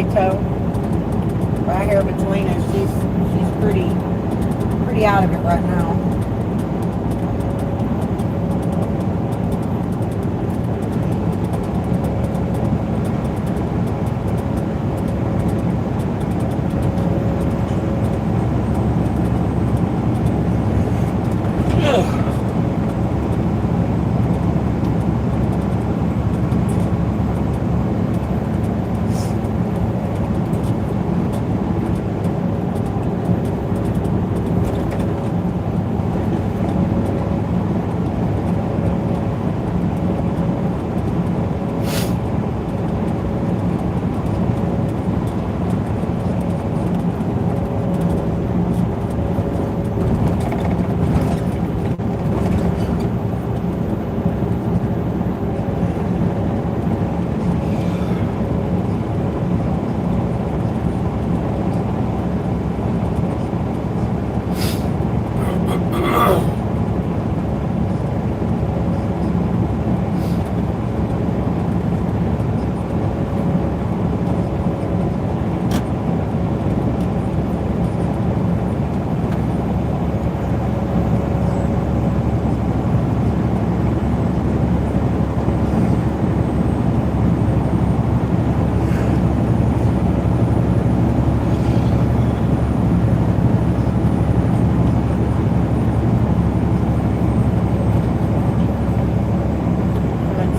toe. Right here between us. She's pretty out of it right now.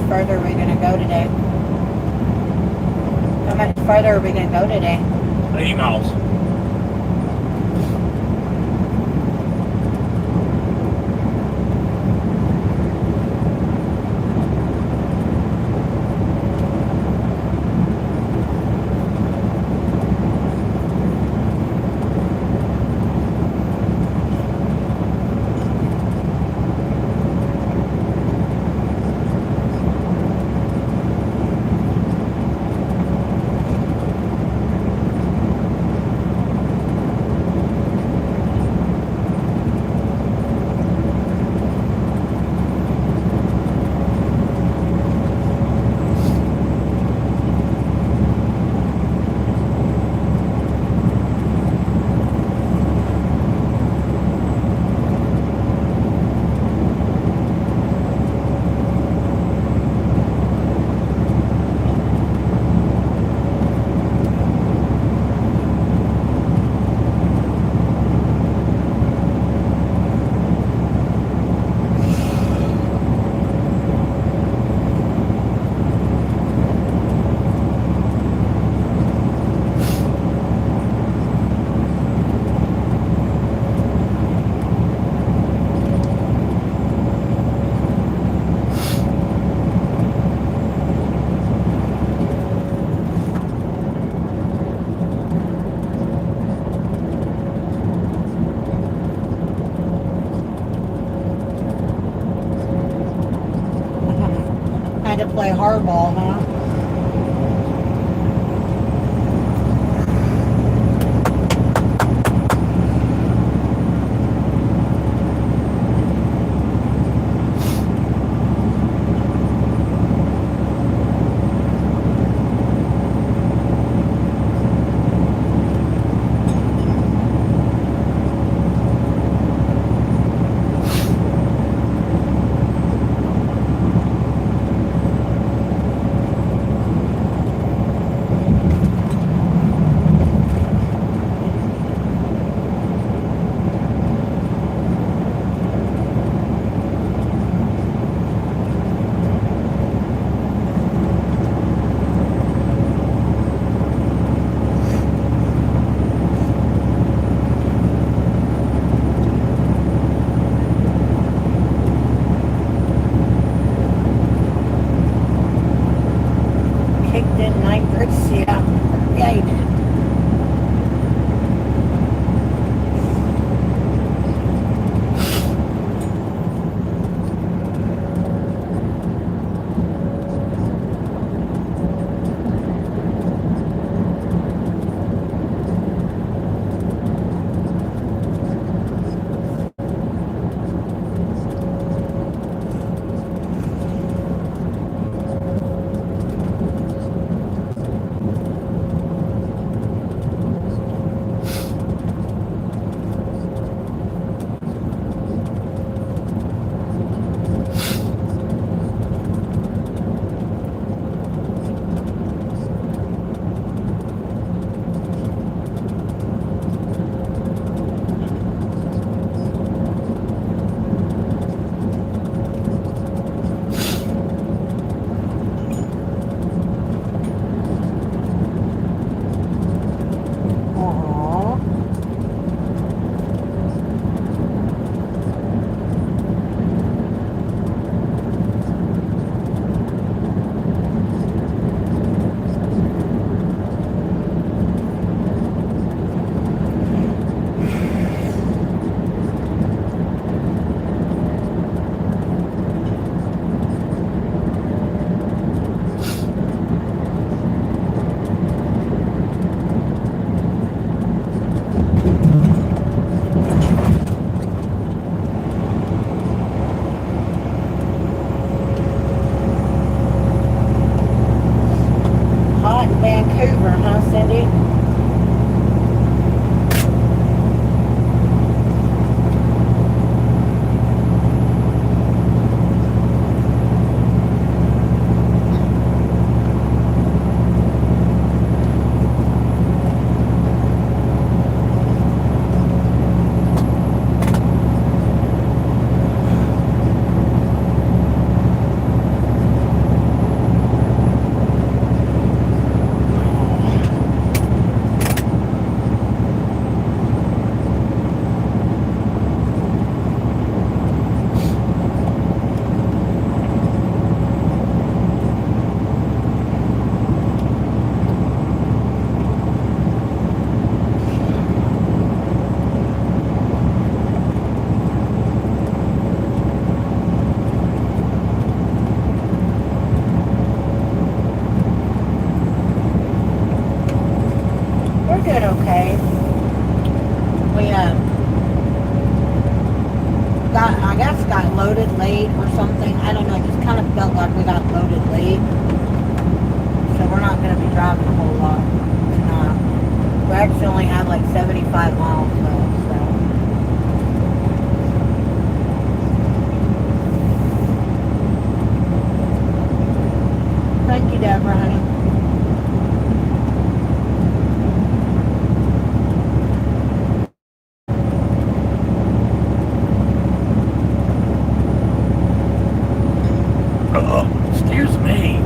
Further are we going to go today? How much further are we going to go today?
80 miles.
Had to play hardball, huh? got loaded late or something. I don't know. It just kind of felt like we got loaded late. So we're not going to be driving a whole lot tonight. We actually only have like 75 miles left, so. Thank you, Deborah, honey.
Excuse me.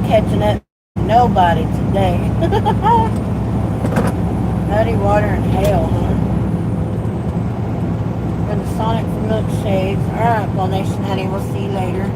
Catching up to nobody today. Muddy water and hail, huh? We're the Sonic for milkshakes. Alright, well, Nation Honey, we'll see you later.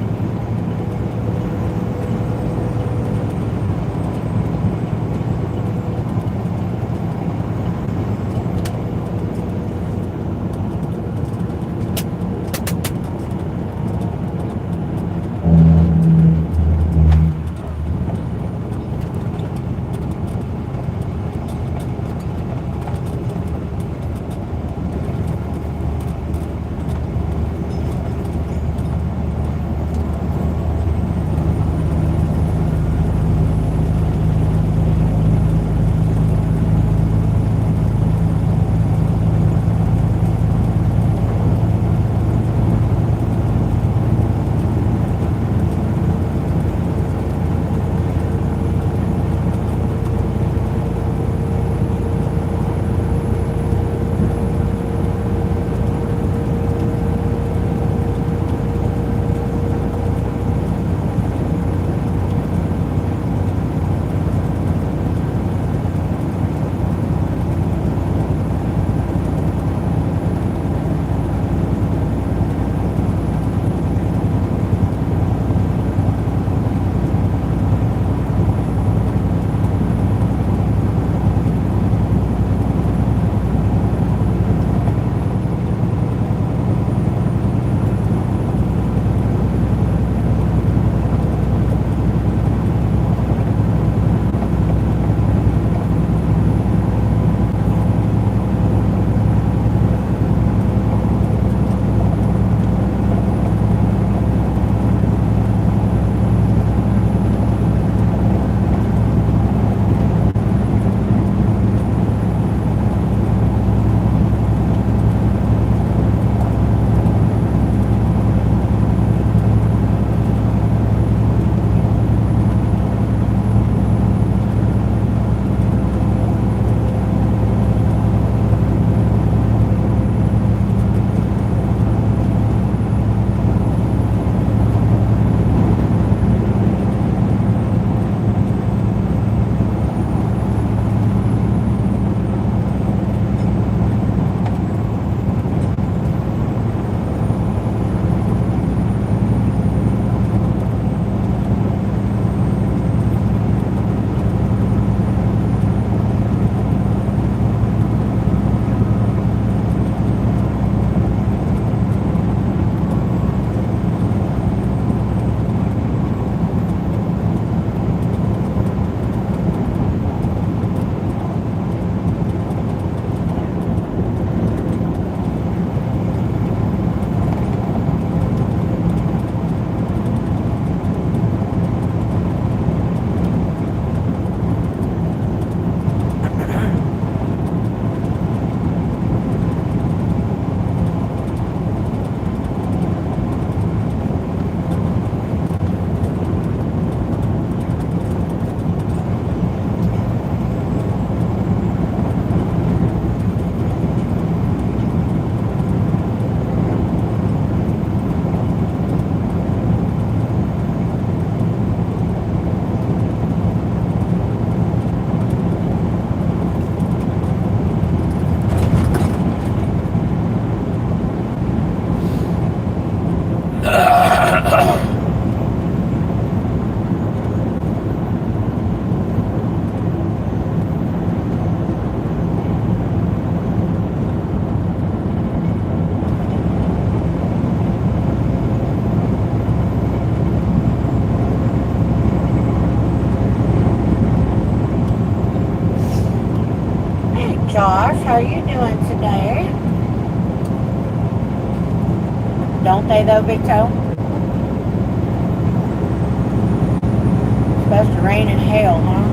Josh. How are you doing today? Don't they though, Big Toe? It's supposed to rain and hail, huh?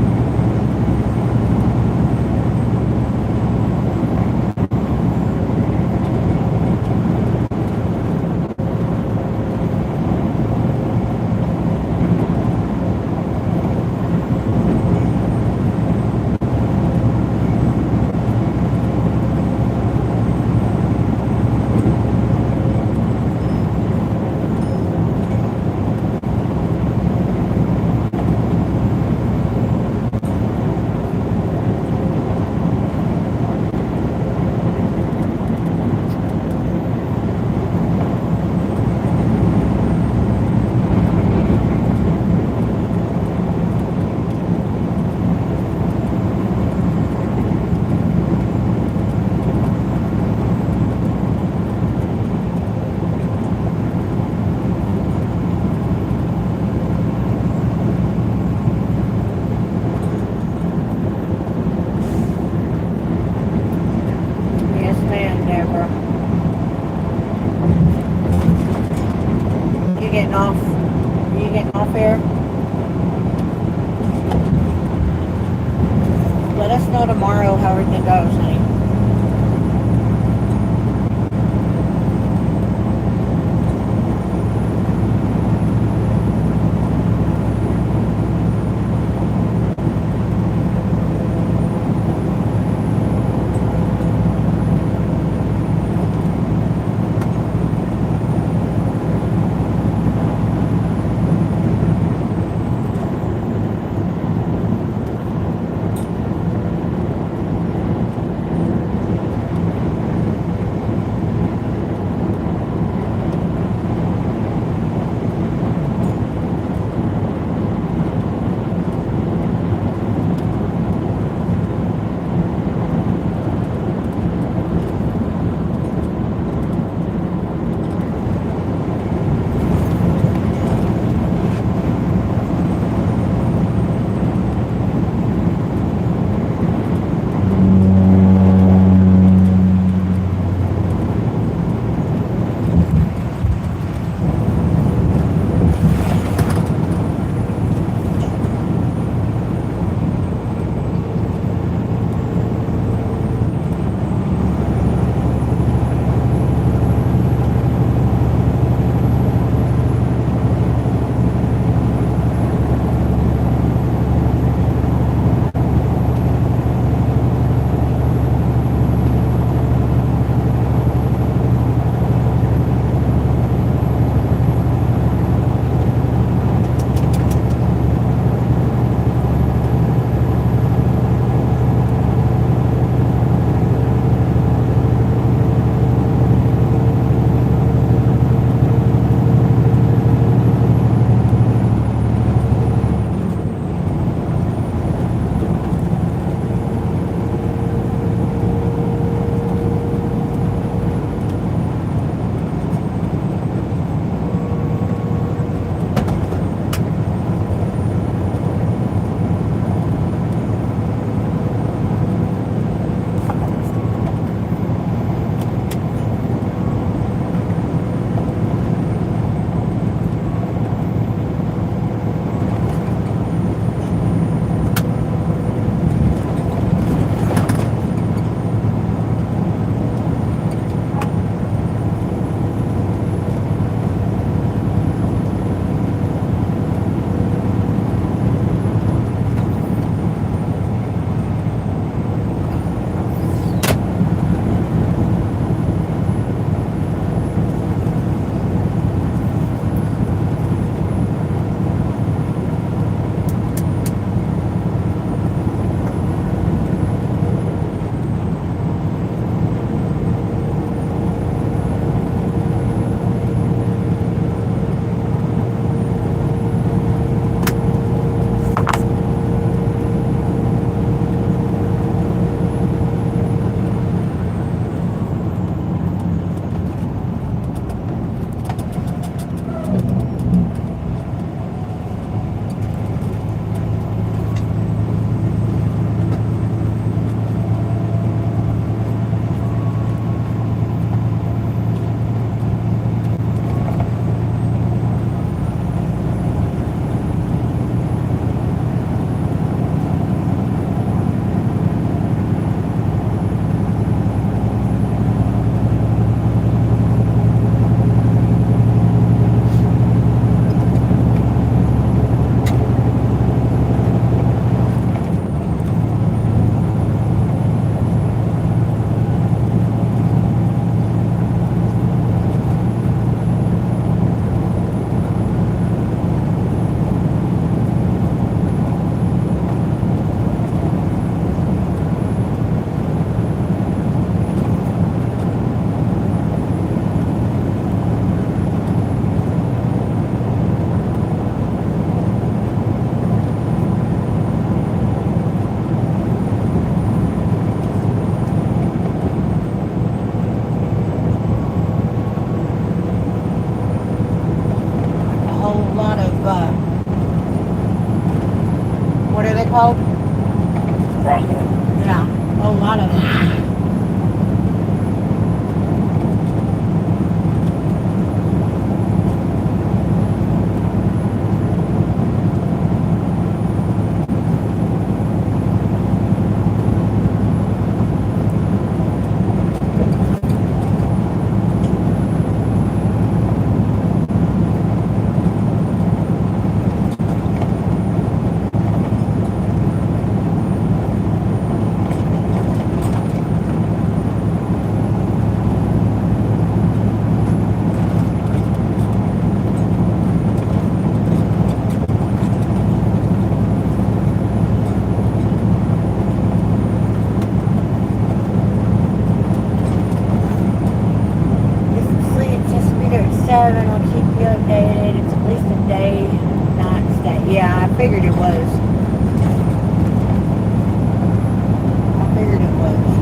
Yes, ma'am, Deborah. You getting off? You getting off here? Let us know tomorrow how everything goes, honey. called?
Pronghorn.
Yeah, a lot of them. I'll keep you updated. It's at least a day, not stay. Yeah, I figured it was. I figured it was.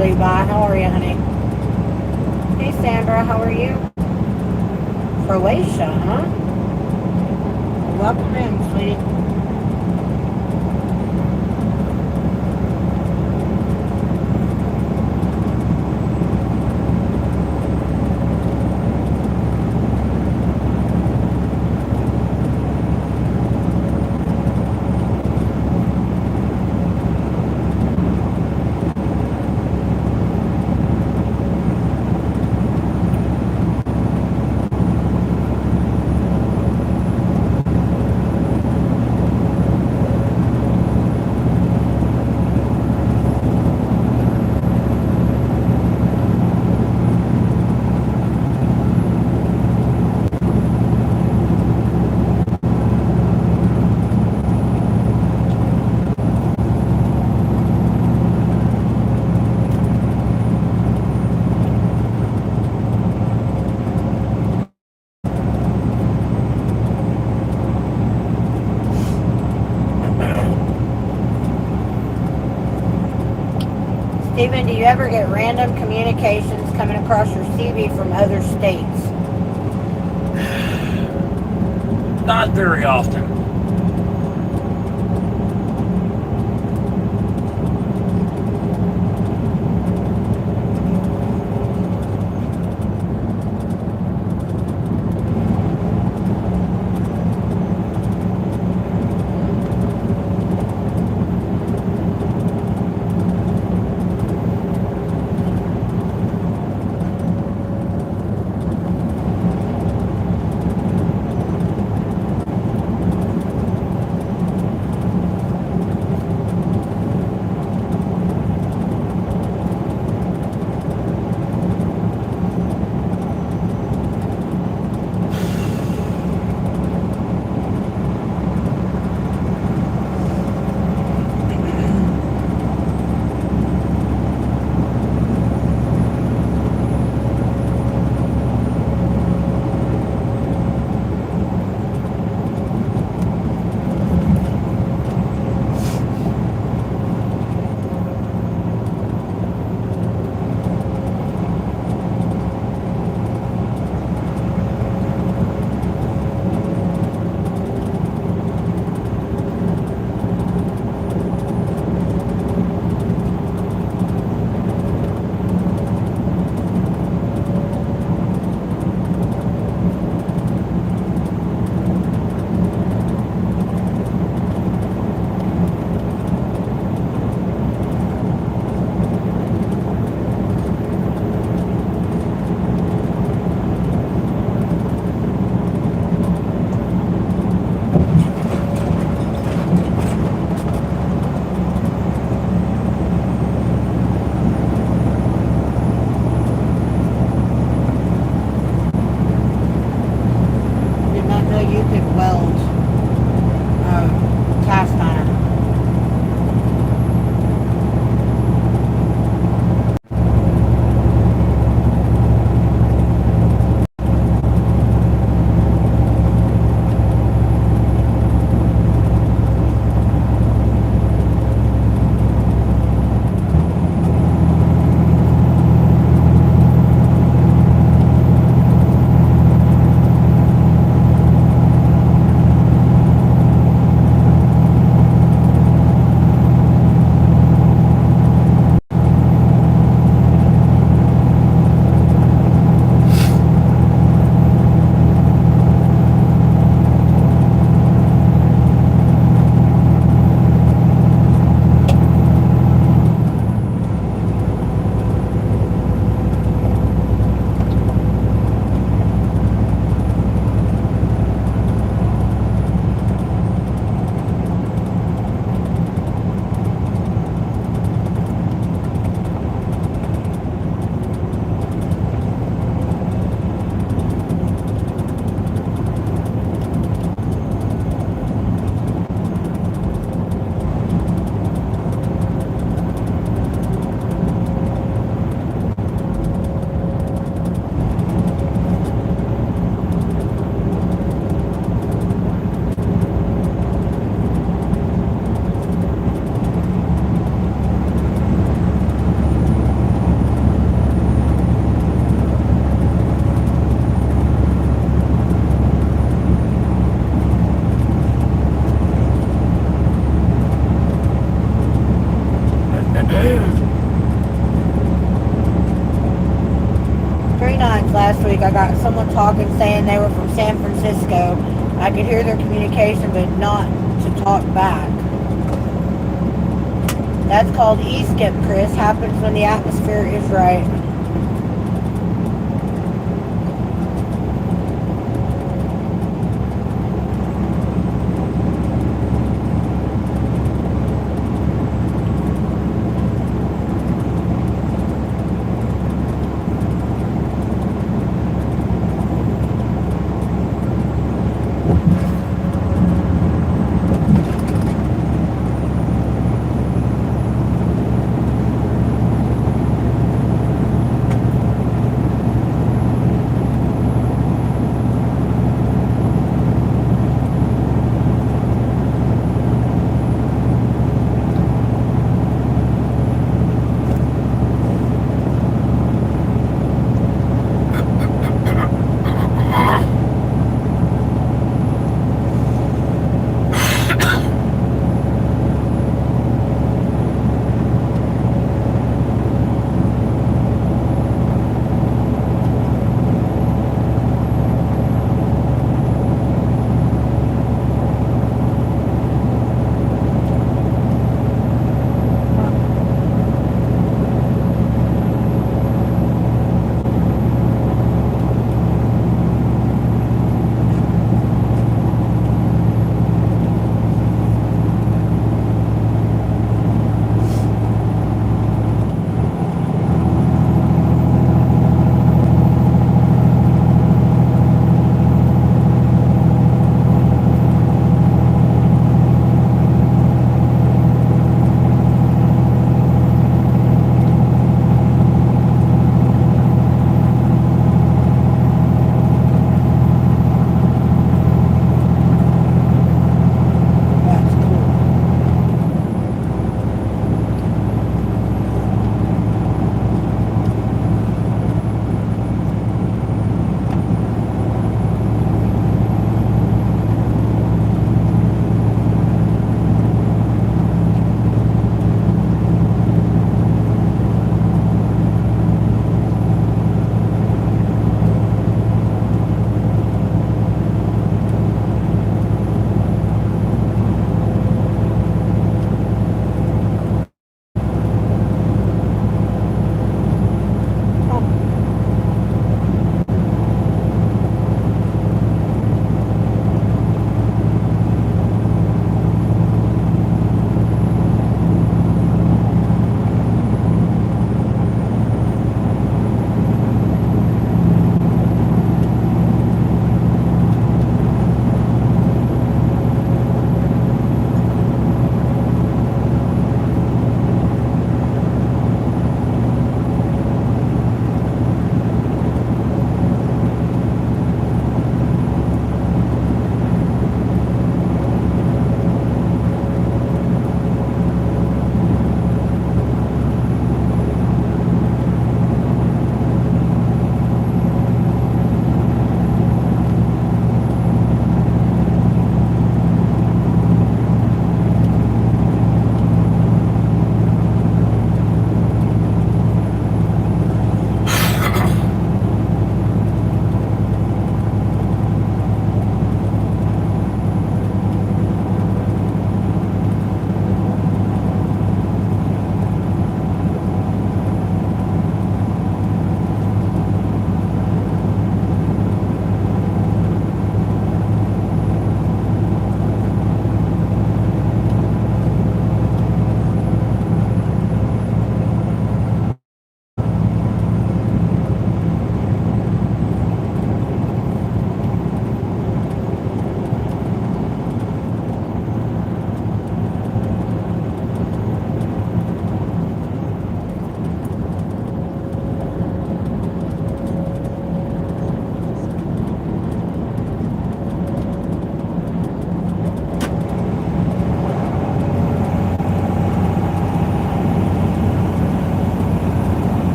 Levi. How are you, honey? Hey, Sandra. How are you? Croatia, huh? Welcome in, sweetie. Stephen, do you ever get random communications coming across your CV from other states?
Not very often.
I got someone talking saying they were from San Francisco. I could hear their communication, but not to talk back. That's called E-skip, Chris. Happens when the atmosphere is right.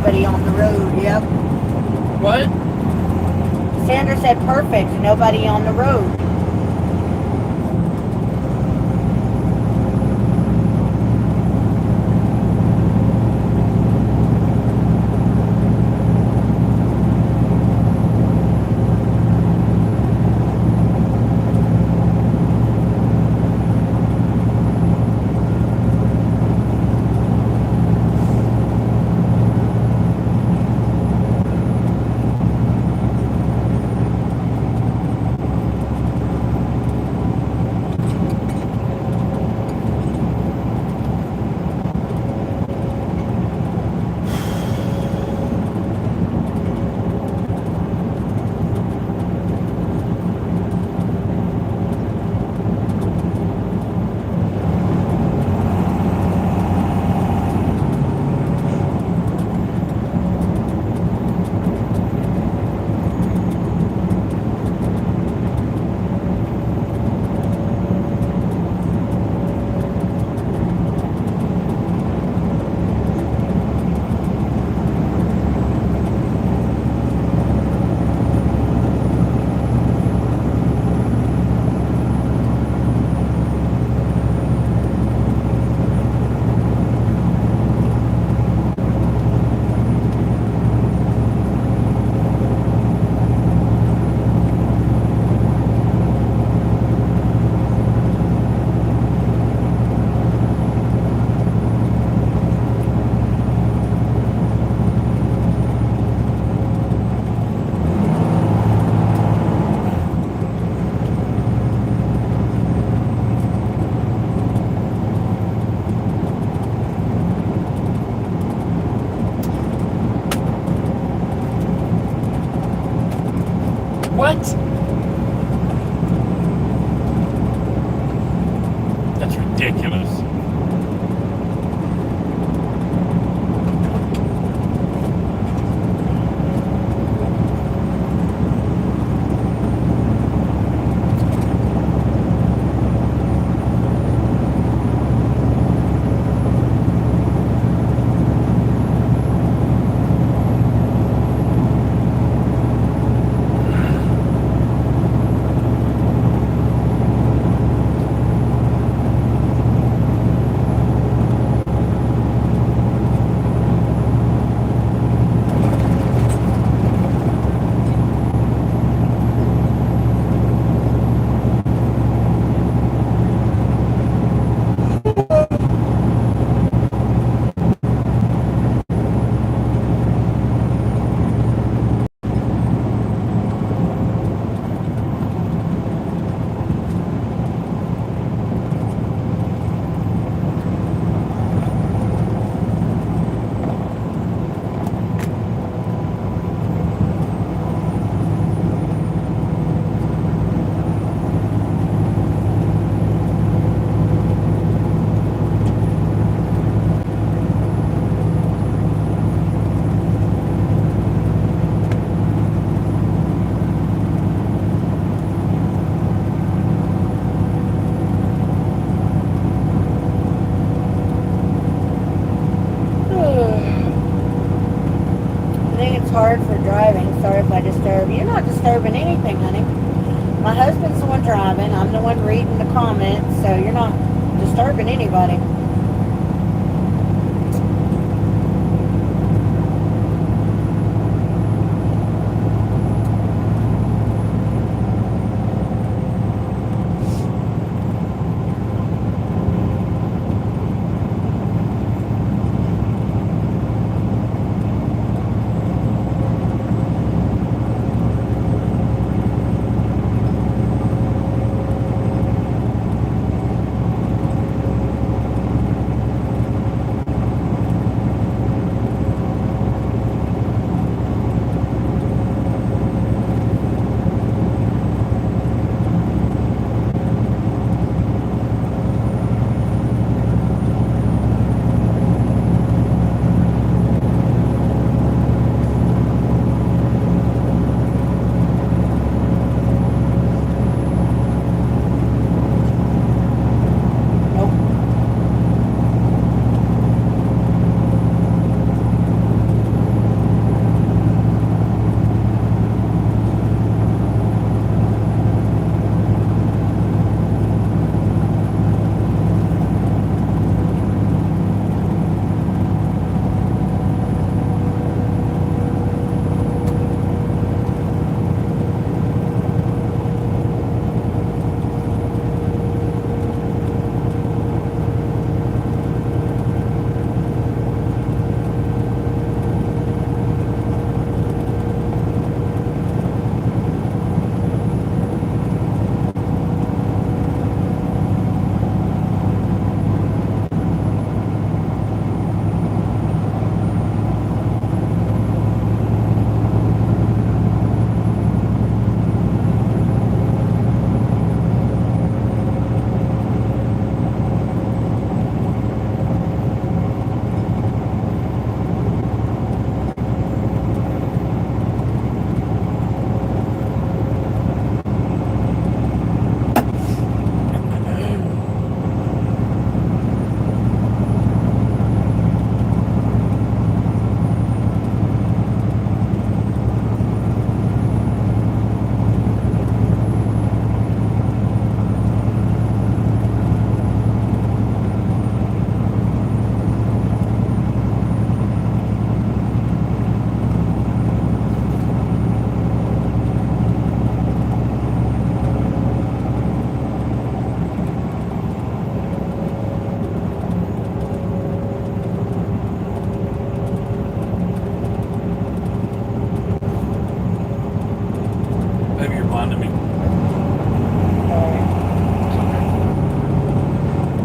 nobody on the road. Yep.
What?
Sandra said perfect, nobody on the road.
What? That's ridiculous.
Hard for driving. Sorry if I disturb. You're not disturbing anything, honey. My husband's the one driving. I'm the one reading the comments, so you're not disturbing anybody.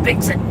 fix it.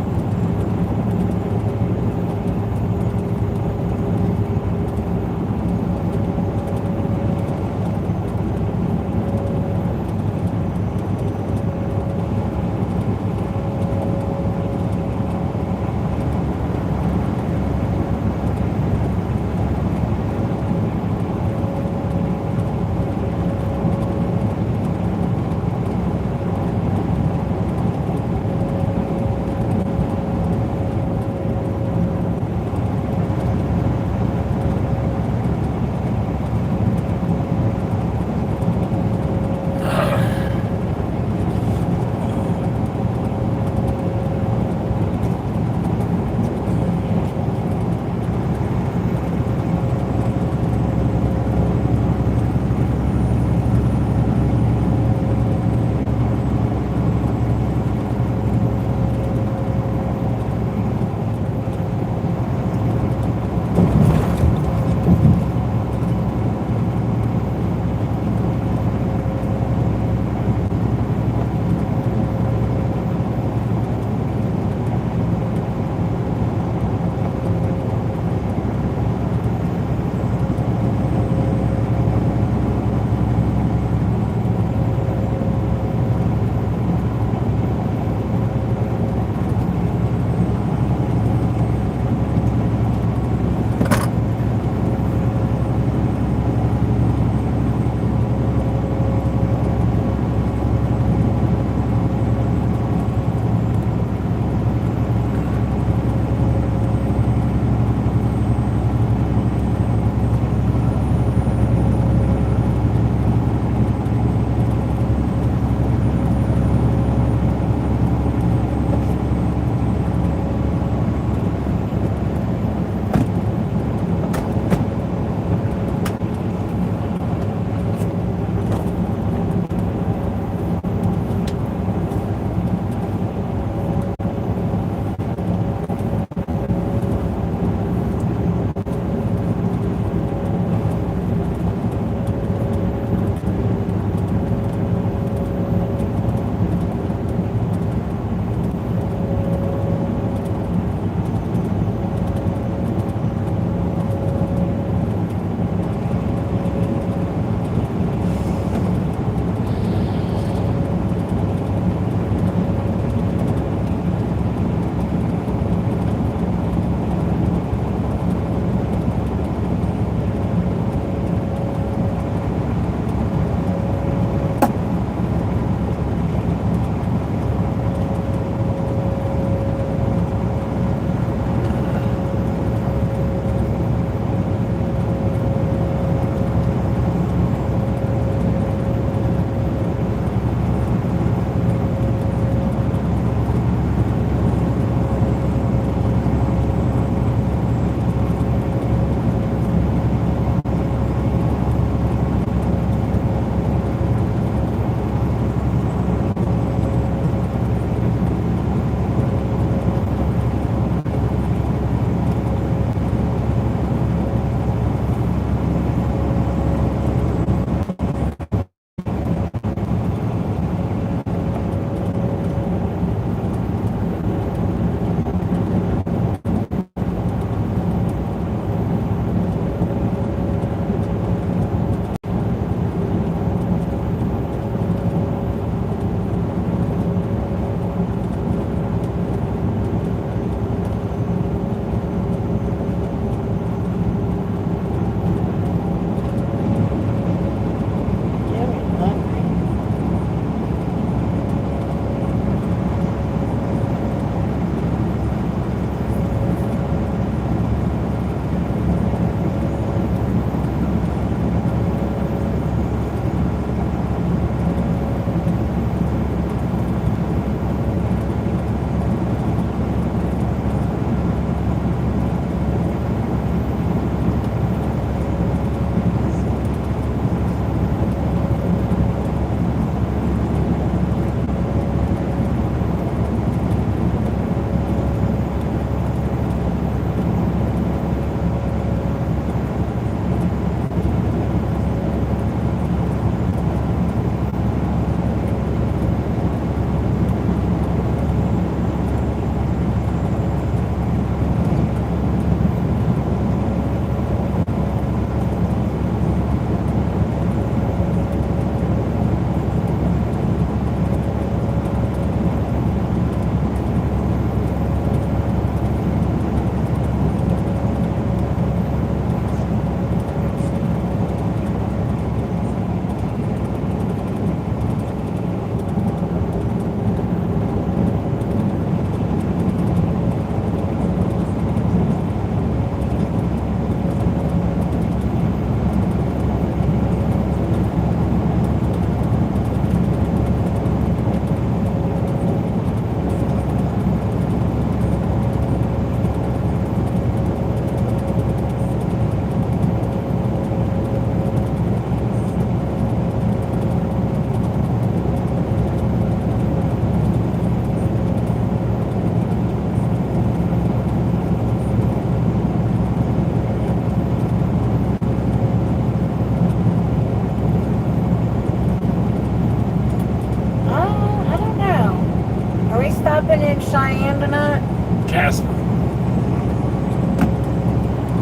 Casper.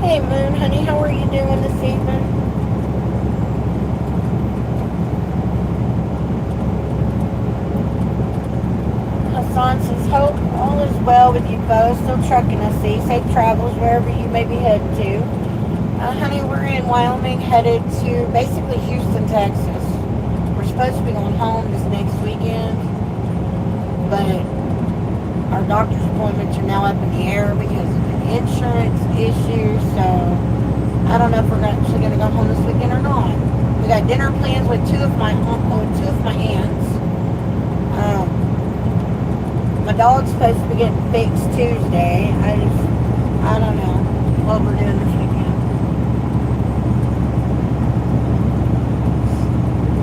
Hey, Moon, honey, how are you doing this evening? Hassan says, hope all is well with you both. Still trucking us. See, safe travels wherever you may be headed to. Honey, we're in Wyoming, headed to basically Houston, Texas. We're supposed to be going home this next weekend, but our doctor's appointments are now up in the air because of an insurance issue. So I don't know if we're actually going to go home this weekend or not. We got dinner plans with two of my aunts. My dog's supposed to be getting fixed Tuesday. I don't know what we're doing this weekend.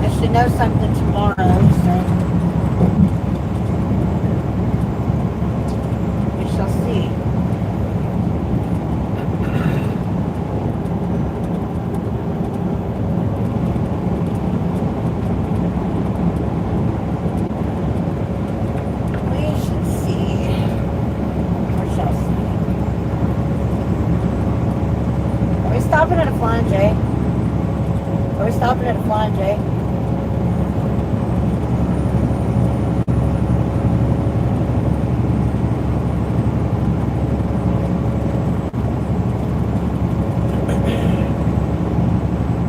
I should know something tomorrow, so we shall see. Stopping at a Flying J. Are we stopping at a Flying J?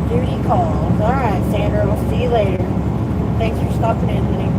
Duty calls. Alright, Sandra, we'll see you later. Thanks for stopping in, honey.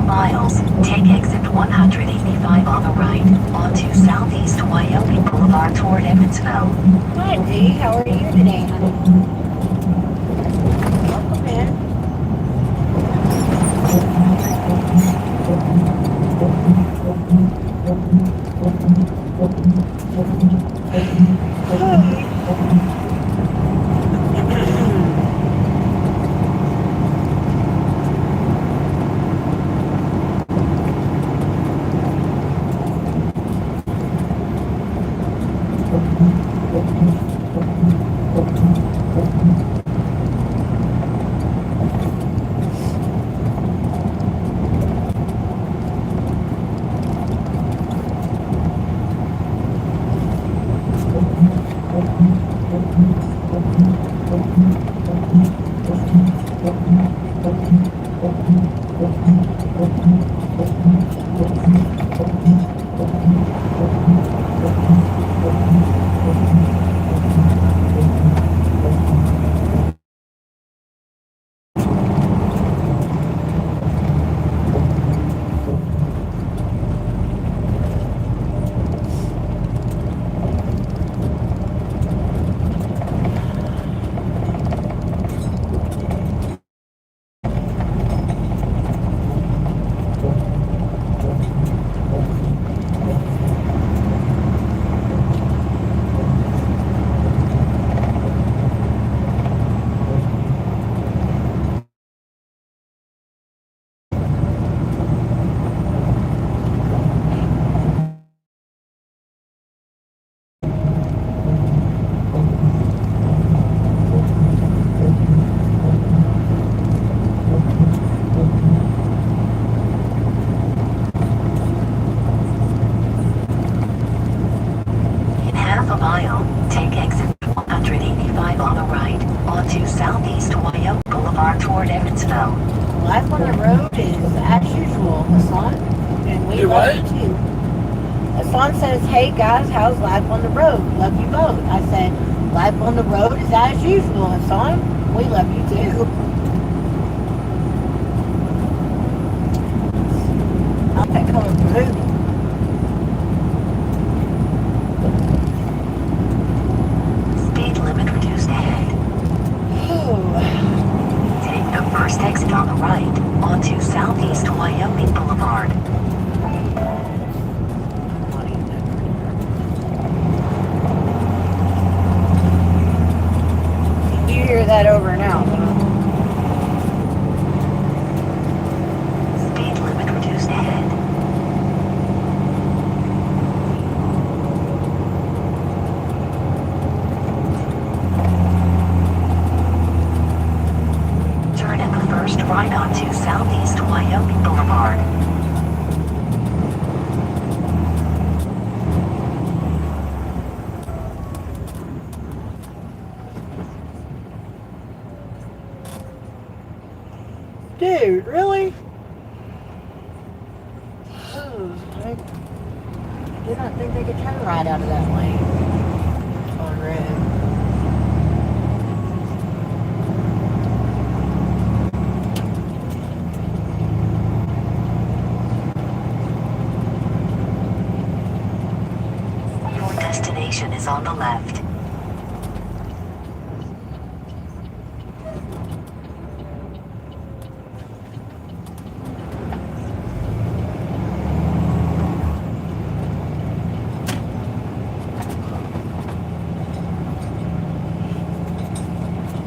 miles, take exit 185 on the right, onto Southeast Wyoming Boulevard toward Evansville.
Hi, Dee. How are you today, honey? Welcome in.
In half a mile, take exit 185 on the right, onto Southeast Wyoming Boulevard toward Evansville.
Life on the road is as usual, Hassan. And we
Do
love
what?
you too. Hassan says, hey guys, how's life on the road? Love you both. I said, life on the road is as usual, Hassan. We love you too. I like that color blue.
Speed limit reduced ahead. Take the first exit on the right, onto Southeast Wyoming Boulevard.
You hear that over and out, huh?
Speed limit reduced ahead. Turn at the first right onto Southeast Wyoming Boulevard.
Dude, really? Oh, I did not think they could turn right out of that lane on red.
Your destination is on the left.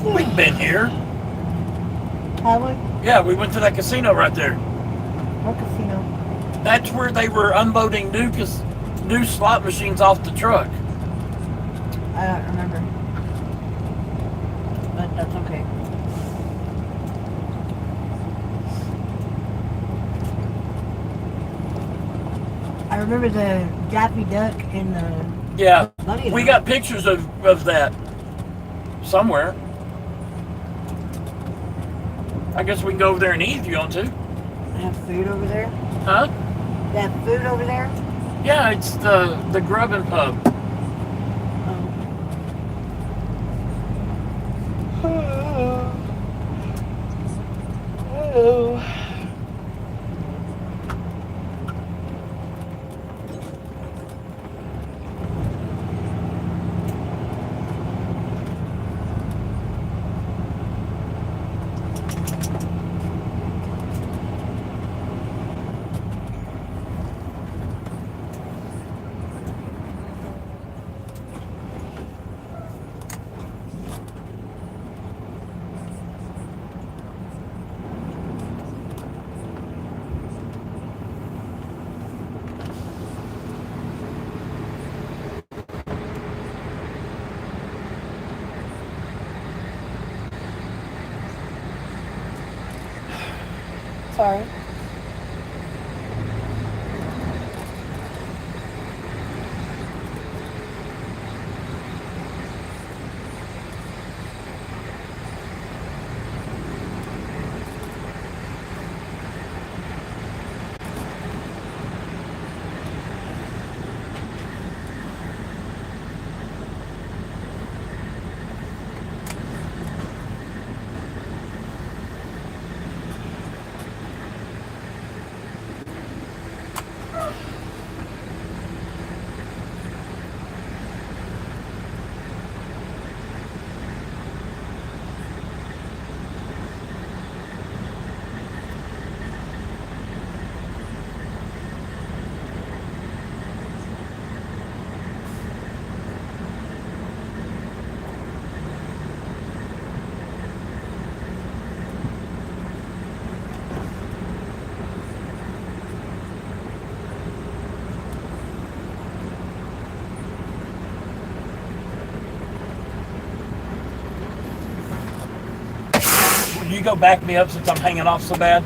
We've been here.
Have we?
Yeah, we went to that casino right there.
What casino?
That's where they were unloading new slot machines off the truck.
I don't remember. But that's okay. I remember the Daffy Duck and the
Yeah,
bunny.
we
hop.
got pictures of that somewhere. I guess we can go over there and eat if you want to.
They have food over there.
Huh?
They have food over there.
Yeah, it's the Grub and Pub.
Oh. sorry.
Will you go back me up since I'm hanging off so bad?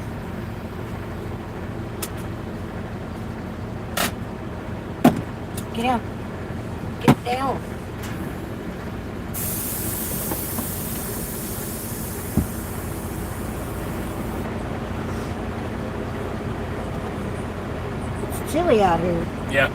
Get down. Get down. It's chilly out here.
Yeah.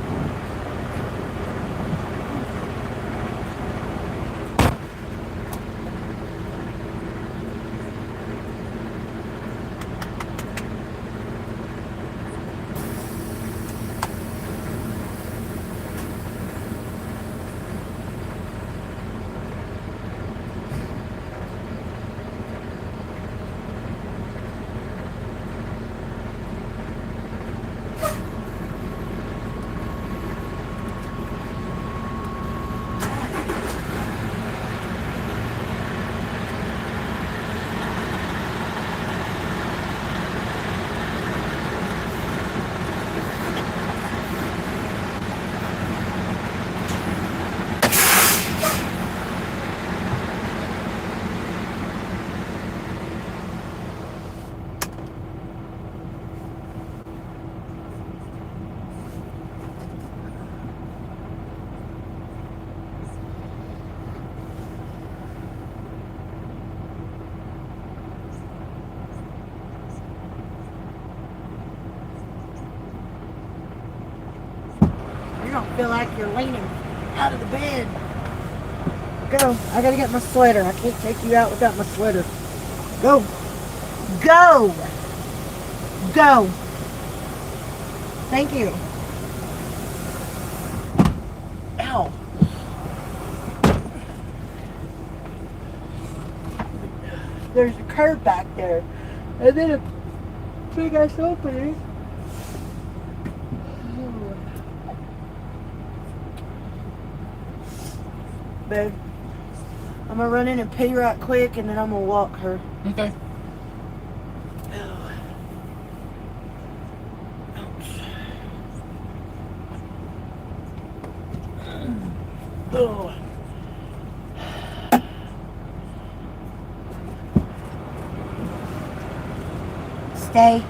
You don't feel like you're leaning out of the bed. Go. I gotta get my sweater. I can't take you out without my sweater. Go. Go. Go. Thank you. Ow. There's a curve back there. And then a big ass opening. Babe, I'm gonna run in and pee right quick and then I'm gonna walk her.
Okay.
Oh. Stay.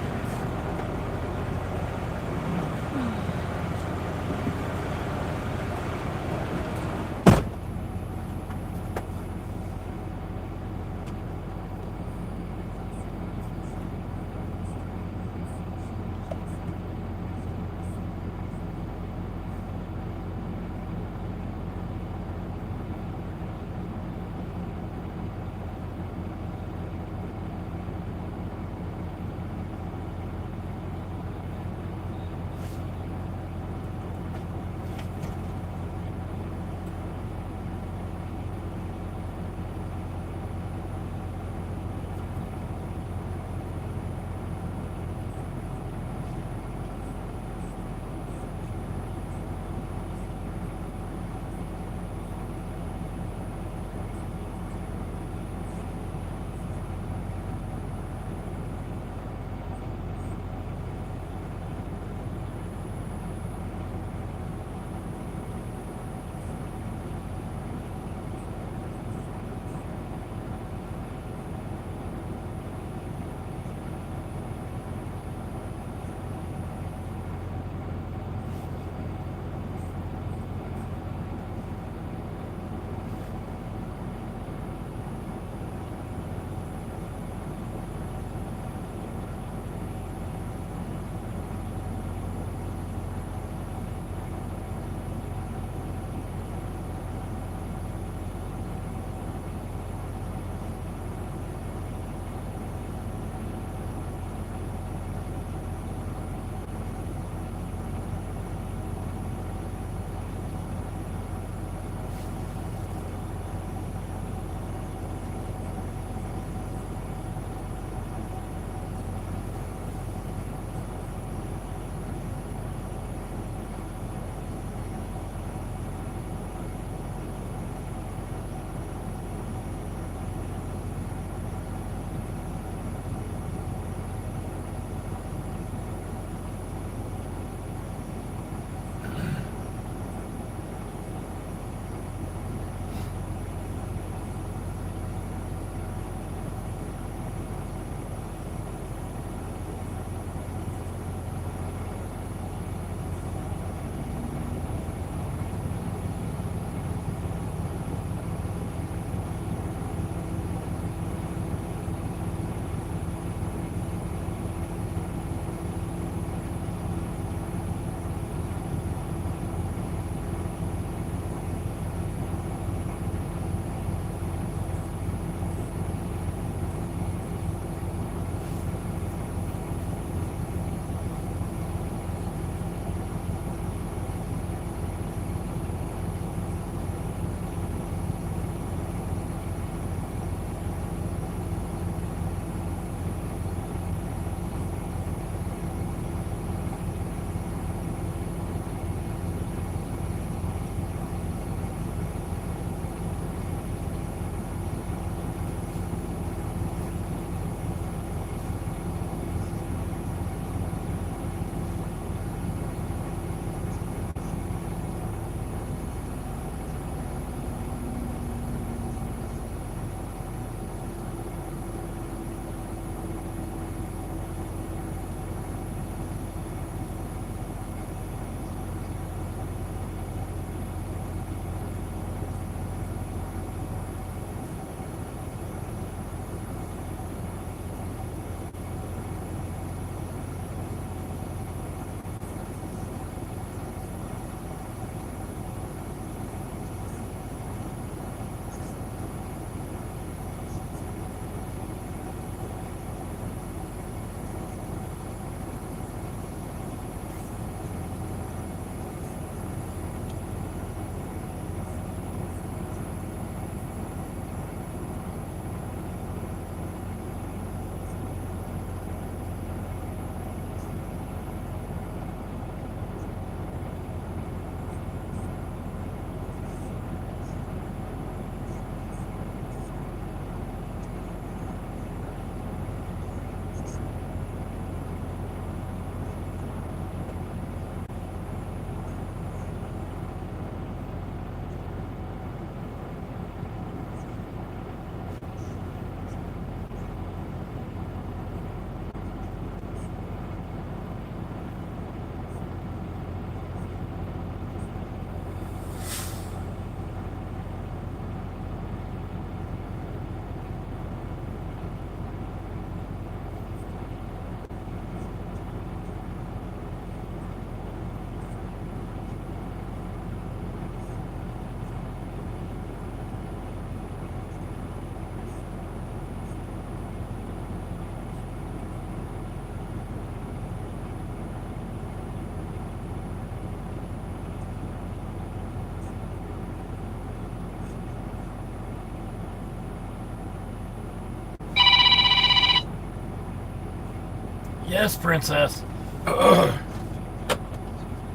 Yes, princess.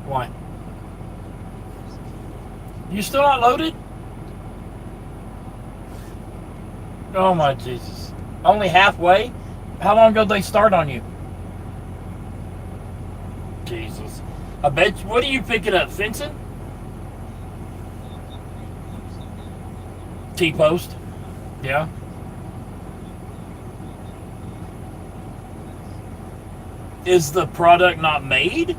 Why? You still not loaded? Oh my Jesus. Only halfway? How long ago did they start on you? Jesus. I bet you, what are you picking up? Fencing? T-post? Yeah. Is the product not made?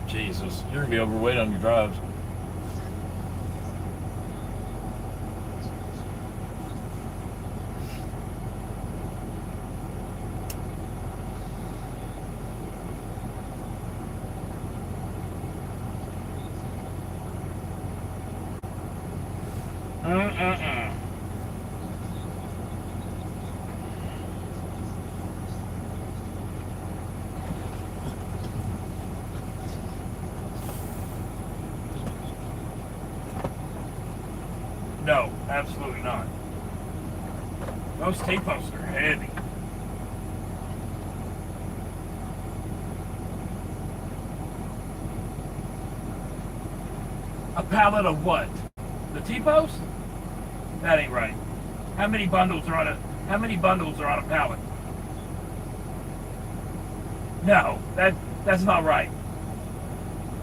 Jesus, you're gonna be overweight on your drives. Mm-mm-mm. No, absolutely not. Those T-posts are heavy. A pallet of what? The T-post? That ain't right. How many bundles are on a pallet? No, that's not right.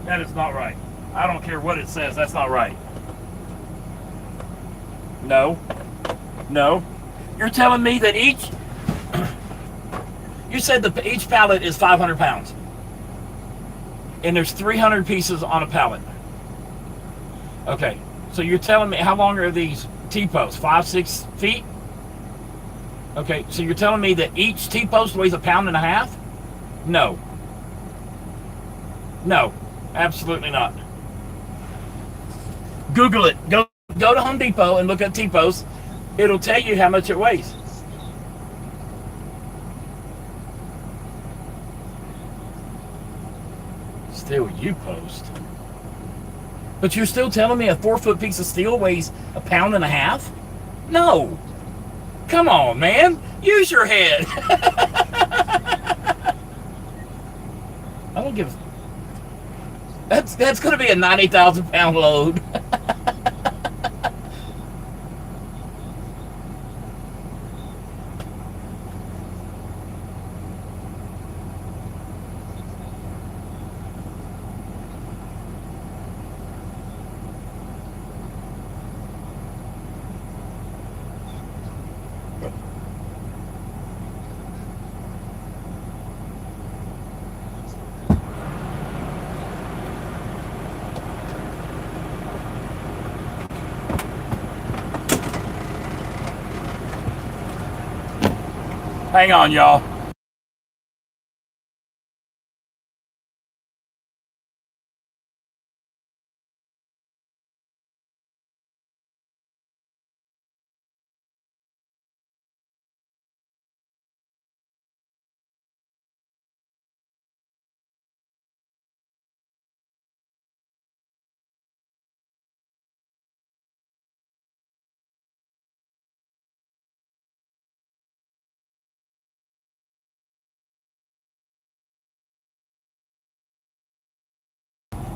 That is not right. I don't care what it says, that's not right. No. No. You're telling me that each you said each pallet is 500 pounds. And there's 300 pieces on a pallet. Okay. So you're telling me, how long are these T-posts? 5-6 feet? Okay, so you're telling me that each T-post weighs 1.5 pounds? No. No. Absolutely not. Google it. Go to Home Depot and look at T-posts. It'll tell you how much it weighs. Still, you post. But you're still telling me a 4-foot piece of steel weighs 1.5 pounds? No. Come on, man. Use your head. I don't give. That's going to be a 90,000 pound load. Hang on, y'all.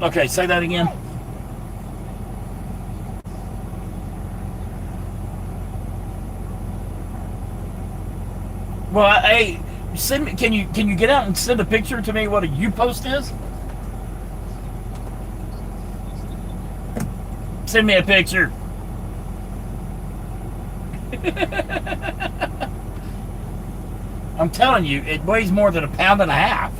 Okay, say that again. Well, hey, send me. Can you get out and send a picture to me what a U-post is? Send me a picture. I'm telling you, it weighs more than 1.5 pounds.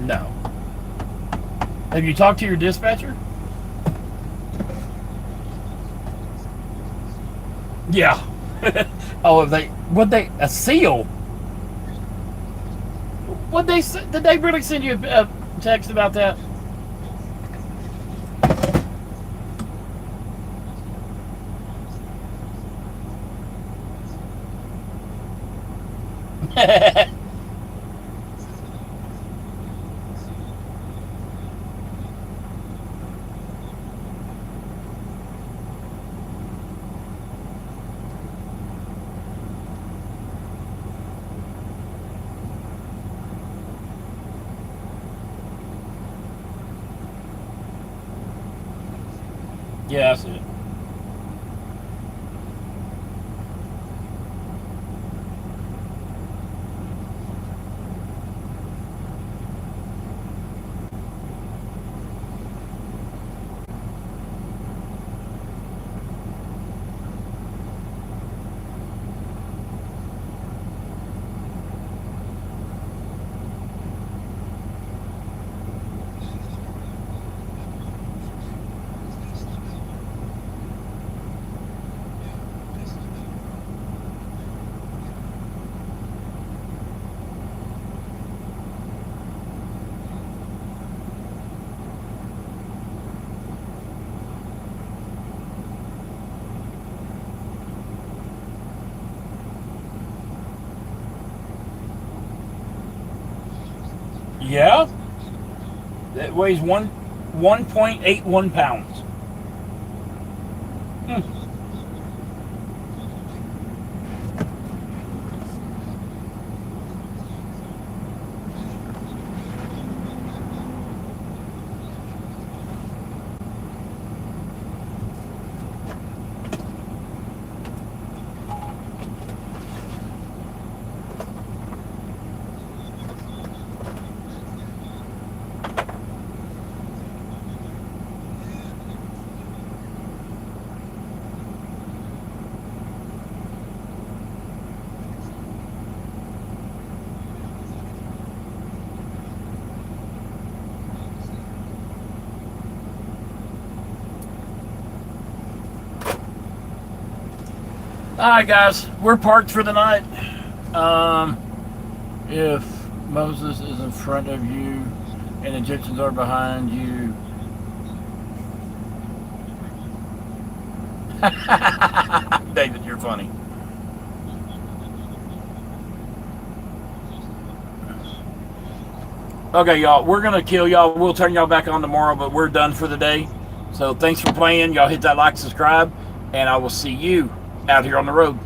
No. Have you talked to your dispatcher? Yeah. Oh, a seal? Did they really send you a text about that? Yeah, that's it. Yeah, it weighs 1.81 pounds. Hmm. All right, guys, we're parked for the night. If Moses is in front of you and Egyptians are behind you, David, you're funny. Okay, y'all, we're gonna kill y'all. We'll turn y'all back on tomorrow, but we're done for the day. So thanks for playing. Y'all hit that like, subscribe, and I will see you out here on the road.